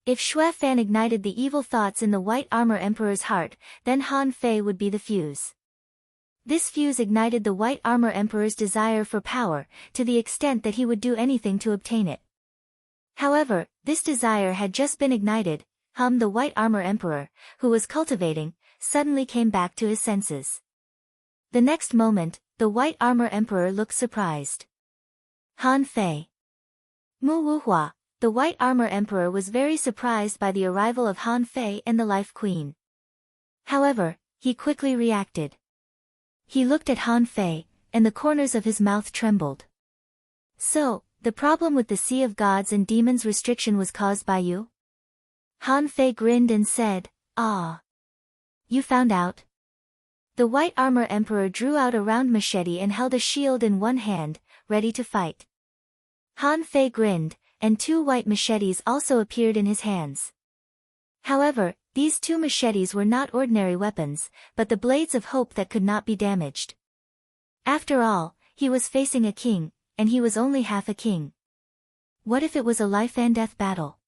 If Xue Fan ignited the evil thoughts in the White Armor Emperor's heart, then Han Fei would be the fuse. This fuse ignited the White Armor Emperor's desire for power, to the extent that he would do anything to obtain it. However, this desire had just been ignited. The White Armor Emperor, who was cultivating, suddenly came back to his senses. The next moment, the White Armor Emperor looked surprised. Han Fei. Mu Wuhua, the White Armor Emperor was very surprised by the arrival of Han Fei and the Life Queen. However, he quickly reacted. He looked at Han Fei, and the corners of his mouth trembled. So, the problem with the Sea of Gods and Demons restriction was caused by you? Han Fei grinned and said, "Ah. You found out?" The White Armor Emperor drew out a round machete and held a shield in one hand, ready to fight. Han Fei grinned, and two white machetes also appeared in his hands. However, these two machetes were not ordinary weapons, but the blades of hope that could not be damaged. After all, he was facing a king, and he was only half a king. What if it was a life-and-death battle?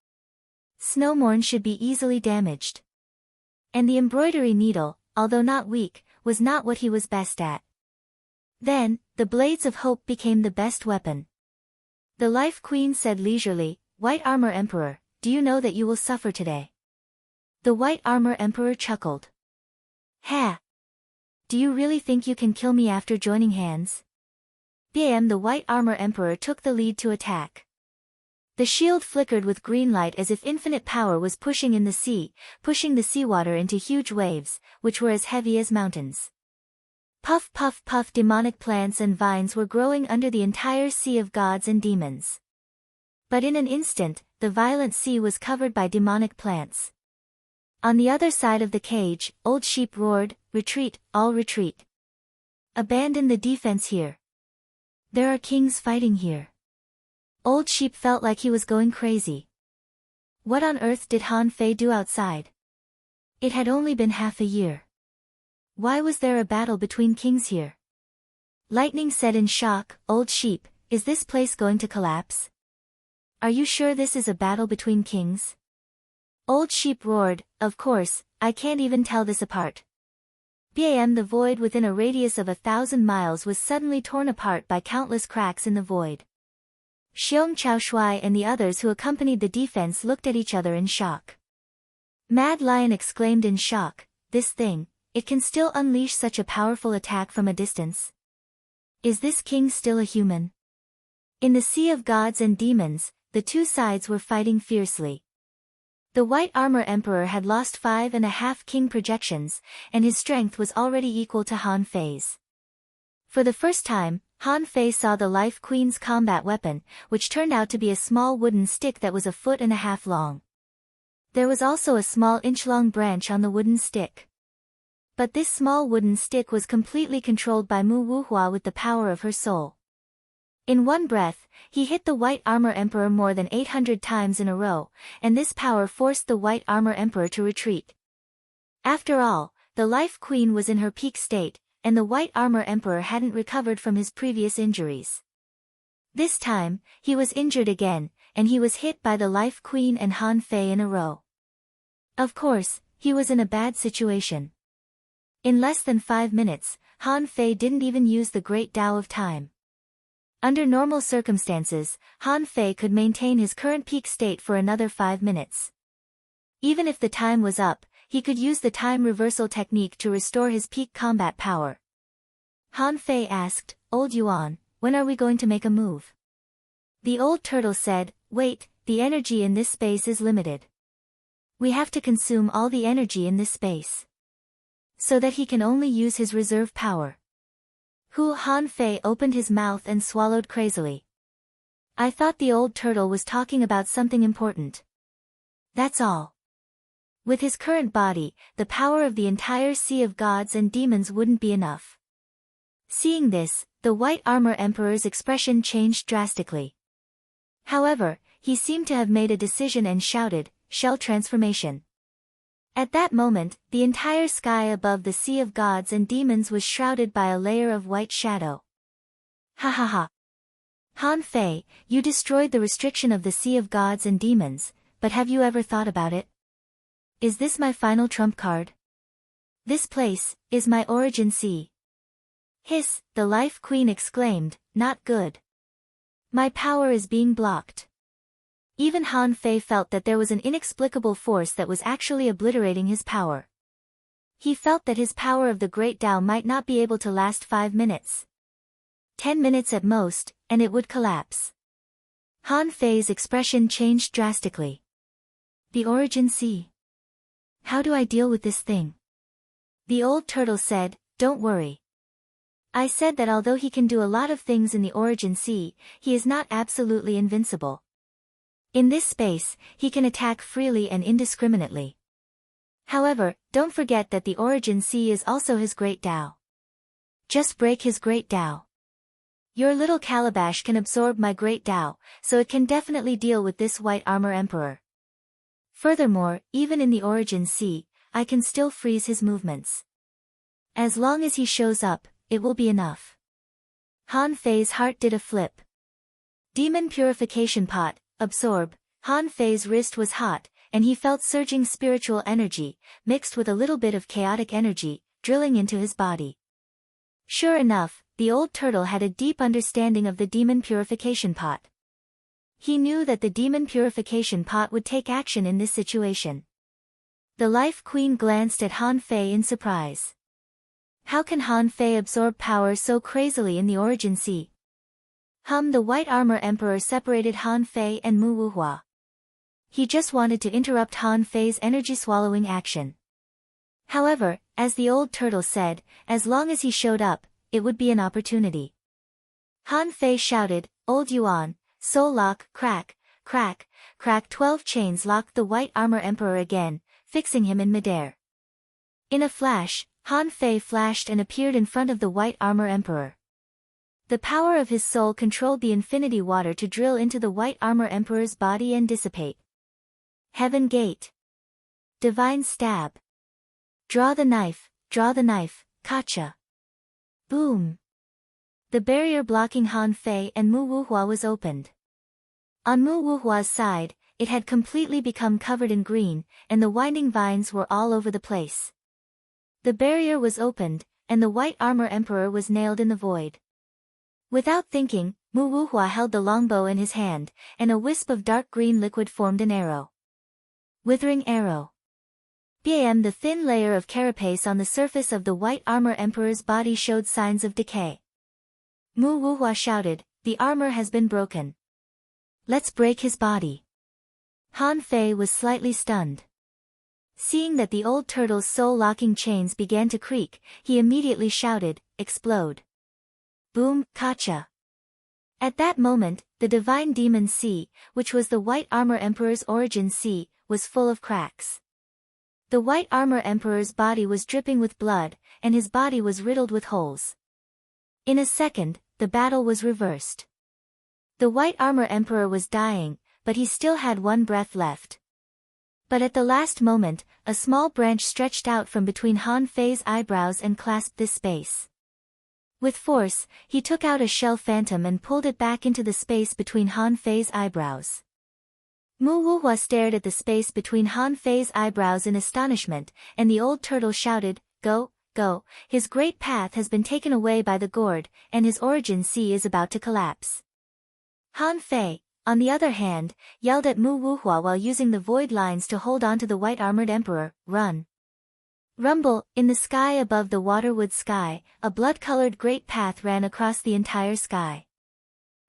Snowmorn should be easily damaged. And the embroidery needle, although not weak, was not what he was best at. Then, the blades of hope became the best weapon. The Life Queen said leisurely, "White Armor Emperor, do you know that you will suffer today?" The White Armor Emperor chuckled. Ha! Do you really think you can kill me after joining hands? Bam! The White Armor Emperor took the lead to attack. The shield flickered with green light as if infinite power was pushing in the sea, pushing the seawater into huge waves, which were as heavy as mountains. Puff puff puff, demonic plants and vines were growing under the entire sea of gods and demons. But in an instant, the violent sea was covered by demonic plants. On the other side of the cage, Old Sheep roared, "Retreat, all retreat. Abandon the defense here. There are kings fighting here." Old Sheep felt like he was going crazy. What on earth did Han Fei do outside? It had only been half a year. Why was there a battle between kings here? Lightning said in shock, "Old Sheep, is this place going to collapse? Are you sure this is a battle between kings?" Old Sheep roared, "Of course, I can't even tell this apart." Bam! The void within a radius of 1,000 miles was suddenly torn apart by countless cracks in the void. Xiong Chaoshui and the others who accompanied the defense looked at each other in shock. Mad Lion exclaimed in shock, "This thing, it can still unleash such a powerful attack from a distance? Is this king still a human?" In the sea of gods and demons, the two sides were fighting fiercely. The White Armor Emperor had lost 5.5 king projections, and his strength was already equal to Han Fei's. For the first time, Han Fei saw the Life Queen's combat weapon, which turned out to be a small wooden stick that was 1.5 feet long. There was also a small inch-long branch on the wooden stick. But this small wooden stick was completely controlled by Mu Wuhua with the power of her soul. In one breath, he hit the White Armor Emperor more than 800 times in a row, and this power forced the White Armor Emperor to retreat. After all, the Life Queen was in her peak state, and the White Armor Emperor hadn't recovered from his previous injuries. This time, he was injured again, and he was hit by the Life Queen and Han Fei in a row. Of course, he was in a bad situation. In less than 5 minutes, Han Fei didn't even use the Great Tao of Time. Under normal circumstances, Han Fei could maintain his current peak state for another 5 minutes. Even if the time was up, he could use the time reversal technique to restore his peak combat power. Han Fei asked, "Old Yuan, when are we going to make a move?" The old turtle said, "Wait, the energy in this space is limited. We have to consume all the energy in this space, so that he can only use his reserve power." Han Fei opened his mouth and swallowed crazily. "I thought the old turtle was talking about something important." "That's all. With his current body, the power of the entire sea of gods and demons wouldn't be enough." Seeing this, the White Armor Emperor's expression changed drastically. However, he seemed to have made a decision and shouted, "Shell transformation." At that moment, the entire sky above the sea of gods and demons was shrouded by a layer of white shadow. Ha ha ha. Han Fei, you destroyed the restriction of the sea of gods and demons, but have you ever thought about it? Is this my final trump card? This place is my origin sea. Hiss, the Life Queen exclaimed, "Not good. My power is being blocked." Even Han Fei felt that there was an inexplicable force that was actually obliterating his power. He felt that his power of the Great Tao might not be able to last 5 minutes. 10 minutes at most, and it would collapse. Han Fei's expression changed drastically. The origin sea. How do I deal with this thing? The old turtle said, "Don't worry. I said that although he can do a lot of things in the origin sea, he is not absolutely invincible. In this space, he can attack freely and indiscriminately. However, don't forget that the origin sea is also his Great Tao. Just break his Great Tao. Your little calabash can absorb my Great Tao, so it can definitely deal with this White Armor Emperor. Furthermore, even in the origin sea, I can still freeze his movements. As long as he shows up, it will be enough." Han Fei's heart did a flip. Demon Purification Pot, absorb. Han Fei's wrist was hot, and he felt surging spiritual energy, mixed with a little bit of chaotic energy, drilling into his body. Sure enough, the old turtle had a deep understanding of the Demon Purification Pot. He knew that the Demon Purification Pot would take action in this situation. The Life Queen glanced at Han Fei in surprise. How can Han Fei absorb power so crazily in the Origin Sea? The White Armor Emperor separated Han Fei and Mu Wuhua. He just wanted to interrupt Han Fei's energy-swallowing action. However, as the old turtle said, as long as he showed up, it would be an opportunity. Han Fei shouted, "Old Yuan, soul lock, crack, crack, crack." 12 chains locked the White Armor Emperor again, fixing him in midair. In a flash, Han Fei flashed and appeared in front of the White Armor Emperor. The power of his soul controlled the infinity water to drill into the White Armor Emperor's body and dissipate. Heaven Gate. Divine Stab. Draw the knife, Kacha. Boom. The barrier blocking Han Fei and Mu Wuhua was opened. On Mu Wuhua's side, it had completely become covered in green, and the winding vines were all over the place. The barrier was opened, and the White Armor Emperor was nailed in the void. Without thinking, Mu Wuhua held the longbow in his hand, and a wisp of dark green liquid formed an arrow. Withering Arrow. Bam! The thin layer of carapace on the surface of the White Armor Emperor's body showed signs of decay. Mu Wuhua shouted, "The armor has been broken. Let's break his body." Han Fei was slightly stunned. Seeing that the old turtle's soul-locking chains began to creak, he immediately shouted, "Explode." Boom, Kacha. At that moment, the Divine Demon Sea, which was the White Armor Emperor's origin sea, was full of cracks. The White Armor Emperor's body was dripping with blood, and his body was riddled with holes. In a second, the battle was reversed. The White Armor Emperor was dying, but he still had one breath left. But at the last moment, a small branch stretched out from between Han Fei's eyebrows and clasped this space. With force, he took out a shell phantom and pulled it back into the space between Han Fei's eyebrows. Mu Wuhua stared at the space between Han Fei's eyebrows in astonishment, and the old turtle shouted, "Go, go, his great path has been taken away by the gourd, and his origin sea is about to collapse." Han Fei, on the other hand, yelled at Mu Wuhua while using the void lines to hold on to the White-Armored Emperor, "Run!" Rumble, in the sky above the waterwood sky, a blood-colored great path ran across the entire sky.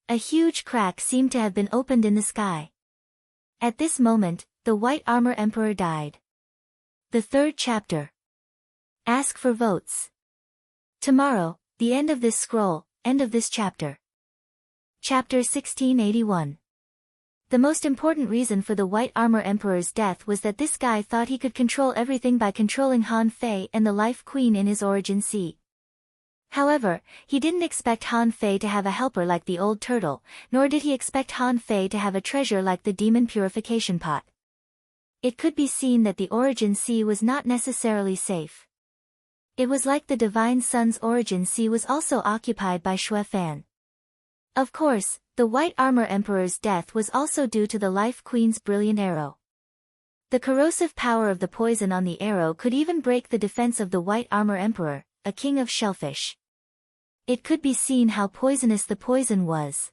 A huge crack seemed to have been opened in the sky. At this moment, the White Armor Emperor died. The third chapter. Ask for votes. Tomorrow, the end of this scroll, end of this chapter. Chapter 1681. The most important reason for the White Armor Emperor's death was that this guy thought he could control everything by controlling Han Fei and the Life Queen in his origin sea. However, he didn't expect Han Fei to have a helper like the old turtle, nor did he expect Han Fei to have a treasure like the demon purification pot. It could be seen that the origin sea was not necessarily safe. It was like the Divine Sun's origin sea was also occupied by Xue Fan. Of course, the White Armor Emperor's death was also due to the Life Queen's brilliant arrow. The corrosive power of the poison on the arrow could even break the defense of the White Armor Emperor, a king of shellfish. It could be seen how poisonous the poison was.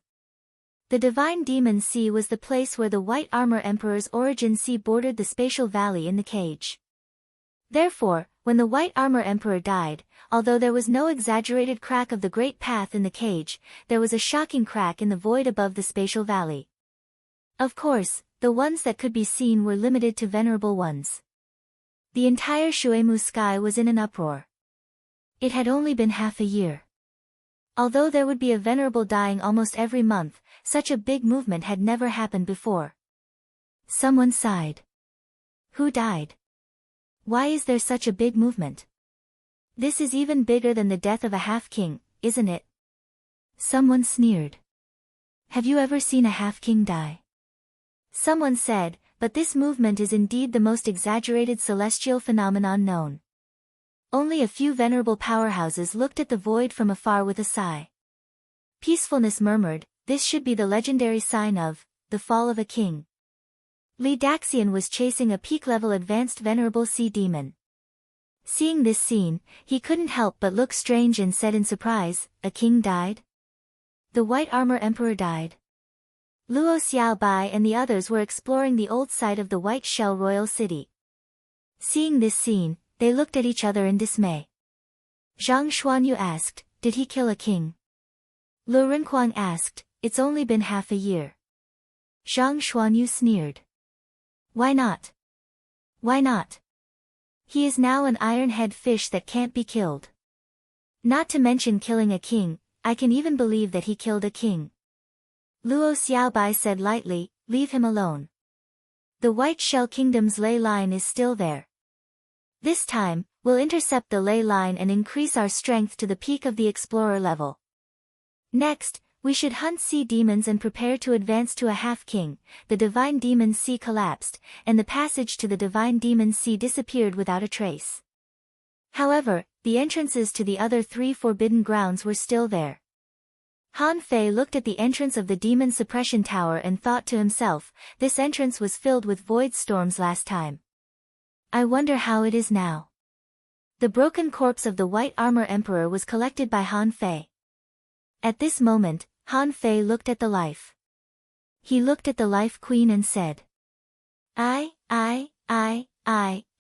The Divine Demon Sea was the place where the White Armor Emperor's origin sea bordered the spatial valley in the cage. Therefore, when the White Armor Emperor died, although there was no exaggerated crack of the great path in the cage, there was a shocking crack in the void above the spatial valley. Of course, the ones that could be seen were limited to venerable ones. The entire Shuemu sky was in an uproar. It had only been half a year. Although there would be a venerable dying almost every month, such a big movement had never happened before. Someone sighed. Who died? Why is there such a big movement? This is even bigger than the death of a half-king, isn't it? Someone sneered. Have you ever seen a half-king die? Someone said, but this movement is indeed the most exaggerated celestial phenomenon known. Only a few venerable powerhouses looked at the void from afar with a sigh. Peacefulness murmured, this should be the legendary sign of the fall of a king. Li Daxian was chasing a peak-level advanced venerable sea demon. Seeing this scene, he couldn't help but look strange and said in surprise, a king died? The White Armor Emperor died. Luo Xiaobai and the others were exploring the old site of the White Shell Royal City. Seeing this scene, they looked at each other in dismay. Zhang Xuanyu asked, "Did he kill a king?" Lu Rinquang asked, "It's only been half a year." Zhang Xuanyu sneered. "Why not? Why not? He is now an iron-head fish that can't be killed. Not to mention killing a king, I can even believe that he killed a king." Luo Xiaobai said lightly, "Leave him alone. The White Shell Kingdom's ley line is still there. This time, we'll intercept the ley line and increase our strength to the peak of the explorer level. Next, we should hunt sea demons and prepare to advance to a half-king." The divine demon sea collapsed, and the passage to the divine demon sea disappeared without a trace. However, the entrances to the other 3 forbidden grounds were still there. Han Fei looked at the entrance of the demon suppression tower and thought to himself, this entrance was filled with void storms last time. I wonder how it is now. The broken corpse of the White Armor Emperor was collected by Han Fei. At this moment, Han Fei looked at the life. He looked at the Life Queen and said, I,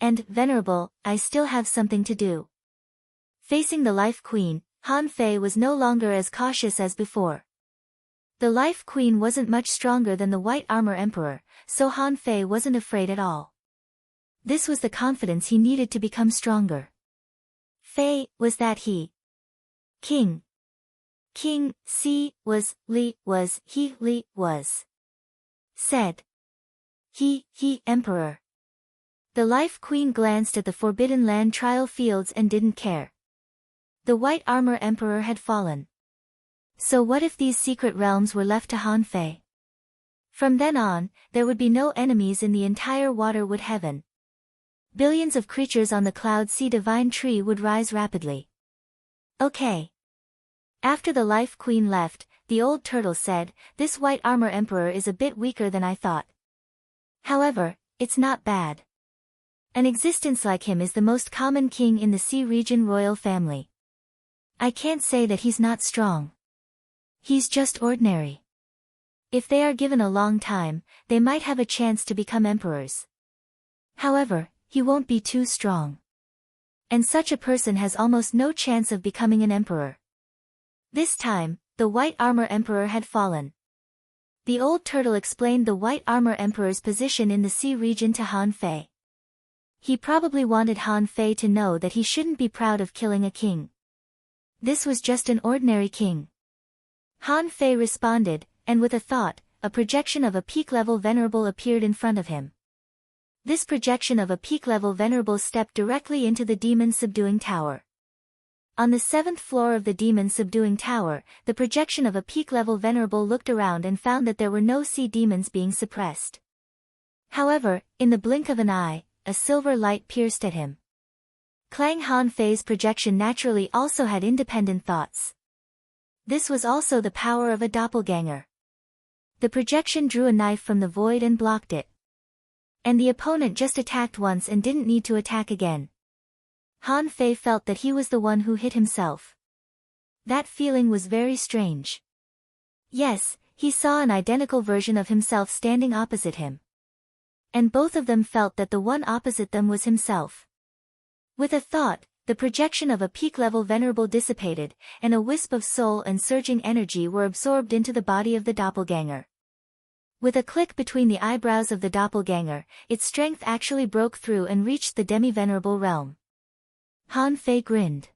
and, Venerable, I still have something to do. Facing the Life Queen, Han Fei was no longer as cautious as before. The Life Queen wasn't much stronger than the White Armor Emperor, so Han Fei wasn't afraid at all. This was the confidence he needed to become stronger. Fei, was that he? King. King, Si, was, Li, was, he, Li, was. Said. He, Emperor. The Life Queen glanced at the Forbidden Land trial fields and didn't care. The White Armor Emperor had fallen. So what if these secret realms were left to Han Fei? From then on, there would be no enemies in the entire Waterwood Heaven. Billions of creatures on the Cloud Sea Divine Tree would rise rapidly. Okay. After the Life Queen left, the old turtle said, "This White Armor Emperor is a bit weaker than I thought. However, it's not bad. An existence like him is the most common king in the Sea Region royal family. I can't say that he's not strong. He's just ordinary. If they are given a long time, they might have a chance to become emperors. However, he won't be too strong. And such a person has almost no chance of becoming an emperor." This time, the White Armor Emperor had fallen. The old turtle explained the White Armor Emperor's position in the Sea Region to Han Fei. He probably wanted Han Fei to know that he shouldn't be proud of killing a king. This was just an ordinary king. Han Fei responded, and with a thought, a projection of a peak-level venerable appeared in front of him. This projection of a peak-level venerable stepped directly into the demon subduing tower. On the 7th floor of the demon subduing tower, the projection of a peak-level venerable looked around and found that there were no sea demons being suppressed. However, in the blink of an eye, a silver light pierced at him. Clang Han Fei's projection naturally also had independent thoughts. This was also the power of a doppelganger. The projection drew a knife from the void and blocked it. And the opponent just attacked once and didn't need to attack again. Han Fei felt that he was the one who hit himself. That feeling was very strange. Yes, he saw an identical version of himself standing opposite him. And both of them felt that the one opposite them was himself. With a thought, the projection of a peak-level venerable dissipated, and a wisp of soul and surging energy were absorbed into the body of the doppelganger. With a click between the eyebrows of the doppelganger, its strength actually broke through and reached the demi-venerable realm. Han Fei grinned.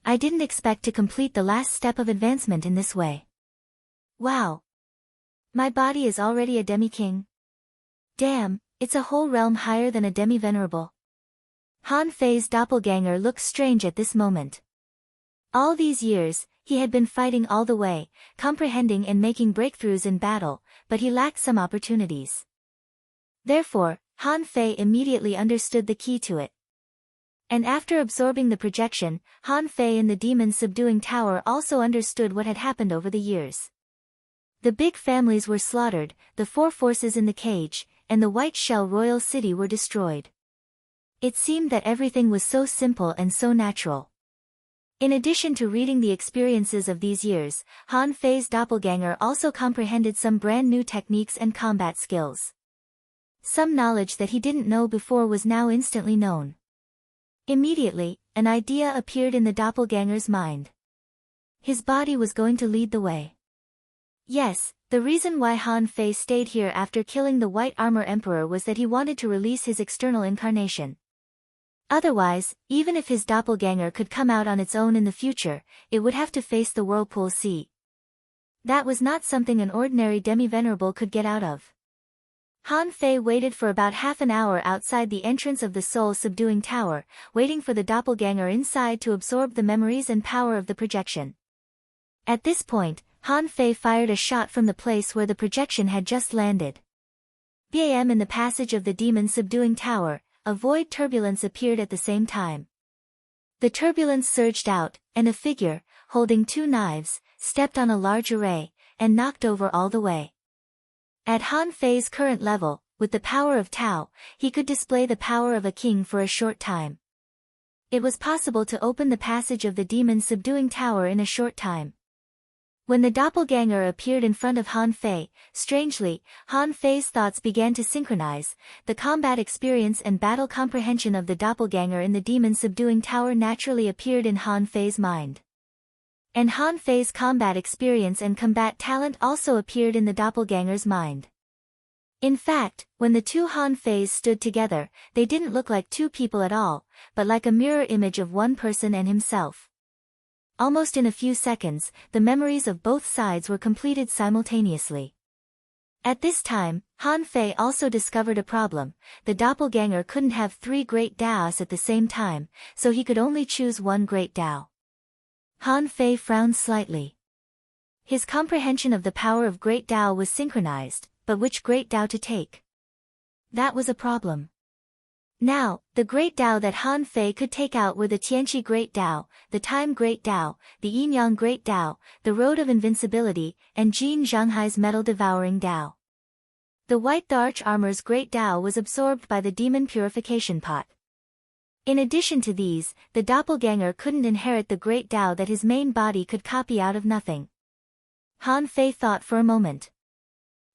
I didn't expect to complete the last step of advancement in this way. Wow! My body is already a demi-king. Damn, it's a whole realm higher than a demi-venerable. Han Fei's doppelganger looked strange at this moment. All these years, he had been fighting all the way, comprehending and making breakthroughs in battle, but he lacked some opportunities. Therefore, Han Fei immediately understood the key to it. And after absorbing the projection, Han Fei in the demon subduing tower also understood what had happened over the years. The big families were slaughtered, the 4 forces in the cage, and the White Shell Royal City were destroyed. It seemed that everything was so simple and so natural. In addition to reading the experiences of these years, Han Fei's doppelganger also comprehended some brand new techniques and combat skills. Some knowledge that he didn't know before was now instantly known. Immediately, an idea appeared in the doppelganger's mind. His body was going to lead the way. Yes, the reason why Han Fei stayed here after killing the White Armor Emperor was that he wanted to release his external incarnation. Otherwise, even if his doppelganger could come out on its own in the future, it would have to face the Whirlpool Sea. That was not something an ordinary demi-venerable could get out of. Han Fei waited for about half an hour outside the entrance of the soul-subduing tower, waiting for the doppelganger inside to absorb the memories and power of the projection. At this point, Han Fei fired a shot from the place where the projection had just landed. Bam! In the passage of the demon-subduing tower, a void turbulence appeared at the same time. The turbulence surged out, and a figure, holding 2 knives, stepped on a large array, and knocked over all the way. At Han Fei's current level, with the power of Tao, he could display the power of a king for a short time. It was possible to open the passage of the demon-subduing tower in a short time. When the doppelganger appeared in front of Han Fei, strangely, Han Fei's thoughts began to synchronize. The combat experience and battle comprehension of the doppelganger in the demon-subduing tower naturally appeared in Han Fei's mind. And Han Fei's combat experience and combat talent also appeared in the doppelganger's mind. In fact, when the two Han Feis stood together, they didn't look like two people at all, but like a mirror image of one person and himself. Almost in a few seconds, the memories of both sides were completed simultaneously. At this time, Han Fei also discovered a problem. The doppelganger couldn't have 3 great Daos at the same time, so he could only choose one great Dao. Han Fei frowned slightly. His comprehension of the power of great Dao was synchronized, but which great Dao to take? That was a problem. Now, the great Dao that Han Fei could take out were the Tianqi Great Dao, the Time Great Dao, the Yin-Yang Great Dao, the Road of Invincibility, and Jin Zhanghai's Metal Devouring Dao. The White Arch Armor's Great Dao was absorbed by the Demon Purification Pot. In addition to these, the doppelganger couldn't inherit the Great Dao that his main body could copy out of nothing. Han Fei thought for a moment.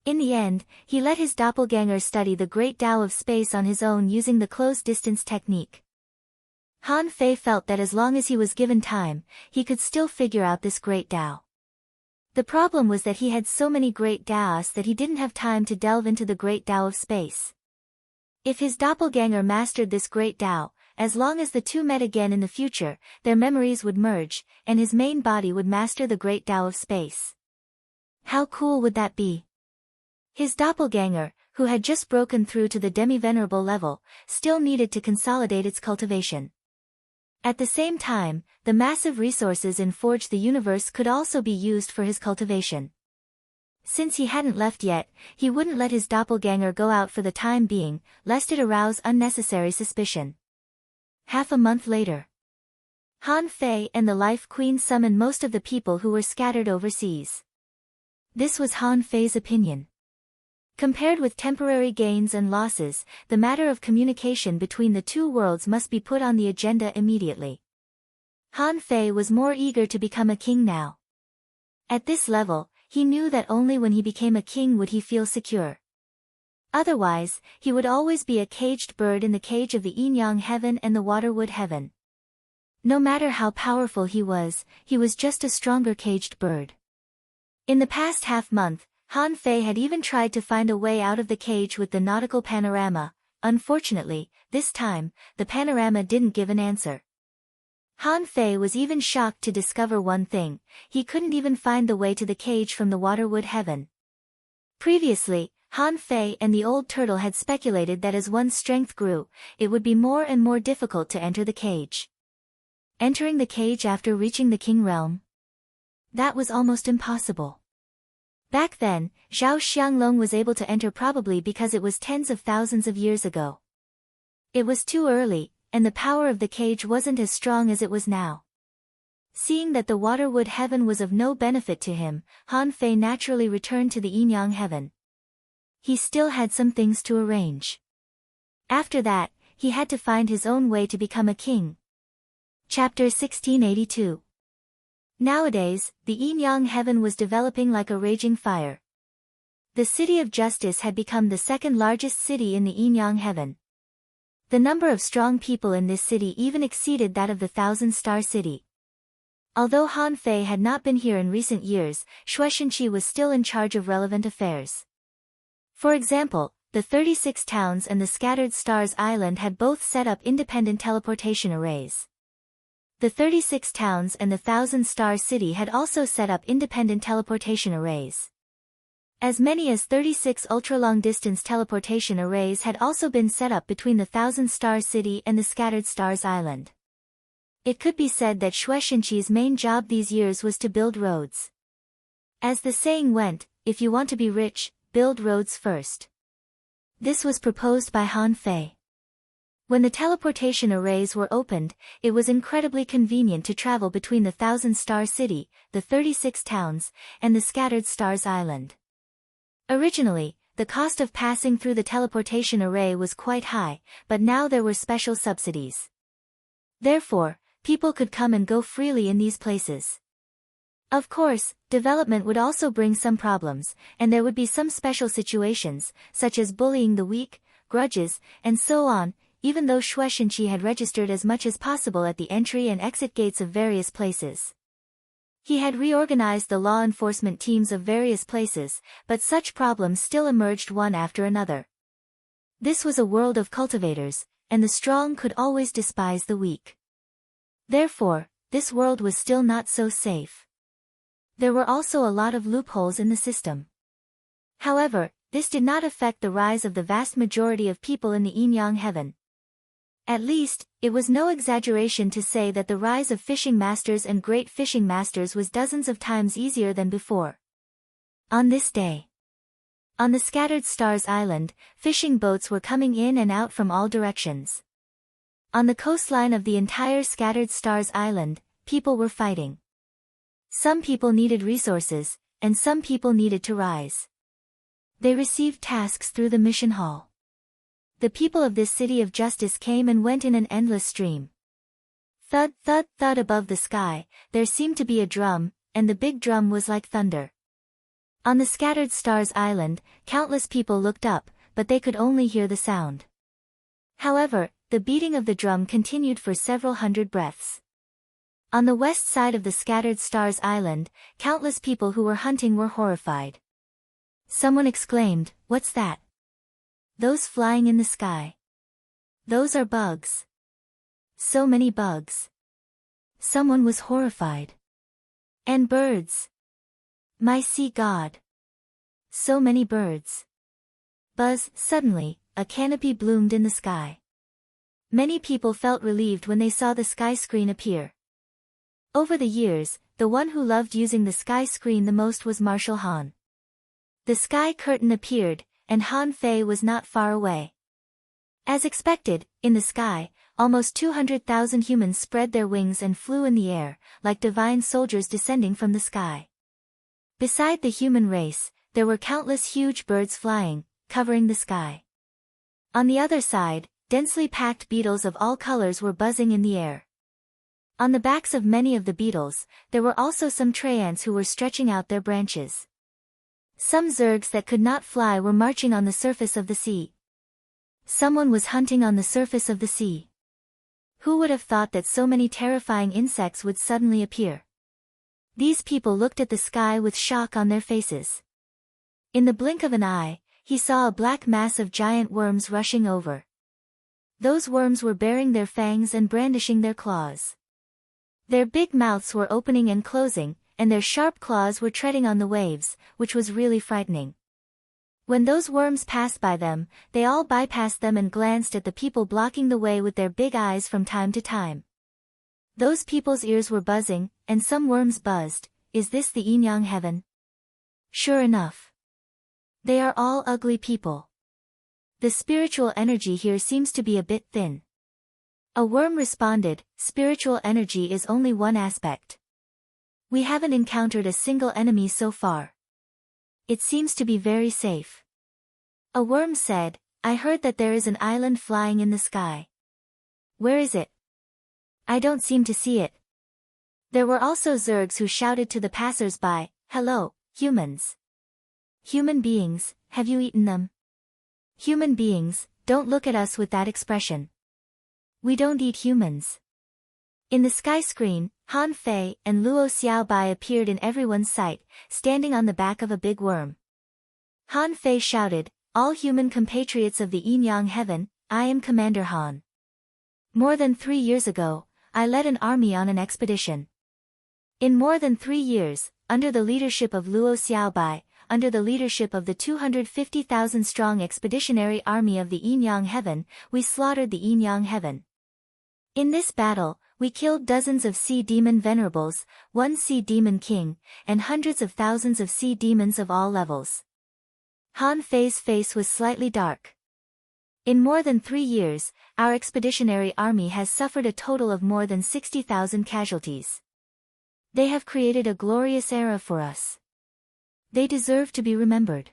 In the end, he let his doppelganger study the Great Dao of space on his own using the closed distance technique. Han Fei felt that as long as he was given time, he could still figure out this Great Dao. The problem was that he had so many Great Daos that he didn't have time to delve into the Great Dao of space. If his doppelganger mastered this Great Dao, as long as the two met again in the future, their memories would merge, and his main body would master the Great Dao of space. How cool would that be? His doppelganger, who had just broken through to the demi-venerable level, still needed to consolidate its cultivation. At the same time, the massive resources in Forge the Universe could also be used for his cultivation. Since he hadn't left yet, he wouldn't let his doppelganger go out for the time being, lest it arouse unnecessary suspicion. Half a month later, Han Fei and the Life Queen summoned most of the people who were scattered overseas. This was Han Fei's opinion. Compared with temporary gains and losses, the matter of communication between the two worlds must be put on the agenda immediately. Han Fei was more eager to become a king now. At this level, he knew that only when he became a king would he feel secure. Otherwise, he would always be a caged bird in the cage of the Yin-Yang heaven and the Waterwood heaven. No matter how powerful he was just a stronger caged bird. In the past half-month, Han Fei had even tried to find a way out of the cage with the nautical panorama. Unfortunately, this time, the panorama didn't give an answer. Han Fei was even shocked to discover one thing: he couldn't even find the way to the cage from the Waterwood heaven. Previously, Han Fei and the old turtle had speculated that as one's strength grew, it would be more and more difficult to enter the cage. Entering the cage after reaching the king realm? That was almost impossible. Back then, Zhao Xianglong was able to enter probably because it was tens of thousands of years ago. It was too early, and the power of the cage wasn't as strong as it was now. Seeing that the Waterwood heaven was of no benefit to him, Han Fei naturally returned to the Yin-Yang heaven. He still had some things to arrange. After that, he had to find his own way to become a king. Chapter 1682. Nowadays, the Yin-Yang heaven was developing like a raging fire. The city of justice had become the second largest city in the Yin-Yang heaven. The number of strong people in this city even exceeded that of the Thousand-Star City. Although Han Fei had not been here in recent years, Shueishanqi was still in charge of relevant affairs. For example, the 36 towns and the Scattered Stars Island had both set up independent teleportation arrays. The 36 towns and the Thousand-Star City had also set up independent teleportation arrays. As many as 36 ultra-long-distance teleportation arrays had also been set up between the Thousand-Star City and the Scattered Stars Island. It could be said that Shueishanqi's main job these years was to build roads. As the saying went, if you want to be rich, build roads first. This was proposed by Han Fei. When the teleportation arrays were opened, it was incredibly convenient to travel between the Thousand-Star City, the 36 towns, and the Scattered Stars Island. Originally, the cost of passing through the teleportation array was quite high, but now there were special subsidies. Therefore, people could come and go freely in these places. Of course, development would also bring some problems, and there would be some special situations, such as bullying the weak, grudges, and so on, even though Shueishanqi had registered as much as possible at the entry and exit gates of various places. He had reorganized the law enforcement teams of various places, but such problems still emerged one after another. This was a world of cultivators, and the strong could always despise the weak. Therefore, this world was still not so safe. There were also a lot of loopholes in the system. However, this did not affect the rise of the vast majority of people in the Yin-Yang heaven. At least, it was no exaggeration to say that the rise of fishing masters and great fishing masters was dozens of times easier than before. On this day, on the Scattered Stars Island, fishing boats were coming in and out from all directions. On the coastline of the entire Scattered Stars Island, people were fighting. Some people needed resources, and some people needed to rise. They received tasks through the mission hall. The people of this city of justice came and went in an endless stream. Thud, thud, thud above the sky, there seemed to be a drum, and the big drum was like thunder. On the Scattered Stars Island, countless people looked up, but they could only hear the sound. However, the beating of the drum continued for several hundred breaths. On the west side of the Scattered Stars Island, countless people who were hunting were horrified. Someone exclaimed, "What's that? Those flying in the sky. Those are bugs. So many bugs." Someone was horrified. "And birds. My sea god. So many birds." Buzz, suddenly, a canopy bloomed in the sky. Many people felt relieved when they saw the sky screen appear. Over the years, the one who loved using the sky screen the most was Marshal Han. The sky curtain appeared, and Han Fei was not far away. As expected, in the sky, almost 200,000 humans spread their wings and flew in the air, like divine soldiers descending from the sky. Beside the human race, there were countless huge birds flying, covering the sky. On the other side, densely packed beetles of all colors were buzzing in the air. On the backs of many of the beetles, there were also some tree ants who were stretching out their branches. Some zergs that could not fly were marching on the surface of the sea. Someone was hunting on the surface of the sea. Who would have thought that so many terrifying insects would suddenly appear? These people looked at the sky with shock on their faces. In the blink of an eye, he saw a black mass of giant worms rushing over. Those worms were baring their fangs and brandishing their claws. Their big mouths were opening and closing, and their sharp claws were treading on the waves, which was really frightening. When those worms passed by them, they all bypassed them and glanced at the people blocking the way with their big eyes from time to time. Those people's ears were buzzing, and some worms buzzed. Is this the Yin-Yang heaven? Sure enough. They are all ugly people. The spiritual energy here seems to be a bit thin. A worm responded, "Spiritual energy is only one aspect. We haven't encountered a single enemy so far. It seems to be very safe." A worm said, "I heard that there is an island flying in the sky. Where is it? I don't seem to see it." There were also zergs who shouted to the passers-by, "Hello, humans. Human beings, have you eaten them? Human beings, don't look at us with that expression. We don't eat humans. In the sky screen, Han Fei and Luo Xiaobai appeared in everyone's sight, standing on the back of a big worm. Han Fei shouted, "All human compatriots of the Yin-Yang heaven, I am Commander Han. More than 3 years ago, I led an army on an expedition. In more than 3 years, under the leadership of Luo Xiaobai, under the leadership of the 250,000-strong expeditionary army of the Yin-Yang heaven, we slaughtered the Yin-Yang heaven. In this battle, we killed dozens of sea demon venerables, 1 sea demon king, and hundreds of thousands of sea demons of all levels." Han Fei's face was slightly dark. In more than 3 years, our expeditionary army has suffered a total of more than 60,000 casualties. They have created a glorious era for us. They deserve to be remembered.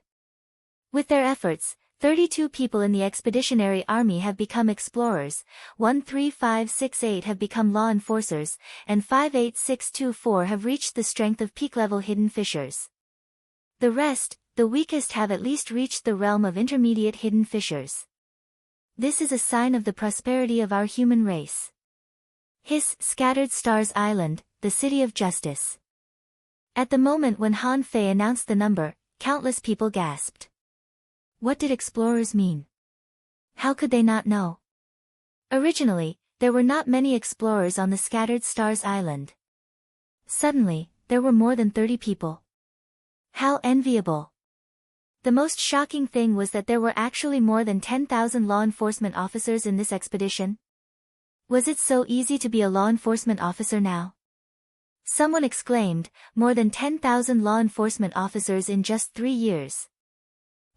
With their efforts, 32 people in the expeditionary army have become explorers, 13568 have become law enforcers, and 58624 have reached the strength of peak-level hidden fishers. The rest, the weakest, have at least reached the realm of intermediate hidden fishers. This is a sign of the prosperity of our human race. Hiss, Scattered Stars Island, the City of Justice. At the moment when Han Fei announced the number, countless people gasped. What did explorers mean? How could they not know? Originally, there were not many explorers on the Scattered Stars Island. Suddenly, there were more than 30 people. How enviable! The most shocking thing was that there were actually more than 10,000 law enforcement officers in this expedition. Was it so easy to be a law enforcement officer now? Someone exclaimed, more than 10,000 law enforcement officers in just 3 years.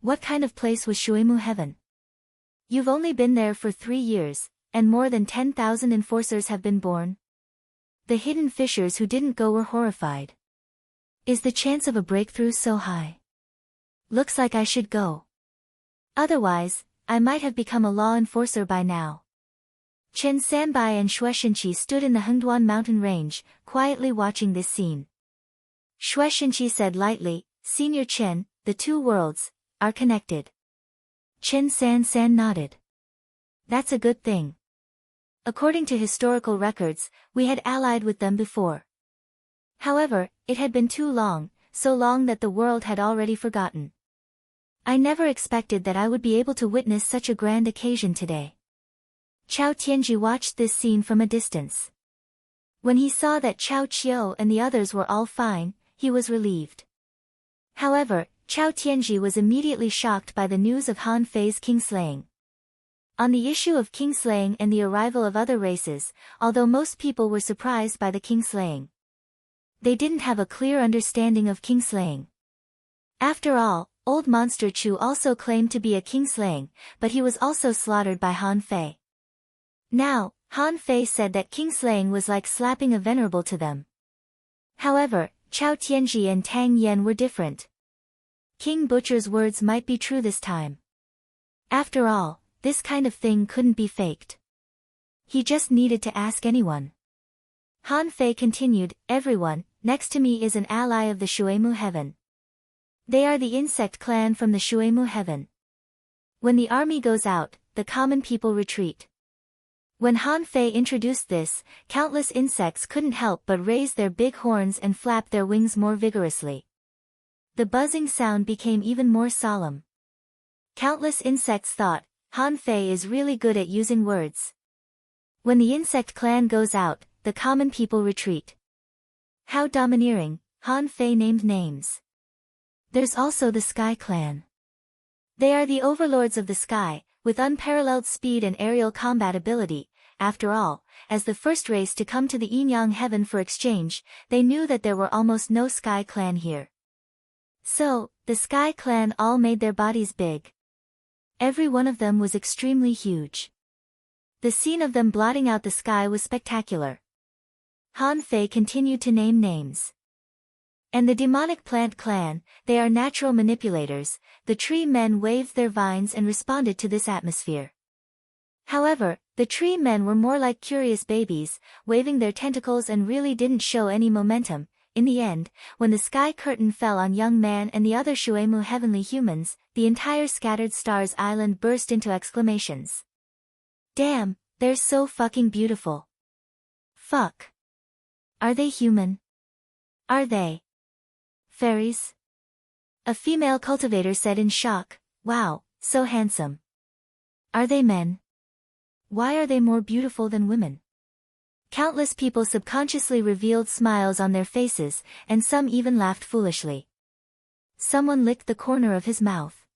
What kind of place was Shuimu Heaven? You've only been there for 3 years, and more than 10,000 enforcers have been born. The hidden fishers who didn't go were horrified. Is the chance of a breakthrough so high? Looks like I should go. Otherwise, I might have become a law enforcer by now. Chen Sanbai and Xue Shinqi stood in the Hengduan mountain range, quietly watching this scene. Xue Shinqi said lightly, "Senior Chen, the 2 worlds are connected." Chen San nodded. "That's a good thing. According to historical records, we had allied with them before. However, it had been too long, so long that the world had already forgotten. I never expected that I would be able to witness such a grand occasion today." Chao Tianji watched this scene from a distance. When he saw that Chao Qiu and the others were all fine, he was relieved. However, Chao Tianji was immediately shocked by the news of Han Fei's kingslaying. On the issue of kingslaying and the arrival of other races, although most people were surprised by the kingslaying, they didn't have a clear understanding of kingslaying. After all, Old Monster Chu also claimed to be a kingslaying, but he was also slaughtered by Han Fei. Now, Han Fei said that kingslaying was like slapping a venerable to them. However, Chao Tianji and Tang Yan were different. King Butcher's words might be true this time. After all, this kind of thing couldn't be faked. He just needed to ask anyone. Han Fei continued, "Everyone, next to me is an ally of the Shuimu Heaven. They are the insect clan from the Shuimu Heaven. When the army goes out, the common people retreat." When Han Fei introduced this, countless insects couldn't help but raise their big horns and flap their wings more vigorously. The buzzing sound became even more solemn. Countless insects thought, Han Fei is really good at using words. When the insect clan goes out, the common people retreat. How domineering, Han Fei named names. There's also the Sky Clan. They are the overlords of the sky, with unparalleled speed and aerial combat ability. After all, as the first race to come to the Yin-Yang heaven for exchange, they knew that there were almost no Sky Clan here. So, the Sky Clan all made their bodies big. Every one of them was extremely huge. The scene of them blotting out the sky was spectacular. Han Fei continued to name names. And the demonic plant clan, they are natural manipulators. The tree men waved their vines and responded to this atmosphere. However, the tree men were more like curious babies, waving their tentacles and really didn't show any momentum. in the end, when the sky curtain fell on young man and the other Shuemu heavenly humans, the entire Scattered Stars Island burst into exclamations. Damn, they're so fucking beautiful. Fuck. Are they human? Are they fairies? A female cultivator said in shock, wow, so handsome. Are they men? Why are they more beautiful than women? Countless people subconsciously revealed smiles on their faces, and some even laughed foolishly. Someone licked the corner of his mouth.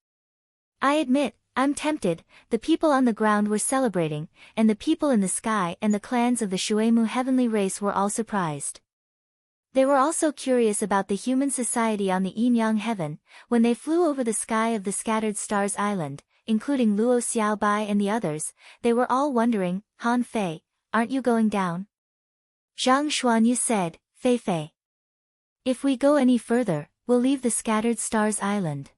I admit, I'm tempted. The people on the ground were celebrating, and the people in the sky and the clans of the Shuemu heavenly race were all surprised. They were also curious about the human society on the Yin-Yang heaven. When they flew over the sky of the Scattered Stars Island, including Luo Xiaobai and the others, they were all wondering, Han Fei, aren't you going down? Zhang Xuanyu said, Fei Fei. If we go any further, we'll leave the Scattered Stars Island.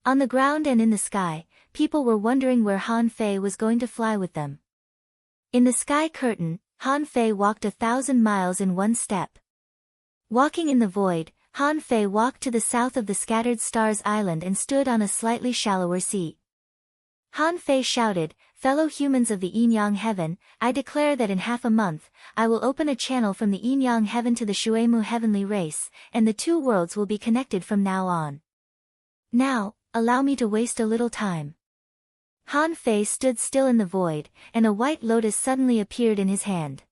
On the ground and in the sky, people were wondering where Han Fei was going to fly with them. In the sky curtain, Han Fei walked 1,000 miles in one step. Walking in the void, Han Fei walked to the south of the Scattered Stars Island and stood on a slightly shallower sea. Han Fei shouted, fellow humans of the Yin-Yang heaven, I declare that in half a month, I will open a channel from the Yin-Yang heaven to the Shuemu heavenly race, and the two worlds will be connected from now on. Now, allow me to waste a little time. Han Fei stood still in the void, and a white lotus suddenly appeared in his hand.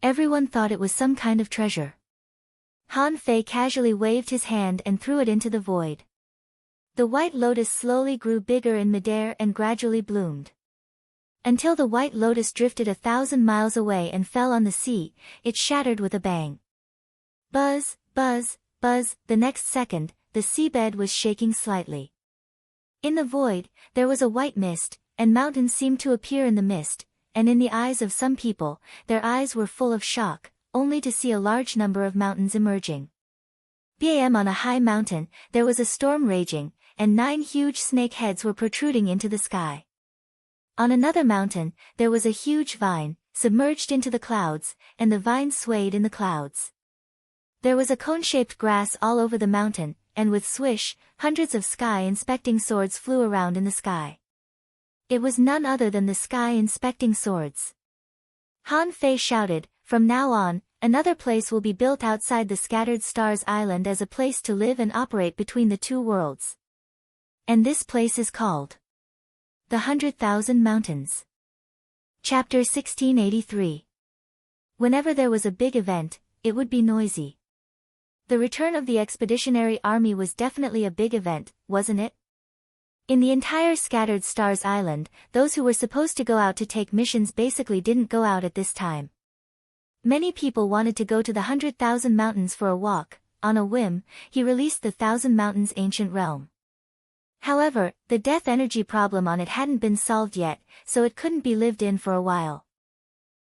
Everyone thought it was some kind of treasure. Han Fei casually waved his hand and threw it into the void. The white lotus slowly grew bigger in midair and gradually bloomed. Until the white lotus drifted 1,000 miles away and fell on the sea, it shattered with a bang. Buzz, buzz, buzz, the next second, the seabed was shaking slightly. In the void, there was a white mist, and mountains seemed to appear in the mist, and in the eyes of some people, their eyes were full of shock, only to see a large number of mountains emerging. Bam, on a high mountain, there was a storm raging, and 9 huge snake heads were protruding into the sky. On another mountain, there was a huge vine, submerged into the clouds, and the vine swayed in the clouds. There was a cone-shaped grass all over the mountain, and with swish, hundreds of sky-inspecting swords flew around in the sky. It was none other than the sky-inspecting swords. Han Fei shouted, from now on, another place will be built outside the Scattered Stars Island as a place to live and operate between the two worlds. And this place is called the 100,000 Mountains. Chapter 1683. Whenever there was a big event, it would be noisy. The return of the expeditionary army was definitely a big event, wasn't it? In the entire Scattered Stars Island, those who were supposed to go out to take missions basically didn't go out at this time. Many people wanted to go to the 100,000 Mountains for a walk. On a whim, he released the 1,000 Mountains ancient realm. However, the death energy problem on it hadn't been solved yet, so it couldn't be lived in for a while.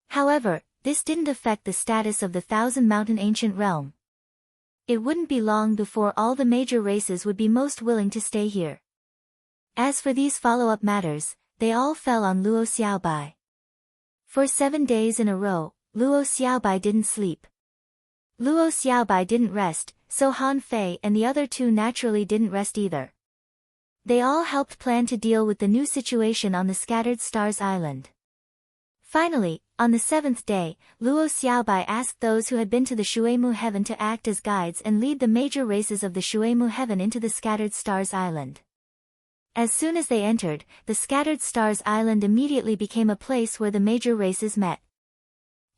However, this didn't affect the status of the 1,000 Mountain ancient realm. It wouldn't be long before all the major races would be most willing to stay here. As for these follow-up matters, they all fell on Luo Xiaobai. For 7 days in a row, Luo Xiaobai didn't sleep. Luo Xiaobai didn't rest, so Han Fei and the other two naturally didn't rest either. They all helped plan to deal with the new situation on the Scattered Stars Island. Finally, on the 7th day, Luo Xiaobai asked those who had been to the Shuemu heaven to act as guides and lead the major races of the Shuemu heaven into the Scattered Stars Island. As soon as they entered, the Scattered Stars Island immediately became a place where the major races met.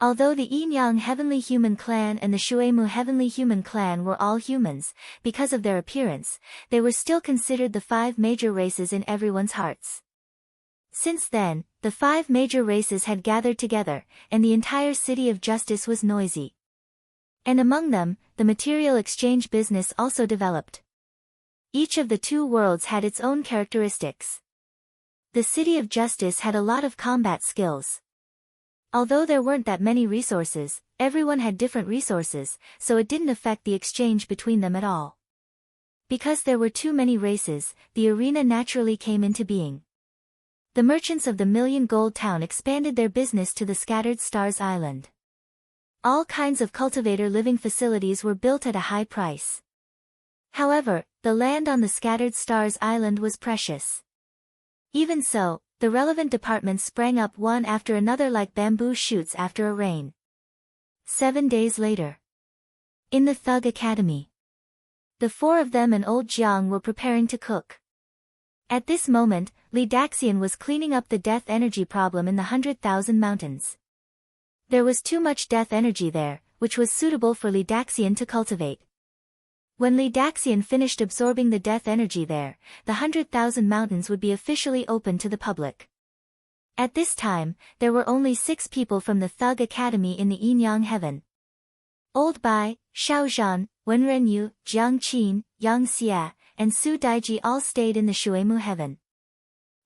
Although the Yin-Yang Heavenly Human Clan and the Shuemu Heavenly Human Clan were all humans, because of their appearance, they were still considered the 5 major races in everyone's hearts. Since then, the 5 major races had gathered together, and the entire city of Justice was noisy. And among them, the material exchange business also developed. Each of the two worlds had its own characteristics. The city of Justice had a lot of combat skills. Although there weren't that many resources, everyone had different resources, so it didn't affect the exchange between them at all. Because there were too many races, the arena naturally came into being. The merchants of the Million Gold Town expanded their business to the Scattered Stars Island. All kinds of cultivator living facilities were built at a high price. However, the land on the scattered stars island was precious. Even so, the relevant departments sprang up one after another like bamboo shoots after a rain. 7 days later. In the Thug Academy. The four of them and old Jiang were preparing to cook. At this moment, Li Daxian was cleaning up the death energy problem in the 100,000 mountains. There was too much death energy there, which was suitable for Li Daxian to cultivate. When Li Daxian finished absorbing the death energy there, the 100,000 mountains would be officially open to the public. At this time, there were only 6 people from the Thug Academy in the Yin-Yang Heaven. Old Bai, Xiao Zhan, Wen Renyu, Jiang Qin, Yang Xia, and Su Daiji all stayed in the Shuemu Heaven.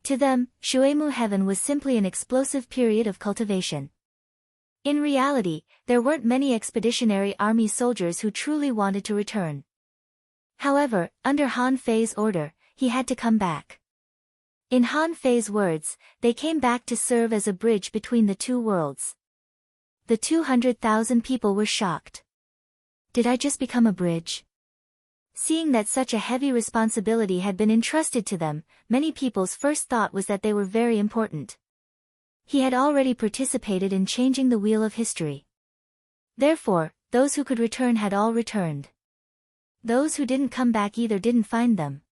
To them, Shuemu Heaven was simply an explosive period of cultivation. In reality, there weren't many expeditionary army soldiers who truly wanted to return. However, under Han Fei's order, he had to come back. In Han Fei's words, they came back to serve as a bridge between the two worlds. The 200,000 people were shocked. Did I just become a bridge? Seeing that such a heavy responsibility had been entrusted to them, many people's first thought was that they were very important. He had already participated in changing the wheel of history. Therefore, those who could return had all returned. Those who didn't come back either didn't find them.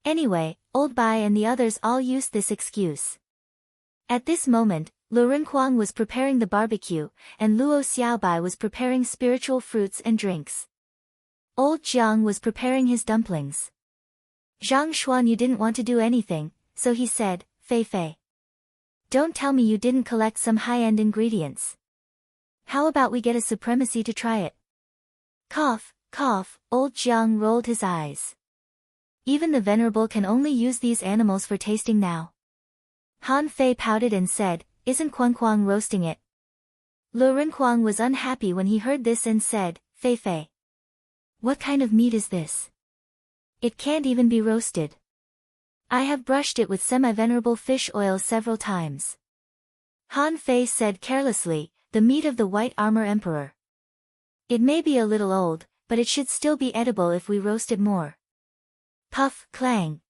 Anyway, Old Bai and the others all used this excuse. At this moment, Lu Renquang was preparing the barbecue, and Luo Xiaobai was preparing spiritual fruits and drinks. Old Jiang was preparing his dumplings. Zhang Xuanyu didn't want to do anything, so he said, Fei Fei. Don't tell me you didn't collect some high-end ingredients. How about we get a supremacy to try it? Cough, cough, old Jiang rolled his eyes. Even the venerable can only use these animals for tasting now. Han Fei pouted and said, Isn't Quang roasting it? Lu Renquang was unhappy when he heard this and said, Fei Fei. What kind of meat is this? It can't even be roasted. I have brushed it with semi-venerable fish oil several times. Han Fei said carelessly, the meat of the White Armor Emperor. It may be a little old, but it should still be edible if we roast it more. Puff, clang.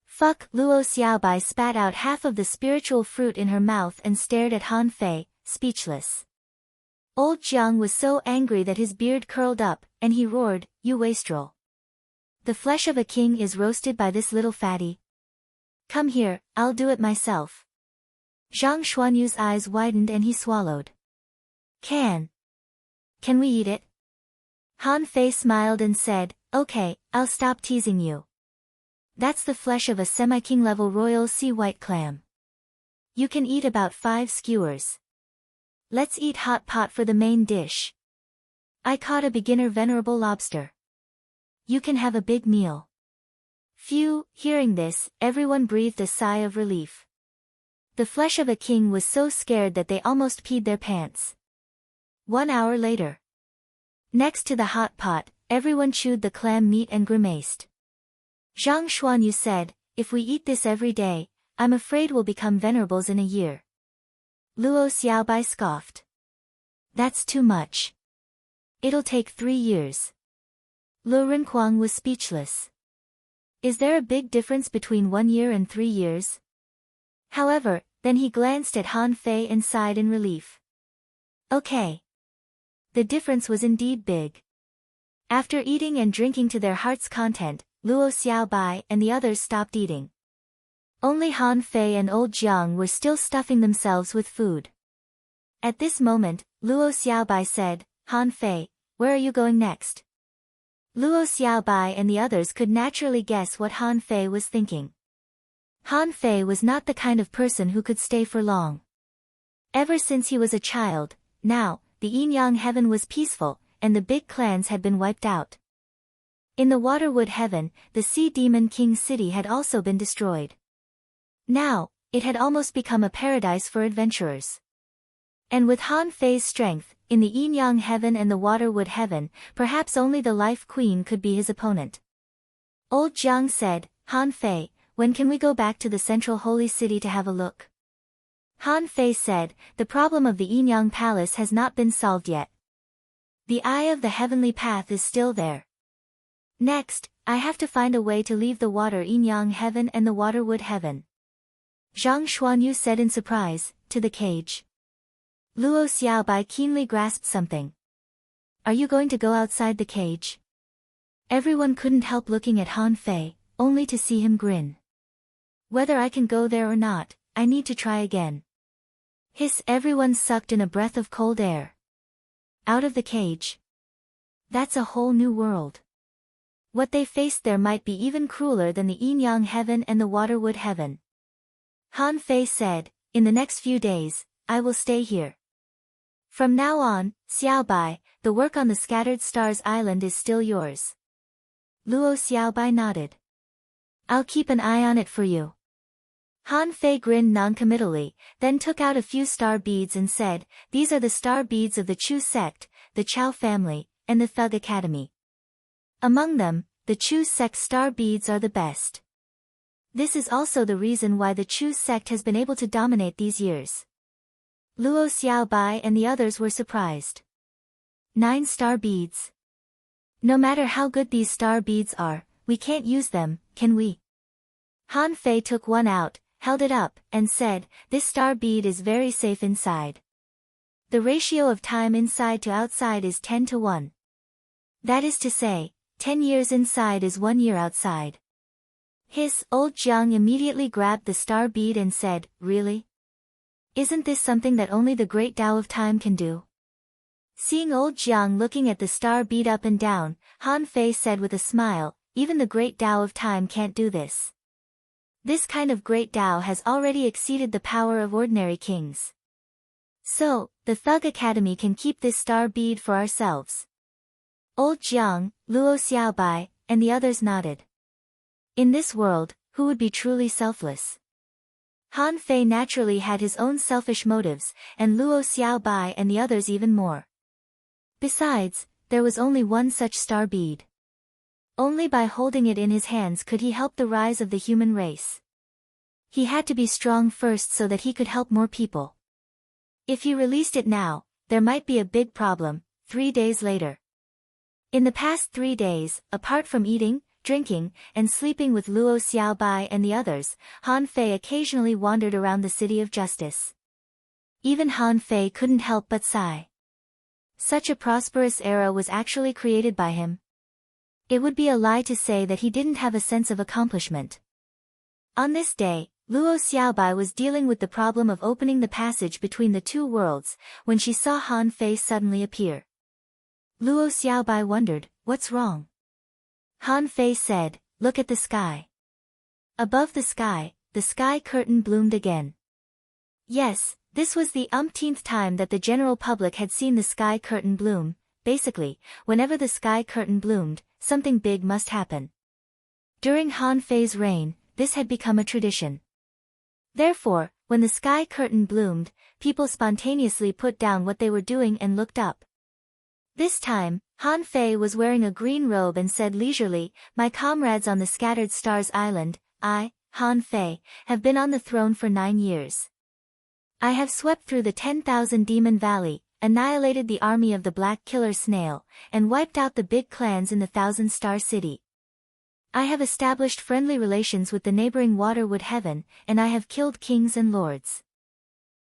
Fuck, Luo Xiaobai spat out half of the spiritual fruit in her mouth and stared at Han Fei, speechless. Old Jiang was so angry that his beard curled up, and he roared, You wastrel. The flesh of a king is roasted by this little fatty. Come here, I'll do it myself. Zhang Xuanyu's eyes widened and he swallowed. Can we eat it? Han Fei smiled and said, Okay, I'll stop teasing you. That's the flesh of a semi-king level royal sea white clam. You can eat about 5 skewers. Let's eat hot pot for the main dish. I caught a beginner venerable lobster. You can have a big meal. Phew, hearing this, everyone breathed a sigh of relief. The flesh of a king was so scared that they almost peed their pants. 1 hour later. Next to the hot pot, everyone chewed the clam meat and grimaced. Zhang Xuanyu said, If we eat this every day, I'm afraid we'll become venerables in a year. Luo Xiaobai scoffed. That's too much. It'll take 3 years. Lu Renquang was speechless. Is there a big difference between 1 year and 3 years? However, then he glanced at Han Fei and sighed in relief. Okay. The difference was indeed big. After eating and drinking to their heart's content, Luo Xiaobai and the others stopped eating. Only Han Fei and old Jiang were still stuffing themselves with food. At this moment, Luo Xiaobai said, Han Fei, where are you going next? Luo Xiaobai and the others could naturally guess what Han Fei was thinking. Han Fei was not the kind of person who could stay for long. Ever since he was a child, now, the Yin-Yang Heaven was peaceful, and the big clans had been wiped out. In the Waterwood Heaven, the Sea Demon King City had also been destroyed. Now, it had almost become a paradise for adventurers. And with Han Fei's strength, in the Yin-Yang Heaven and the Waterwood Heaven, perhaps only the Life Queen could be his opponent. Old Jiang said, Han Fei, when can we go back to the central holy city to have a look? Han Fei said, the problem of the Yinyang Palace has not been solved yet. The eye of the heavenly path is still there. Next, I have to find a way to leave the water Yinyang heaven and the water wood heaven. Zhang Xuanyu said in surprise, to the cage. Luo Xiaobai keenly grasped something. Are you going to go outside the cage? Everyone couldn't help looking at Han Fei, only to see him grin. Whether I can go there or not, I need to try again. Hiss! Everyone sucked in a breath of cold air. Out of the cage. That's a whole new world. What they faced there might be even crueler than the Yinyang heaven and the waterwood heaven. Han Fei said, in the next few days, I will stay here. From now on, Xiaobai, the work on the Scattered Stars Island is still yours. Luo Xiaobai nodded. I'll keep an eye on it for you. Han Fei grinned noncommittally, then took out a few star beads and said, these are the star beads of the Chu sect, the Chao family, and the Thug Academy. Among them, the Chu sect star beads are the best. This is also the reason why the Chu sect has been able to dominate these years. Luo Xiaobai and the others were surprised. 9 star beads. No matter how good these star beads are, we can't use them, can we? Han Fei took one out, held it up, and said, this star bead is very safe inside. The ratio of time inside to outside is 10 to 1. That is to say, 10 years inside is 1 year outside. Hiss! Old Jiang immediately grabbed the star bead and said, really? Isn't this something that only the great Tao of time can do? Seeing old Jiang looking at the star bead up and down, Han Fei said with a smile, even the great Tao of time can't do this. This kind of great Tao has already exceeded the power of ordinary kings. So, the Thug Academy can keep this star bead for ourselves. Old Jiang, Luo Xiaobai, and the others nodded. In this world, who would be truly selfless? Han Fei naturally had his own selfish motives, and Luo Xiaobai and the others even more. Besides, there was only one such star bead. Only by holding it in his hands could he help the rise of the human race. He had to be strong first so that he could help more people. If he released it now, there might be a big problem. 3 days later. In the past 3 days, apart from eating, drinking, and sleeping with Luo Xiaobai and the others, Han Fei occasionally wandered around the City of Justice. Even Han Fei couldn't help but sigh. Such a prosperous era was actually created by him. It would be a lie to say that he didn't have a sense of accomplishment. On this day, Luo Xiaobai was dealing with the problem of opening the passage between the two worlds, when she saw Han Fei suddenly appear. Luo Xiaobai wondered, what's wrong? Han Fei said, look at the sky. Above the sky curtain bloomed again. Yes, this was the umpteenth time that the general public had seen the sky curtain bloom. Basically, whenever the sky curtain bloomed, something big must happen. During Han Fei's reign, this had become a tradition. Therefore, when the sky curtain bloomed, people spontaneously put down what they were doing and looked up. This time, Han Fei was wearing a green robe and said leisurely, my comrades on the Scattered Stars Island, I, Han Fei, have been on the throne for 9 years. I have swept through the 10,000 Demon Valley, annihilated the army of the Black Killer Snail, and wiped out the big clans in the Thousand Star City. I have established friendly relations with the neighboring Waterwood Heaven, and I have killed kings and lords.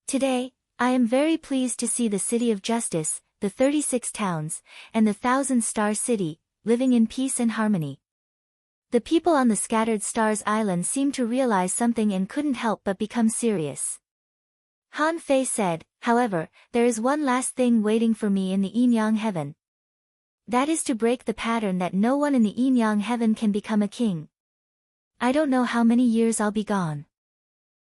Today, I am very pleased to see the City of Justice, the 36 towns, and the Thousand Star City, living in peace and harmony. The people on the Scattered Stars Island seemed to realize something and couldn't help but become serious. Han Fei said, however, there is one last thing waiting for me in the Yinyang heaven. That is to break the pattern that no one in the Yinyang heaven can become a king. I don't know how many years I'll be gone.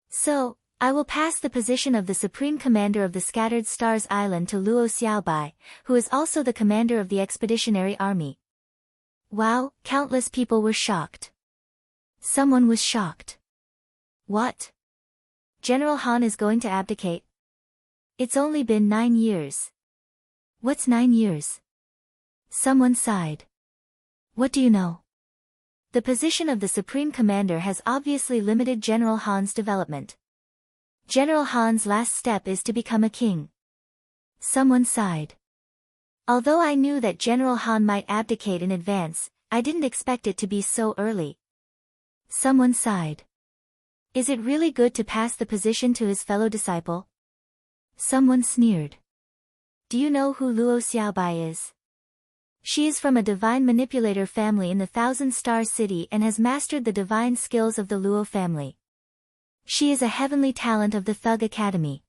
So, I will pass the position of the Supreme Commander of the Scattered Stars Island to Luo Xiaobai, who is also the commander of the Expeditionary Army. Wow, countless people were shocked. Someone was shocked. What? General Han is going to abdicate? It's only been 9 years. What's 9 years? Someone sighed. What do you know? The position of the Supreme Commander has obviously limited General Han's development. General Han's last step is to become a king. Someone sighed. Although I knew that General Han might abdicate in advance, I didn't expect it to be so early. Someone sighed. Is it really good to pass the position to his fellow disciple? Someone sneered. Do you know who Luo Xiaobai is? She is from a divine manipulator family in the Thousand-Star City and has mastered the divine skills of the Luo family. She is a heavenly talent of the Thug Academy.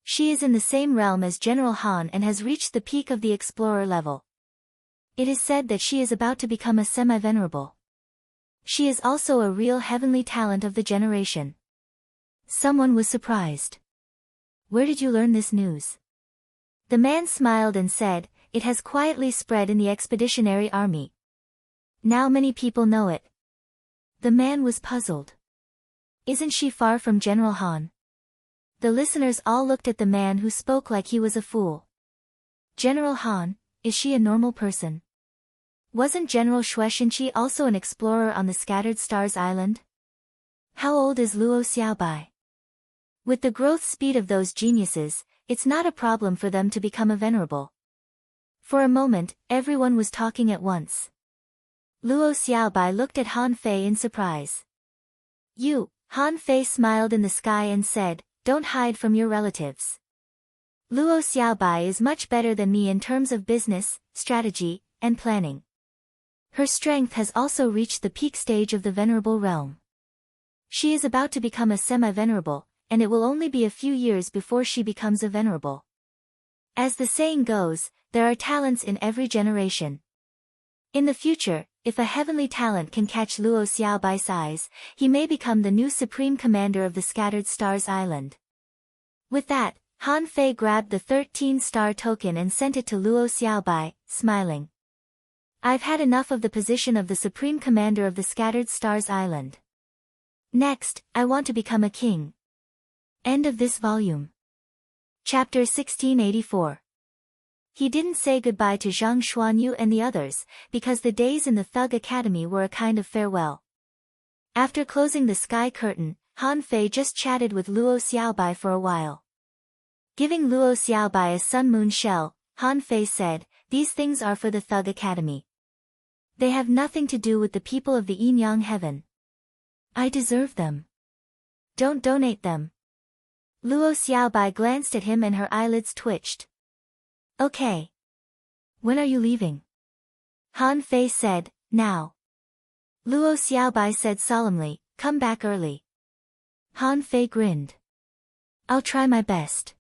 She is in the same realm as General Han and has reached the peak of the explorer level. It is said that she is about to become a semi-venerable. She is also a real heavenly talent of the generation. Someone was surprised. Where did you learn this news? The man smiled and said, it has quietly spread in the expeditionary army. Now many people know it. The man was puzzled. Isn't she far from General Han? The listeners all looked at the man who spoke like he was a fool. General Han, is she a normal person? Wasn't General Shueishenqi also an explorer on the Scattered Stars Island? How old is Luo Xiaobai? With the growth speed of those geniuses, it's not a problem for them to become a venerable. For a moment, everyone was talking at once. Luo Xiaobai looked at Han Fei in surprise. Han Fei smiled in the sky and said, don't hide from your relatives. Luo Xiaobai is much better than me in terms of business, strategy, and planning. Her strength has also reached the peak stage of the venerable realm. She is about to become a semi-venerable, and it will only be a few years before she becomes a venerable. As the saying goes, there are talents in every generation. In the future, if a heavenly talent can catch Luo Xiaobai's eyes, he may become the new supreme commander of the Scattered Stars Island. With that, Han Fei grabbed the 13-star token and sent it to Luo Xiaobai, smiling. I've had enough of the position of the supreme commander of the Scattered Stars Island. Next, I want to become a king. End of this volume. Chapter 1684. He didn't say goodbye to Zhang Xuanyu and the others, because the days in the Thug Academy were a kind of farewell. After closing the sky curtain, Han Fei just chatted with Luo Xiaobai for a while. Giving Luo Xiaobai a sun moon shell, Han Fei said, these things are for the Thug Academy. They have nothing to do with the people of the Yin-Yang Heaven. I deserve them. Don't donate them. Luo Xiaobai glanced at him and her eyelids twitched. Okay. When are you leaving? Han Fei said, now. Luo Xiaobai said solemnly, come back early. Han Fei grinned. I'll try my best.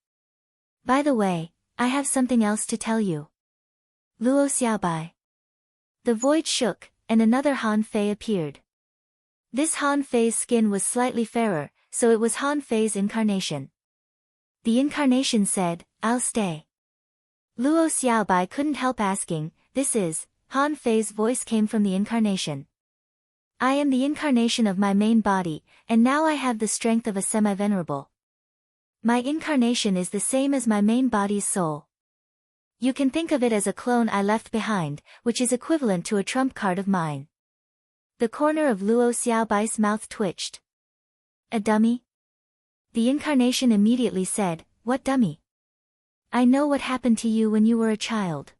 By the way, I have something else to tell you. Luo Xiaobai. The void shook, and another Han Fei appeared. This Han Fei's skin was slightly fairer, so it was Han Fei's incarnation. The incarnation said, I'll stay. Luo Xiaobai couldn't help asking, this is, Han Fei's voice came from the incarnation. I am the incarnation of my main body, and now I have the strength of a semi-venerable. My incarnation is the same as my main body's soul. You can think of it as a clone I left behind, which is equivalent to a trump card of mine. The corner of Luo Xiaobai's mouth twitched. A dummy? The incarnation immediately said, what dummy? I know what happened to you when you were a child.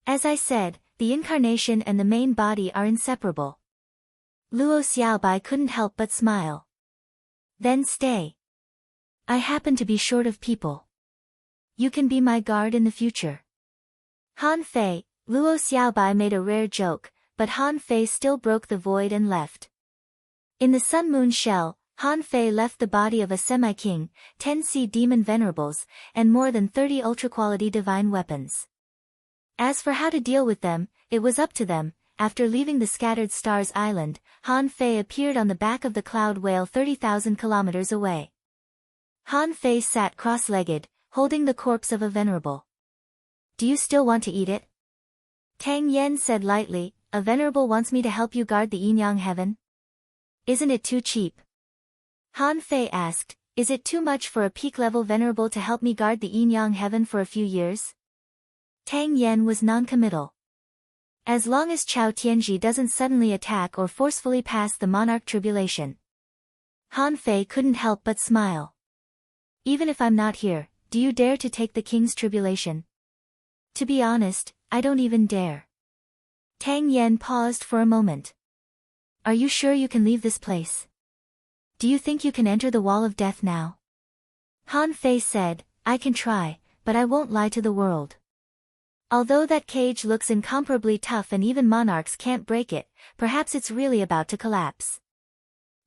As I said, the incarnation and the main body are inseparable. Luo Xiaobai couldn't help but smile. Then stay. I happen to be short of people. You can be my guard in the future. Han Fei, Luo Xiaobai made a rare joke, but Han Fei still broke the void and left. In the Sun Moon shell, Han Fei left the body of a semi-king, 10 sea demon venerables, and more than 30 ultra-quality divine weapons. As for how to deal with them, it was up to them. After leaving the Scattered Stars Island, Han Fei appeared on the back of the cloud whale 30,000 kilometers away. Han Fei sat cross-legged, holding the corpse of a venerable. Do you still want to eat it? Tang Yen said lightly, a venerable wants me to help you guard the Yin-Yang Heaven? Isn't it too cheap? Han Fei asked, is it too much for a peak-level venerable to help me guard the Yin-Yang Heaven for a few years? Tang Yen was non-committal. As long as Chao Tianji doesn't suddenly attack or forcefully pass the monarch tribulation. Han Fei couldn't help but smile. Even if I'm not here, do you dare to take the king's tribulation? To be honest, I don't even dare. Tang Yen paused for a moment. Are you sure you can leave this place? Do you think you can enter the wall of death now? Han Fei said, I can try, but I won't lie to the world. Although that cage looks incomparably tough and even monarchs can't break it, perhaps it's really about to collapse.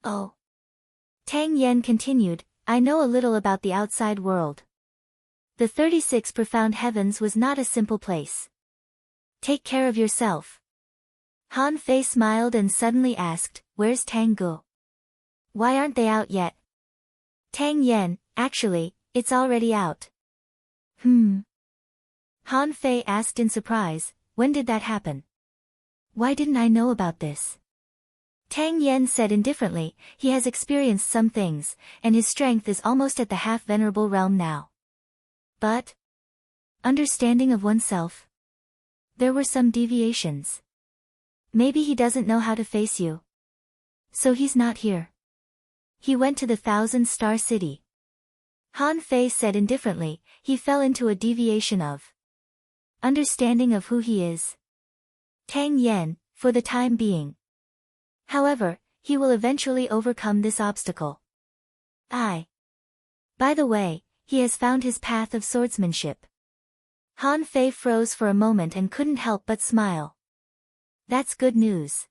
Oh. Tang Yen continued, I know a little about the outside world. The 36 profound heavens was not a simple place. Take care of yourself. Han Fei smiled and suddenly asked, where's Tang Gu? Why aren't they out yet? Tang Yen, actually, it's already out. Han Fei asked in surprise, when did that happen? Why didn't I know about this? Tang Yen said indifferently, he has experienced some things, and his strength is almost at the half-venerable realm now. But understanding of oneself? There were some deviations. Maybe he doesn't know how to face you. So he's not here. He went to the 1,000-star city. Han Fei said indifferently, he fell into a deviation of understanding of who he is. Tang Yen, for the time being. However, he will eventually overcome this obstacle. By the way, he has found his path of swordsmanship. Han Fei froze for a moment and couldn't help but smile. That's good news.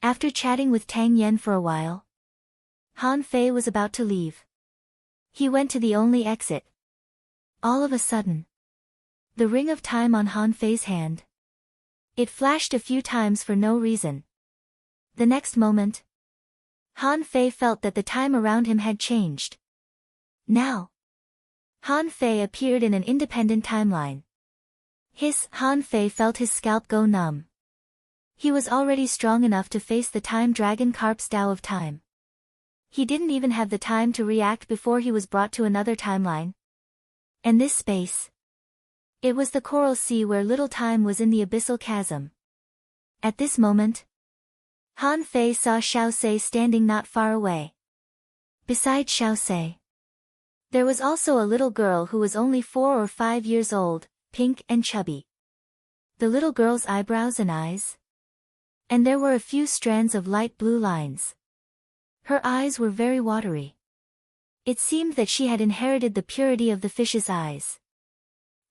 After chatting with Tang Yen for a while, Han Fei was about to leave. He went to the only exit. All of a sudden, the ring of time on Han Fei's hand. It flashed a few times for no reason. The next moment, Han Fei felt that the time around him had changed. Now, Han Fei appeared in an independent timeline. Han Fei felt his scalp go numb. He was already strong enough to face the Time Dragon Carp's Tao of Time. He didn't even have the time to react before he was brought to another timeline. And this space. It was the Coral Sea where little time was in the abyssal chasm. At this moment, Han Fei saw Xiaosei standing not far away. Beside Xiaosei, there was also a little girl who was only 4 or 5 years old, pink and chubby. The little girl's eyebrows and eyes. And there were a few strands of light blue lines. Her eyes were very watery. It seemed that she had inherited the purity of the fish's eyes.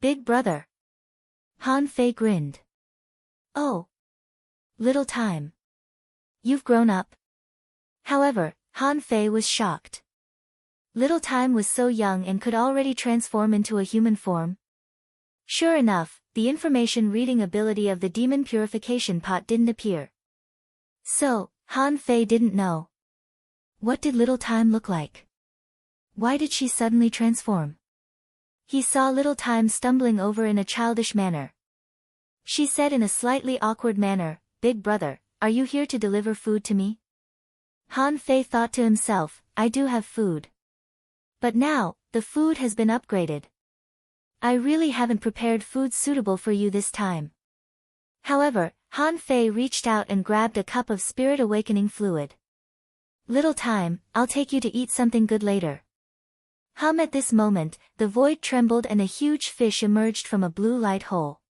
Big brother. Han Fei grinned. Oh. Little time. You've grown up. However, Han Fei was shocked. Little time was so young and could already transform into a human form. Sure enough, the information reading ability of the demon purification pot didn't appear. So, Han Fei didn't know. What did little time look like? Why did she suddenly transform? He saw little time stumbling over in a childish manner. She said in a slightly awkward manner, Big brother, are you here to deliver food to me? Han Fei thought to himself, I do have food. But now, the food has been upgraded. I really haven't prepared food suitable for you this time. However, Han Fei reached out and grabbed a cup of spirit awakening fluid. Little time, I'll take you to eat something good later. At this moment, the void trembled and a huge fish emerged from a blue light hole.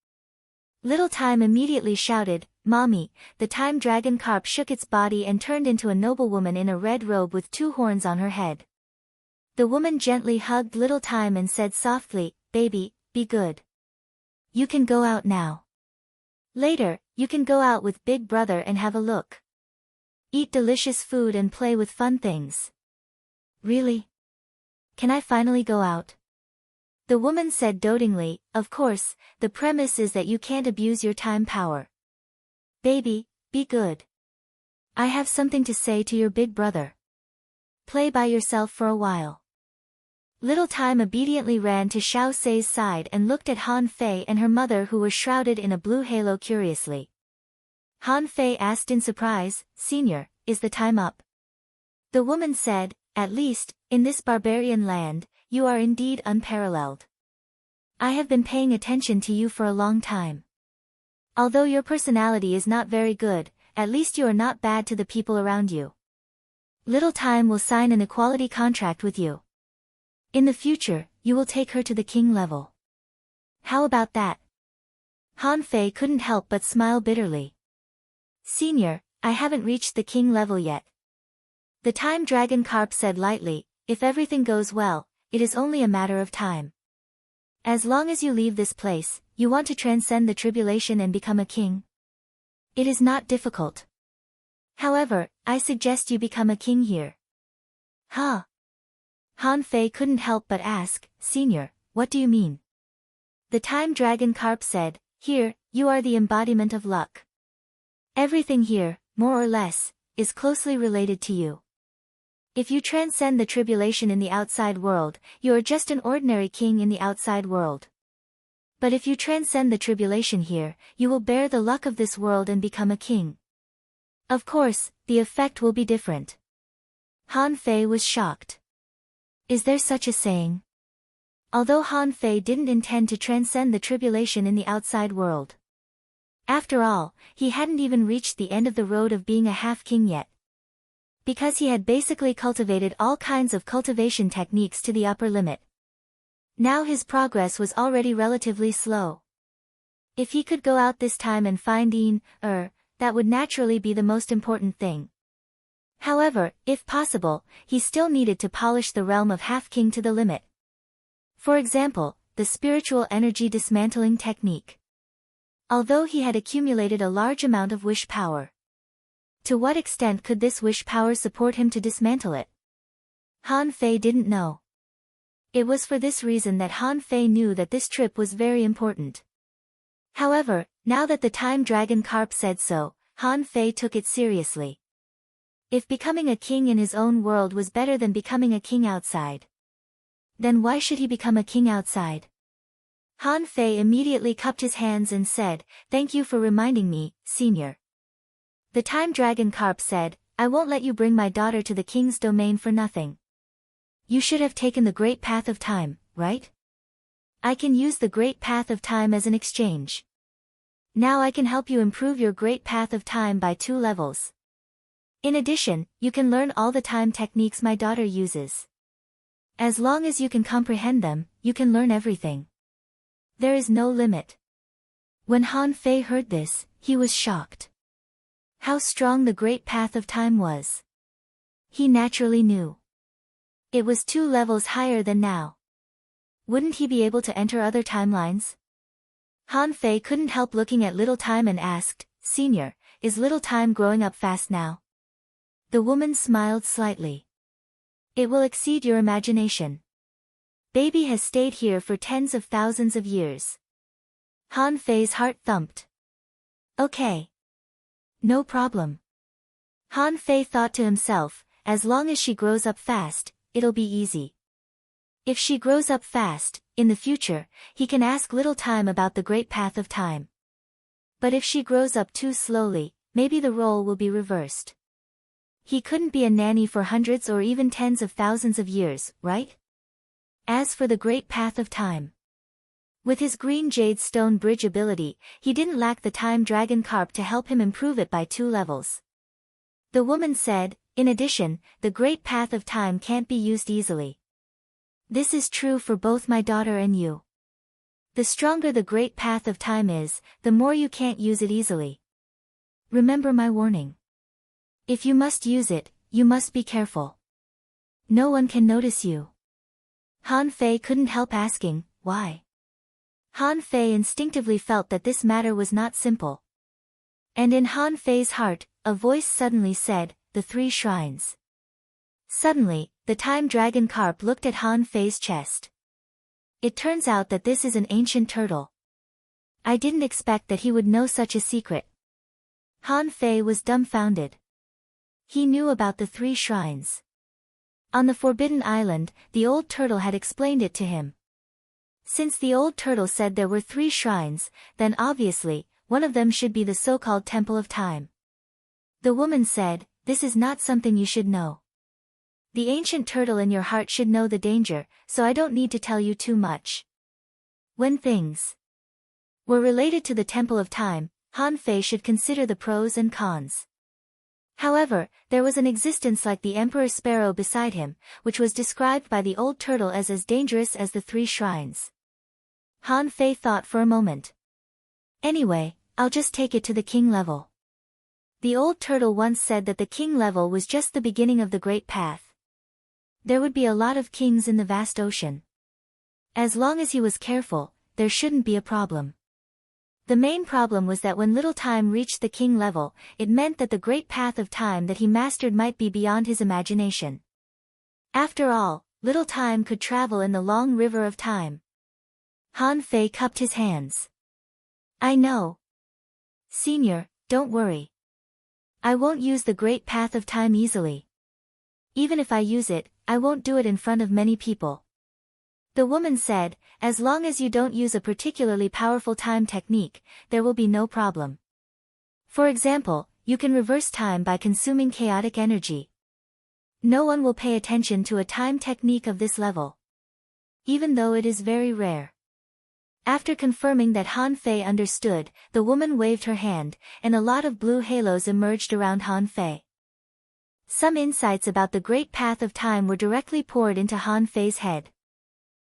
Little time immediately shouted, Mommy, the time dragon carp shook its body and turned into a noblewoman in a red robe with 2 horns on her head. The woman gently hugged little time and said softly, Baby, be good. You can go out now. Later, you can go out with Big Brother and have a look. Eat delicious food and play with fun things. Really? Can I finally go out? The woman said dotingly, Of course, the premise is that you can't abuse your time power. Baby, be good. I have something to say to your big brother. Play by yourself for a while. Little time obediently ran to Xiaosei's side and looked at Han Fei and her mother who were shrouded in a blue halo curiously. Han Fei asked in surprise, Senior, is the time up? The woman said, At least, in this barbarian land, you are indeed unparalleled. I have been paying attention to you for a long time. Although your personality is not very good, at least you are not bad to the people around you. Little time will sign an equality contract with you. In the future, you will take her to the king level. How about that? Han Fei couldn't help but smile bitterly. Senior, I haven't reached the king level yet. The time dragon carp said lightly, if everything goes well, it is only a matter of time. As long as you leave this place, you want to transcend the tribulation and become a king? It is not difficult. However, I suggest you become a king here. Huh? Han Fei couldn't help but ask, Senior, what do you mean? The time dragon carp said, here, you are the embodiment of luck. Everything here, more or less, is closely related to you. If you transcend the tribulation in the outside world, you are just an ordinary king in the outside world. But if you transcend the tribulation here, you will bear the luck of this world and become a king. Of course, the effect will be different. Han Fei was shocked. Is there such a saying? Although Han Fei didn't intend to transcend the tribulation in the outside world. After all, he hadn't even reached the end of the road of being a half-king yet. Because he had basically cultivated all kinds of cultivation techniques to the upper limit. Now his progress was already relatively slow. If he could go out this time and find that would naturally be the most important thing. However, if possible, he still needed to polish the realm of half-king to the limit. For example, the spiritual energy dismantling technique. Although he had accumulated a large amount of wish power. To what extent could this wish power support him to dismantle it? Han Fei didn't know. It was for this reason that Han Fei knew that this trip was very important. However, now that the time dragon carp said so, Han Fei took it seriously. If becoming a king in his own world was better than becoming a king outside, then why should he become a king outside? Han Fei immediately cupped his hands and said, thank you for reminding me, Senior. The time dragon carp said, I won't let you bring my daughter to the king's domain for nothing. You should have taken the great path of time, right? I can use the great path of time as an exchange. Now I can help you improve your great path of time by 2 levels. In addition, you can learn all the time techniques my daughter uses. As long as you can comprehend them, you can learn everything. There is no limit. When Han Fei heard this, he was shocked. How strong the great path of time was. He naturally knew. It was 2 levels higher than now. Wouldn't he be able to enter other timelines? Han Fei couldn't help looking at Little Time and asked, Senior, is Little Time growing up fast now? The woman smiled slightly. It will exceed your imagination. Baby has stayed here for tens of thousands of years. Han Fei's heart thumped. Okay. No problem. Han Fei thought to himself, as long as she grows up fast, it'll be easy. If she grows up fast, in the future, he can ask Little Time about the great path of time. But if she grows up too slowly, maybe the role will be reversed. He couldn't be a nanny for hundreds or even tens of thousands of years, right? As for the great path of time. With his green jade stone bridge ability, he didn't lack the time dragon carp to help him improve it by 2 levels. The woman said, in addition, the great path of time can't be used easily. This is true for both my daughter and you. The stronger the great path of time is, the more you can't use it easily. Remember my warning. If you must use it, you must be careful. No one can notice you. Han Fei couldn't help asking, why? Han Fei instinctively felt that this matter was not simple. And in Han Fei's heart, a voice suddenly said, the 3 shrines. Suddenly, the time dragon carp looked at Han Fei's chest. It turns out that this is an ancient turtle. I didn't expect that he would know such a secret. Han Fei was dumbfounded. He knew about the 3 shrines. On the Forbidden Island, the old turtle had explained it to him. Since the old turtle said there were 3 shrines, then obviously, one of them should be the so-called Temple of Time. The woman said, this is not something you should know. The ancient turtle in your heart should know the danger, so I don't need to tell you too much. When things were related to the Temple of Time, Han Fei should consider the pros and cons. However, there was an existence like the Emperor Sparrow beside him, which was described by the old turtle as dangerous as the 3 shrines. Han Fei thought for a moment. Anyway, I'll just take it to the king level. The old turtle once said that the king level was just the beginning of the great path. There would be a lot of kings in the vast ocean. As long as he was careful, there shouldn't be a problem. The main problem was that when Little Time reached the king level, it meant that the great path of time that he mastered might be beyond his imagination. After all, Little Time could travel in the long river of time. Han Fei cupped his hands. I know. Senior, don't worry. I won't use the great path of time easily. Even if I use it, I won't do it in front of many people. The woman said, as long as you don't use a particularly powerful time technique, there will be no problem. For example, you can reverse time by consuming chaotic energy. No one will pay attention to a time technique of this level, even though it is very rare. After confirming that Han Fei understood, the woman waved her hand, and a lot of blue halos emerged around Han Fei. Some insights about the great path of time were directly poured into Han Fei's head.